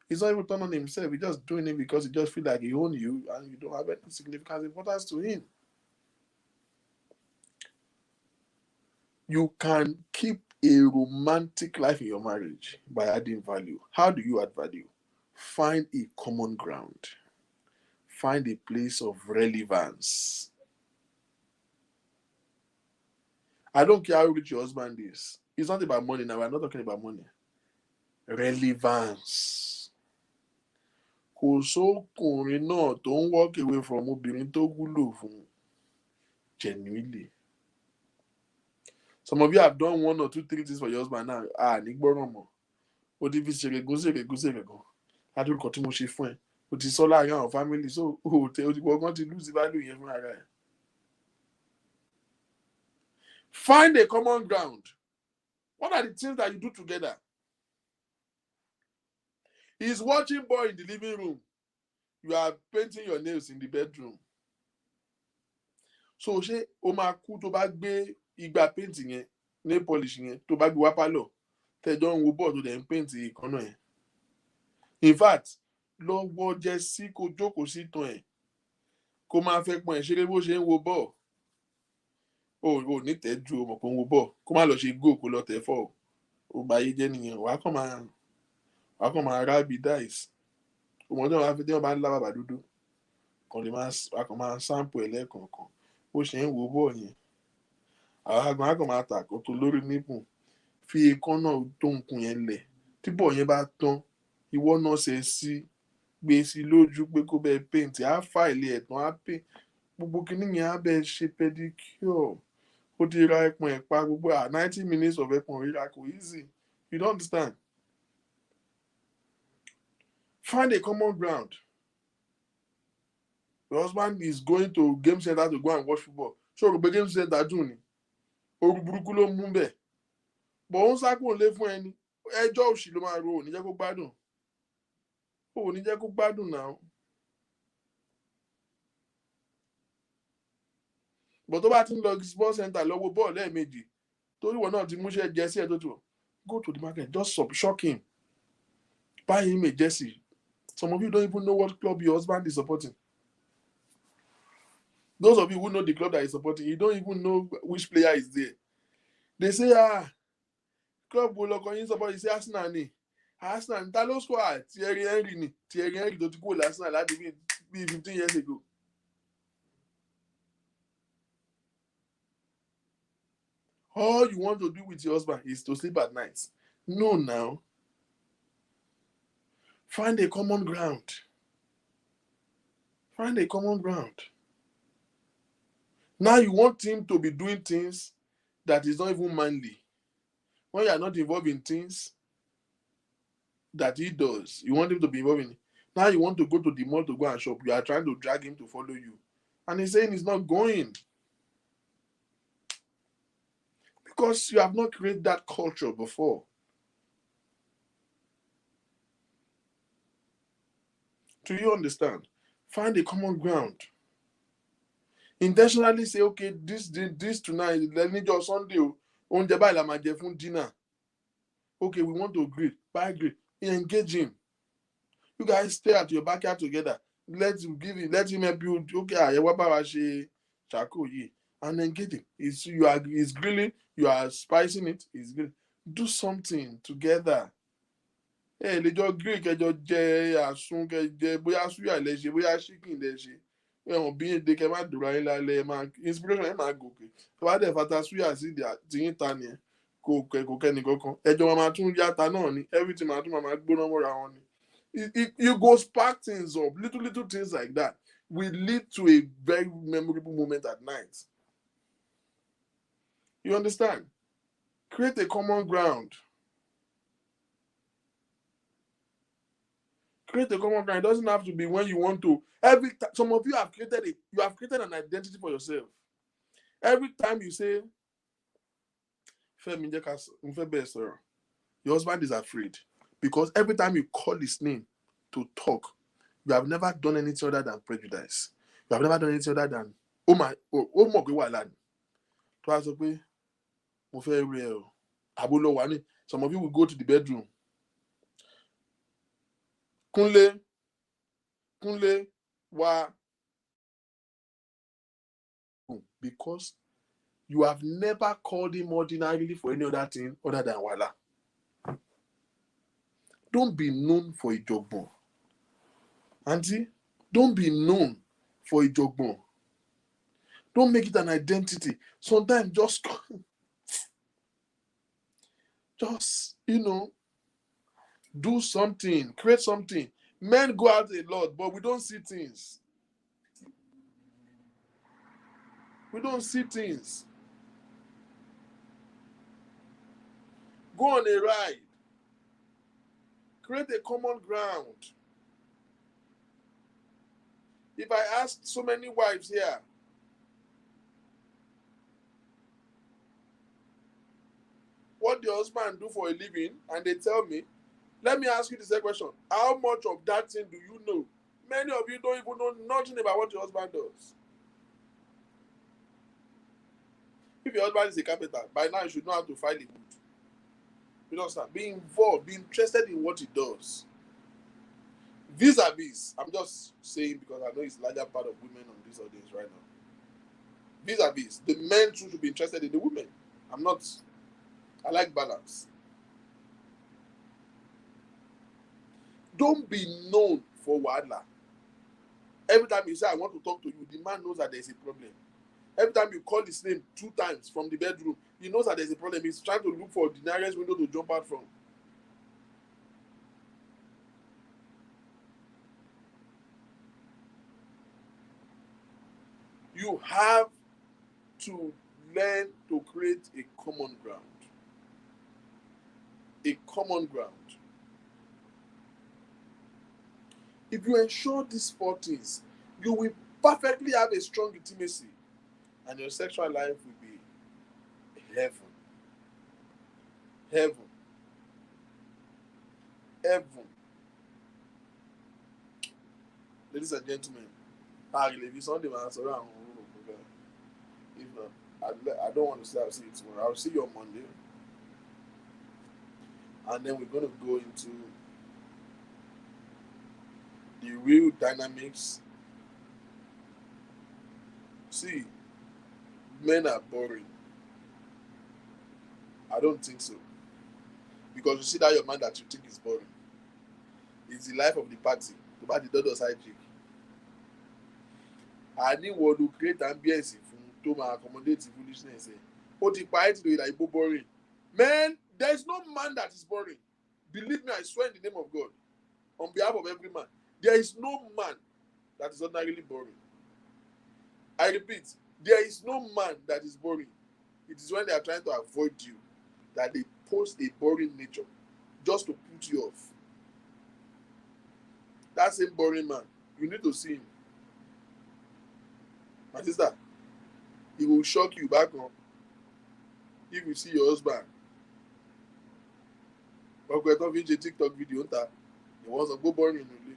He's not even turned on himself, he's just doing it because he just feel like he owns you and you don't have any significant importance to him. You can keep a romantic life in your marriage by adding value. How do you add value? Find a common ground. Find a place of relevance. I don't care how rich your husband is. It's not about money now. We're not talking about money. Relevance. Kò sókùnrin náà tó ń walk away from obìnrin tó wúlò fún. Genuinely. Some of you have done 1 or 2, 3 things for your husband now. Ní gbọ́ràn mọ́. O ti fi ṣèrègùn. Adúlùkọ́ tí mo ṣe fún ẹ. O ti sọ láàrin àwọn family. So, o ti gbọ́ngàn ti lose value yẹn fún ara ẹ. Find a common ground. What are the things that you do together? He's watching ball in the living room. You are painting your nails in the bedroom. So, ṣé o máa kú tó bá gbé igba paint yẹn, nail polish yẹn, tó bá gbé wá pálọ̀, tẹ́jọ́ ń wo ball tó dẹ̀ ń paint ìkànnà yẹn. In fact, lọ wọ jẹ́sí kó jókòó sí ìtàn ẹ̀, kó máa fẹ́ pọn ẹ̀ ṣeré bó ṣe ń wo ball. O ní tẹ́jú o mọ̀ pé ń wo ball, kó má lọ ṣe go kó lọ tẹ̀ fọ́ o bá yé jẹ́ nìyẹn. Wàá kàn máa rábì dice. Ọmọdé wọn fi dé wọn bá ń lá bàbá dúdú, wàá kàn máa sample ẹ̀ lẹ́ẹ̀kọ̀ọ̀kan bó ṣe ń wo ball yẹn. Àwọn àgbọn á kàn máa tàkó tó lórí nípùn, fi èékánná tó nkùn yẹn lẹ̀. Tí ball yẹn bá tán, ìwọ náà ṣe sí gbé sí lójú pé kó bẹ́ẹ̀ paint, á fàìlì ẹ̀ tán, á paint gbogbo kinní yẹn, á bẹ́ẹ̀ ṣe pedicure. Ó ti ra ẹpọ̀n ẹ̀ pa gbogbo 90 minutes of ẹpọ̀n rírà kò easy. You don't understand? Find a common ground. Your husband is going to game center to go and watch football. So o gbé game center dùn ni. Oru burúkú ló mú bẹ́ẹ̀. Bọ̀ ó ń sákò lé fún ẹni. Ẹjọ́ òṣì ló máa ro, ò ní jẹ́ kó gbádùn. Ò ní jẹ́ kó gbádùn náà. But tó bá ti ń lọ sports center lọ wo bọ́ọ̀lù lẹ́ẹ̀mejì, torí ìwọ náà ti múṣẹ́ jẹ́sí ẹ̀ tó tó. Go to the market, just shock him. Buy him a jersey. Some of you don't even know what club your husband is supporting. Those of you who know the club that he's supporting, you don't even know which player is there. They say, club will look on support. You say Arsenal ni. Arsenal, ta ló score Thierry Henry ni. Thierry Henry tó ti kúrò Arsenal láti bí 15 years ago. All you want to do with your husband is to sleep at night. No, now. Find a common ground. Find a common ground. Now you want him to be doing things that is not even manly. When you are not involved in things that he does, you want him to be involved in. Now you want to go to the mall to go and shop. You are trying to drag him to follow you. And he's saying he's not going. Because you have not created that culture before. Do you understand? Find a common ground. Intentionally say, okay, this tonight, let me just Sunday, oúnjẹ báyìí la máa jẹ fún dinner. Okay, we want to grill. Buy grill. Engage him. You guys stay at your backyard together. Let him help you. Okay, àyẹ̀wò bá wa ṣe charcoal yìí. And engage him. He's grilling, you are spicing it, he's grilling. Do something together. Ẹ lè jọ grill kẹjọ jẹ àsun kẹjẹ bóyá suya lẹ ṣe bóyá chicken lẹ ṣe. Ẹ̀wọ̀n bí èdè kẹ má dùrọ̀ ayé lálẹ́ máa inspiration ẹ̀ máa gòkè. Tó bá dẹ̀ fata suya sí tìyín ta nìyẹn. Kò kẹ́ni kankan. Ẹjọ́ máa tún yàtà náà ni. Everything máa tún máa gbóná mọ́ra wọn ni. You go spark things up. Little things like that will lead to a very memorable moment at night. You understand? Create a common ground. Create a common ground. It doesn't have to be when you want to. Some of you have created an identity for yourself. Every time you say, your husband is afraid. Because every time you call his name to talk, you have never done anything other than prejudice. You have never done anything other than, oh my God. Some of you will go to the bedroom. Kunle, wa. Because you have never called him ordinarily for any other thing other than wala. Don't be known for a jogbon. Auntie, don't be known for a jogbon. Don't make it an identity. Sometimes just, do something, create something. Men go out a lot, but we don't see things. We don't see things. Go on a ride. Create a common ground. If I ask so many wives here, what the husband do for a living, and they tell me, let me ask you the second question. How much of that thing do you know? Many of you don't even know nothing about what your husband does. If your husband is a carpenter, by now you should know how to file a wood. You understand? Be involved, be interested in what he does. Vis-a-vis, I'm just saying because I know it's a larger part of women on this audience right now. Vis-a-vis, the men too should be interested in the women. I like balance. Don't be known for wala. Every time you say, I want to talk to you, the man knows that there's a problem. Every time you call his name 2 times from the bedroom, he knows that there's a problem. He's trying to look for the nearest window to jump out from. You have to learn to create a common ground. A common ground. If you ensure these 4 things, you will perfectly have a strong intimacy, and your sexual life will be heaven. Heaven. Heaven. Ladies and gentlemen, I don't want to say I'll see you tomorrow. I'll see you on Monday. And then we're going to go into the real dynamics. See, men are boring. I don't think so. Because you see that your man that you think is boring. It's the life of the party. The party does side chick. I need one to create ambience to accommodate the foolishness. Boring. Man, there is no man that is boring. Believe me, I swear in the name of God, on behalf of every man, there is no man that is ordinarily boring. I repeat, there is no man that is boring. It is when they are trying to avoid you that they post a boring nature just to put you off. That same boring man, you need to see him. My sister, he will shock you back on if you see your husband. Ọkọ ẹ̀ tó fi ń ṣe TikTok video ń ta, ìwọ́n sọ pé boring nínú ilé.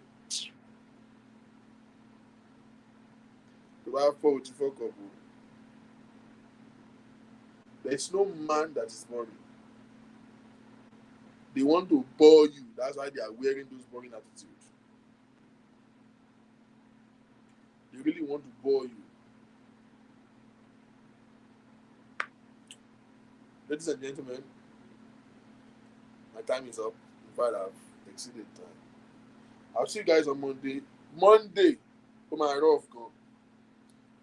Tó bá fọ́ òtí fọ́kọ̀ bò. There is no man that is boring. They want to bore you. That's why they are wearing those boring attitudes. They really want to bore you. Ladies and gentlemen, my time is up. In fact, I've exceeded time. I'll see you guys on Monday. Monday, for my rough go.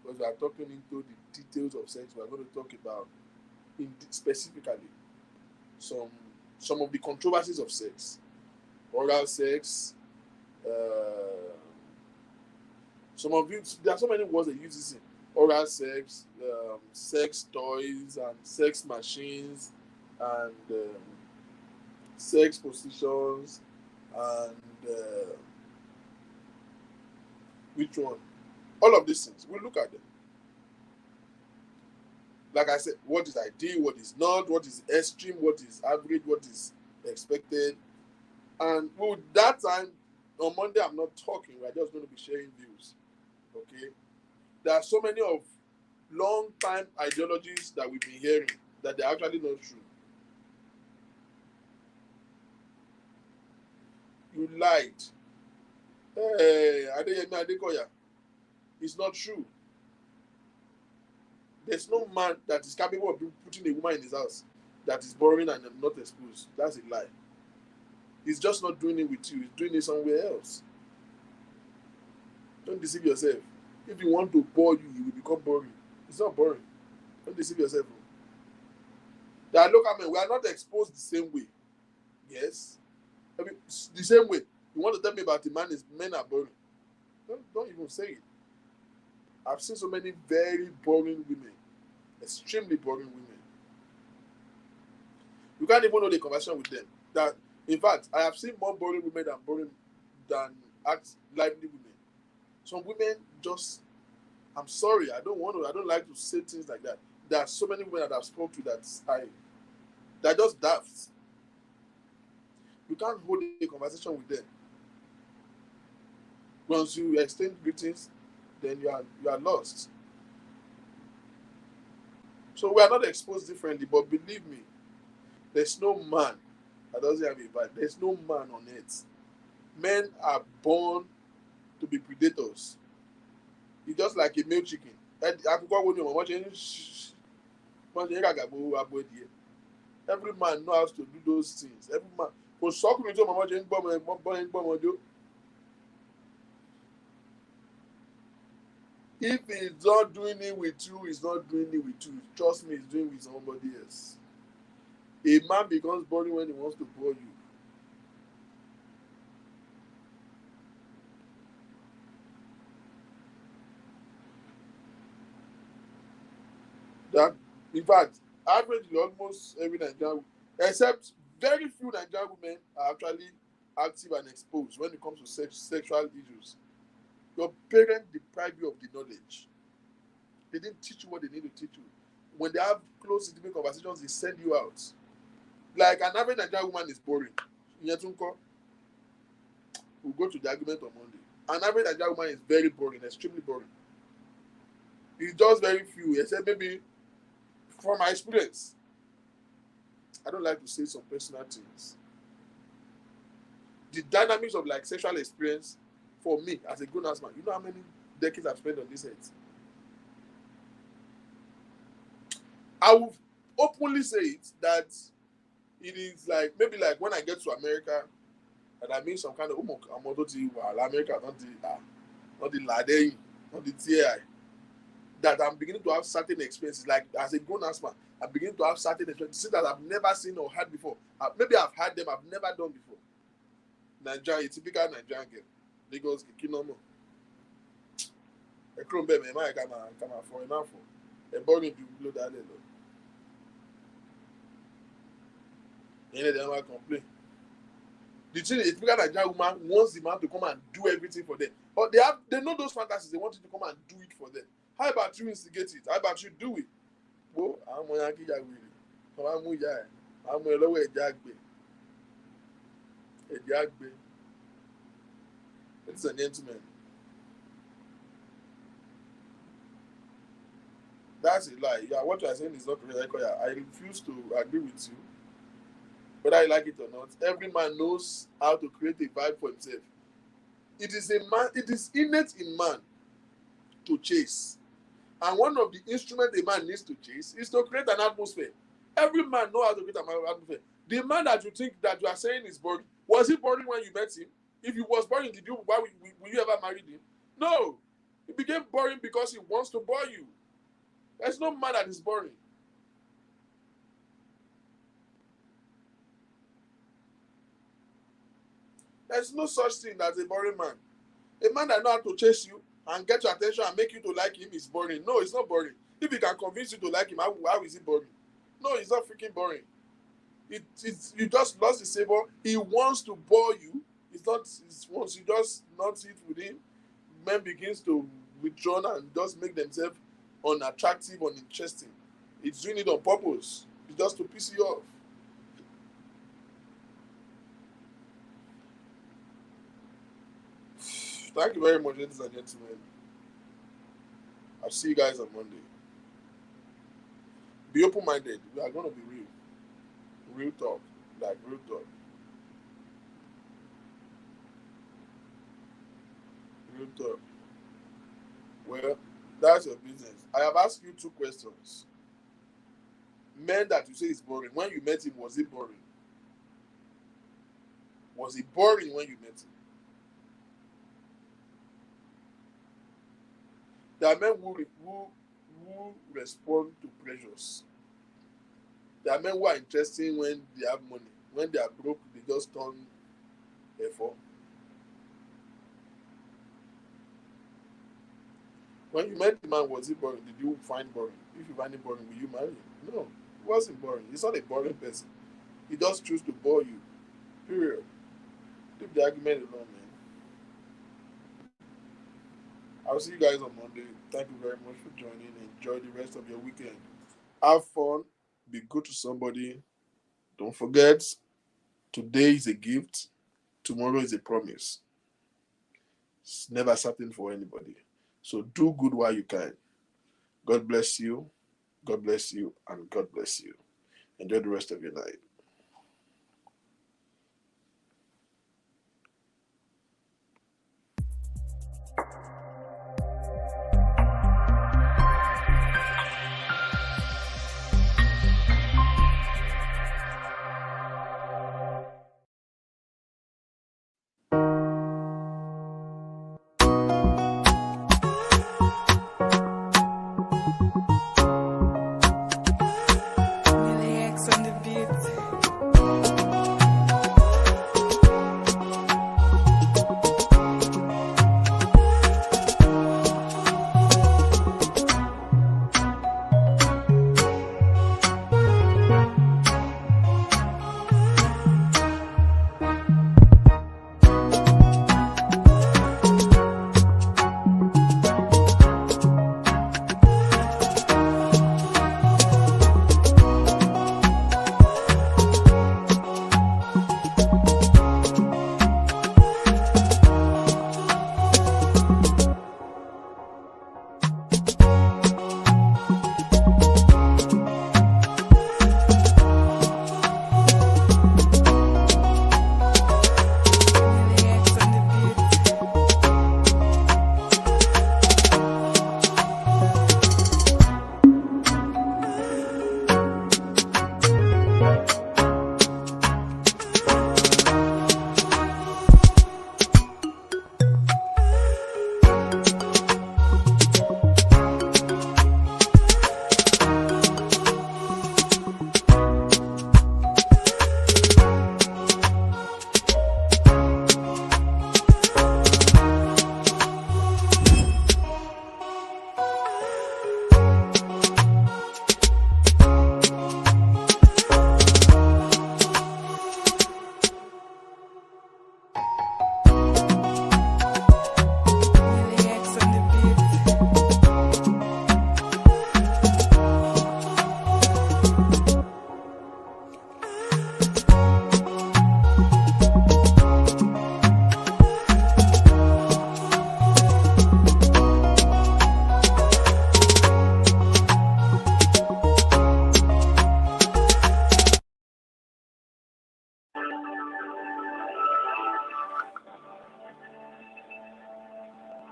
Because we are talking into the details of sex. We are going to talk about specifically some of the controversies of sex, oral sex. Some of you, there are so many words they use this in oral sex, sex toys, and sex machines, and sex positions, and which one? All of these things. We'll look at them. Like I said, what is ideal, what is not, what is extreme, what is average, what is expected. And well, that time, on Monday, I'm not talking. We're just going to be sharing views. Okay? There are so many of long-time ideologies that we've been hearing that they're actually not true. You lied. Hey, Adeyemi Adekoya. It's not true. There's no man that is capable of putting a woman in his house that is boring and not exposed. That's a lie. He's just not doing it with you. He's doing it somewhere else. Don't deceive yourself. If you want to bore you, you will become boring. It's not boring. Don't deceive yourself. There are local men. We are not exposed the same way. Yes. I mean, the same way. You want to tell me about the man is men are boring. Don't even say it. I've seen so many very boring women. Extremely boring women. You can't even know the conversation with them. That, in fact, I have seen more boring women than lively women. Some women just, I'm sorry, I don't like to say things like that. There are so many women that I've spoken to they're just daft. You can't hold a conversation with them. Once you exchange greetings, then you are lost. So we are not exposed differently, but believe me, there's no man that doesn't have a vibe. There's no man on earth. Men are born to be predators. It's just like a male chicken. Every man knows how to do those things. Every man. If he's not doing it with you, he's not doing it with you. Trust me, he's doing it with somebody else. A man becomes boring when he wants to bore you. That, in fact, averagely almost every Nigerian, except very few Nigerian women are actually active and exposed when it comes to sexual issues. Your parents deprive you of the knowledge. They didn't teach you what they need to teach you. When they have close, intimate conversations, they send you out. Like an average Nigerian woman is boring. We'll go to the argument on Monday. An average Nigerian woman is very boring, extremely boring. It's just very few, except maybe from my experience. I don't like to say some personal things. The dynamics of like sexual experience for me as a grown-ass man, you know how many decades I've spent on this earth? I will openly say it that it is like maybe like when I get to America and I meet some kind of America, not the Ladei, not the TI. that I'm beginning to have certain experiences, like as a grown-ass man, I'm beginning to have certain experiences that I've never seen or heard before. Maybe I've had them, I've never done before. Nigeria, a typical Nigerian girl. Lagos, Kinomo. A chrome baby, my come for enough for. A boring to blow that level. Any of them will complain. The thing is, a typical Nigerian woman wants the man to come and do everything for them. But they know those fantasies, they want you to come and do it for them. How about you instigate it? How about you do it? Well, I'm going to get you. I'm going to lower a jagbe. A jagbe. Ladies and gentlemen, that's a lie. Yeah, what you are saying is not correct. I refuse to agree with you. Whether you like it or not, every man knows how to create a vibe for himself. It is innate in man to chase. And one of the instruments a man needs to chase is to create an atmosphere. Every man knows how to create an atmosphere. The man that you think that you are saying is boring, was he boring when you met him? If he was boring, why will you ever marry him? No. He became boring because he wants to bore you. There's no man that is boring. There's no such thing as a boring man. A man that knows how to chase you and get your attention and make you to like him is boring. No, it's not boring. If he can convince you to like him, how is he boring? No, it's not freaking boring. You just lost the savor. He wants to bore you. Once you just not sit with him, men begins to withdraw and just make themselves unattractive, uninteresting. It's doing it on purpose. It's just to piss you off. Thank you very much, ladies and gentlemen. I'll see you guys on Monday. Be open-minded. We are going to be real. Real talk. Like real talk. Real talk. Well, that's your business. I have asked you 2 questions. Men that you say is boring. When you met him, was he boring? Was he boring when you met him? There are men who respond to pressures. There are men who are interesting when they have money. When they are broke, they just turn F4. When you met the man, was he boring? Did you find boring? If you find him boring, will you marry him? No, he wasn't boring. He's not a boring person. He just chooses to bore you. Period. Leave the argument alone, man. I'll see you guys on Monday. Thank you very much for joining. Enjoy the rest of your weekend. Have fun. Be good to somebody. Don't forget, today is a gift. Tomorrow is a promise. It's never certain for anybody. So do good while you can. God bless you. God bless you. And God bless you. Enjoy the rest of your night.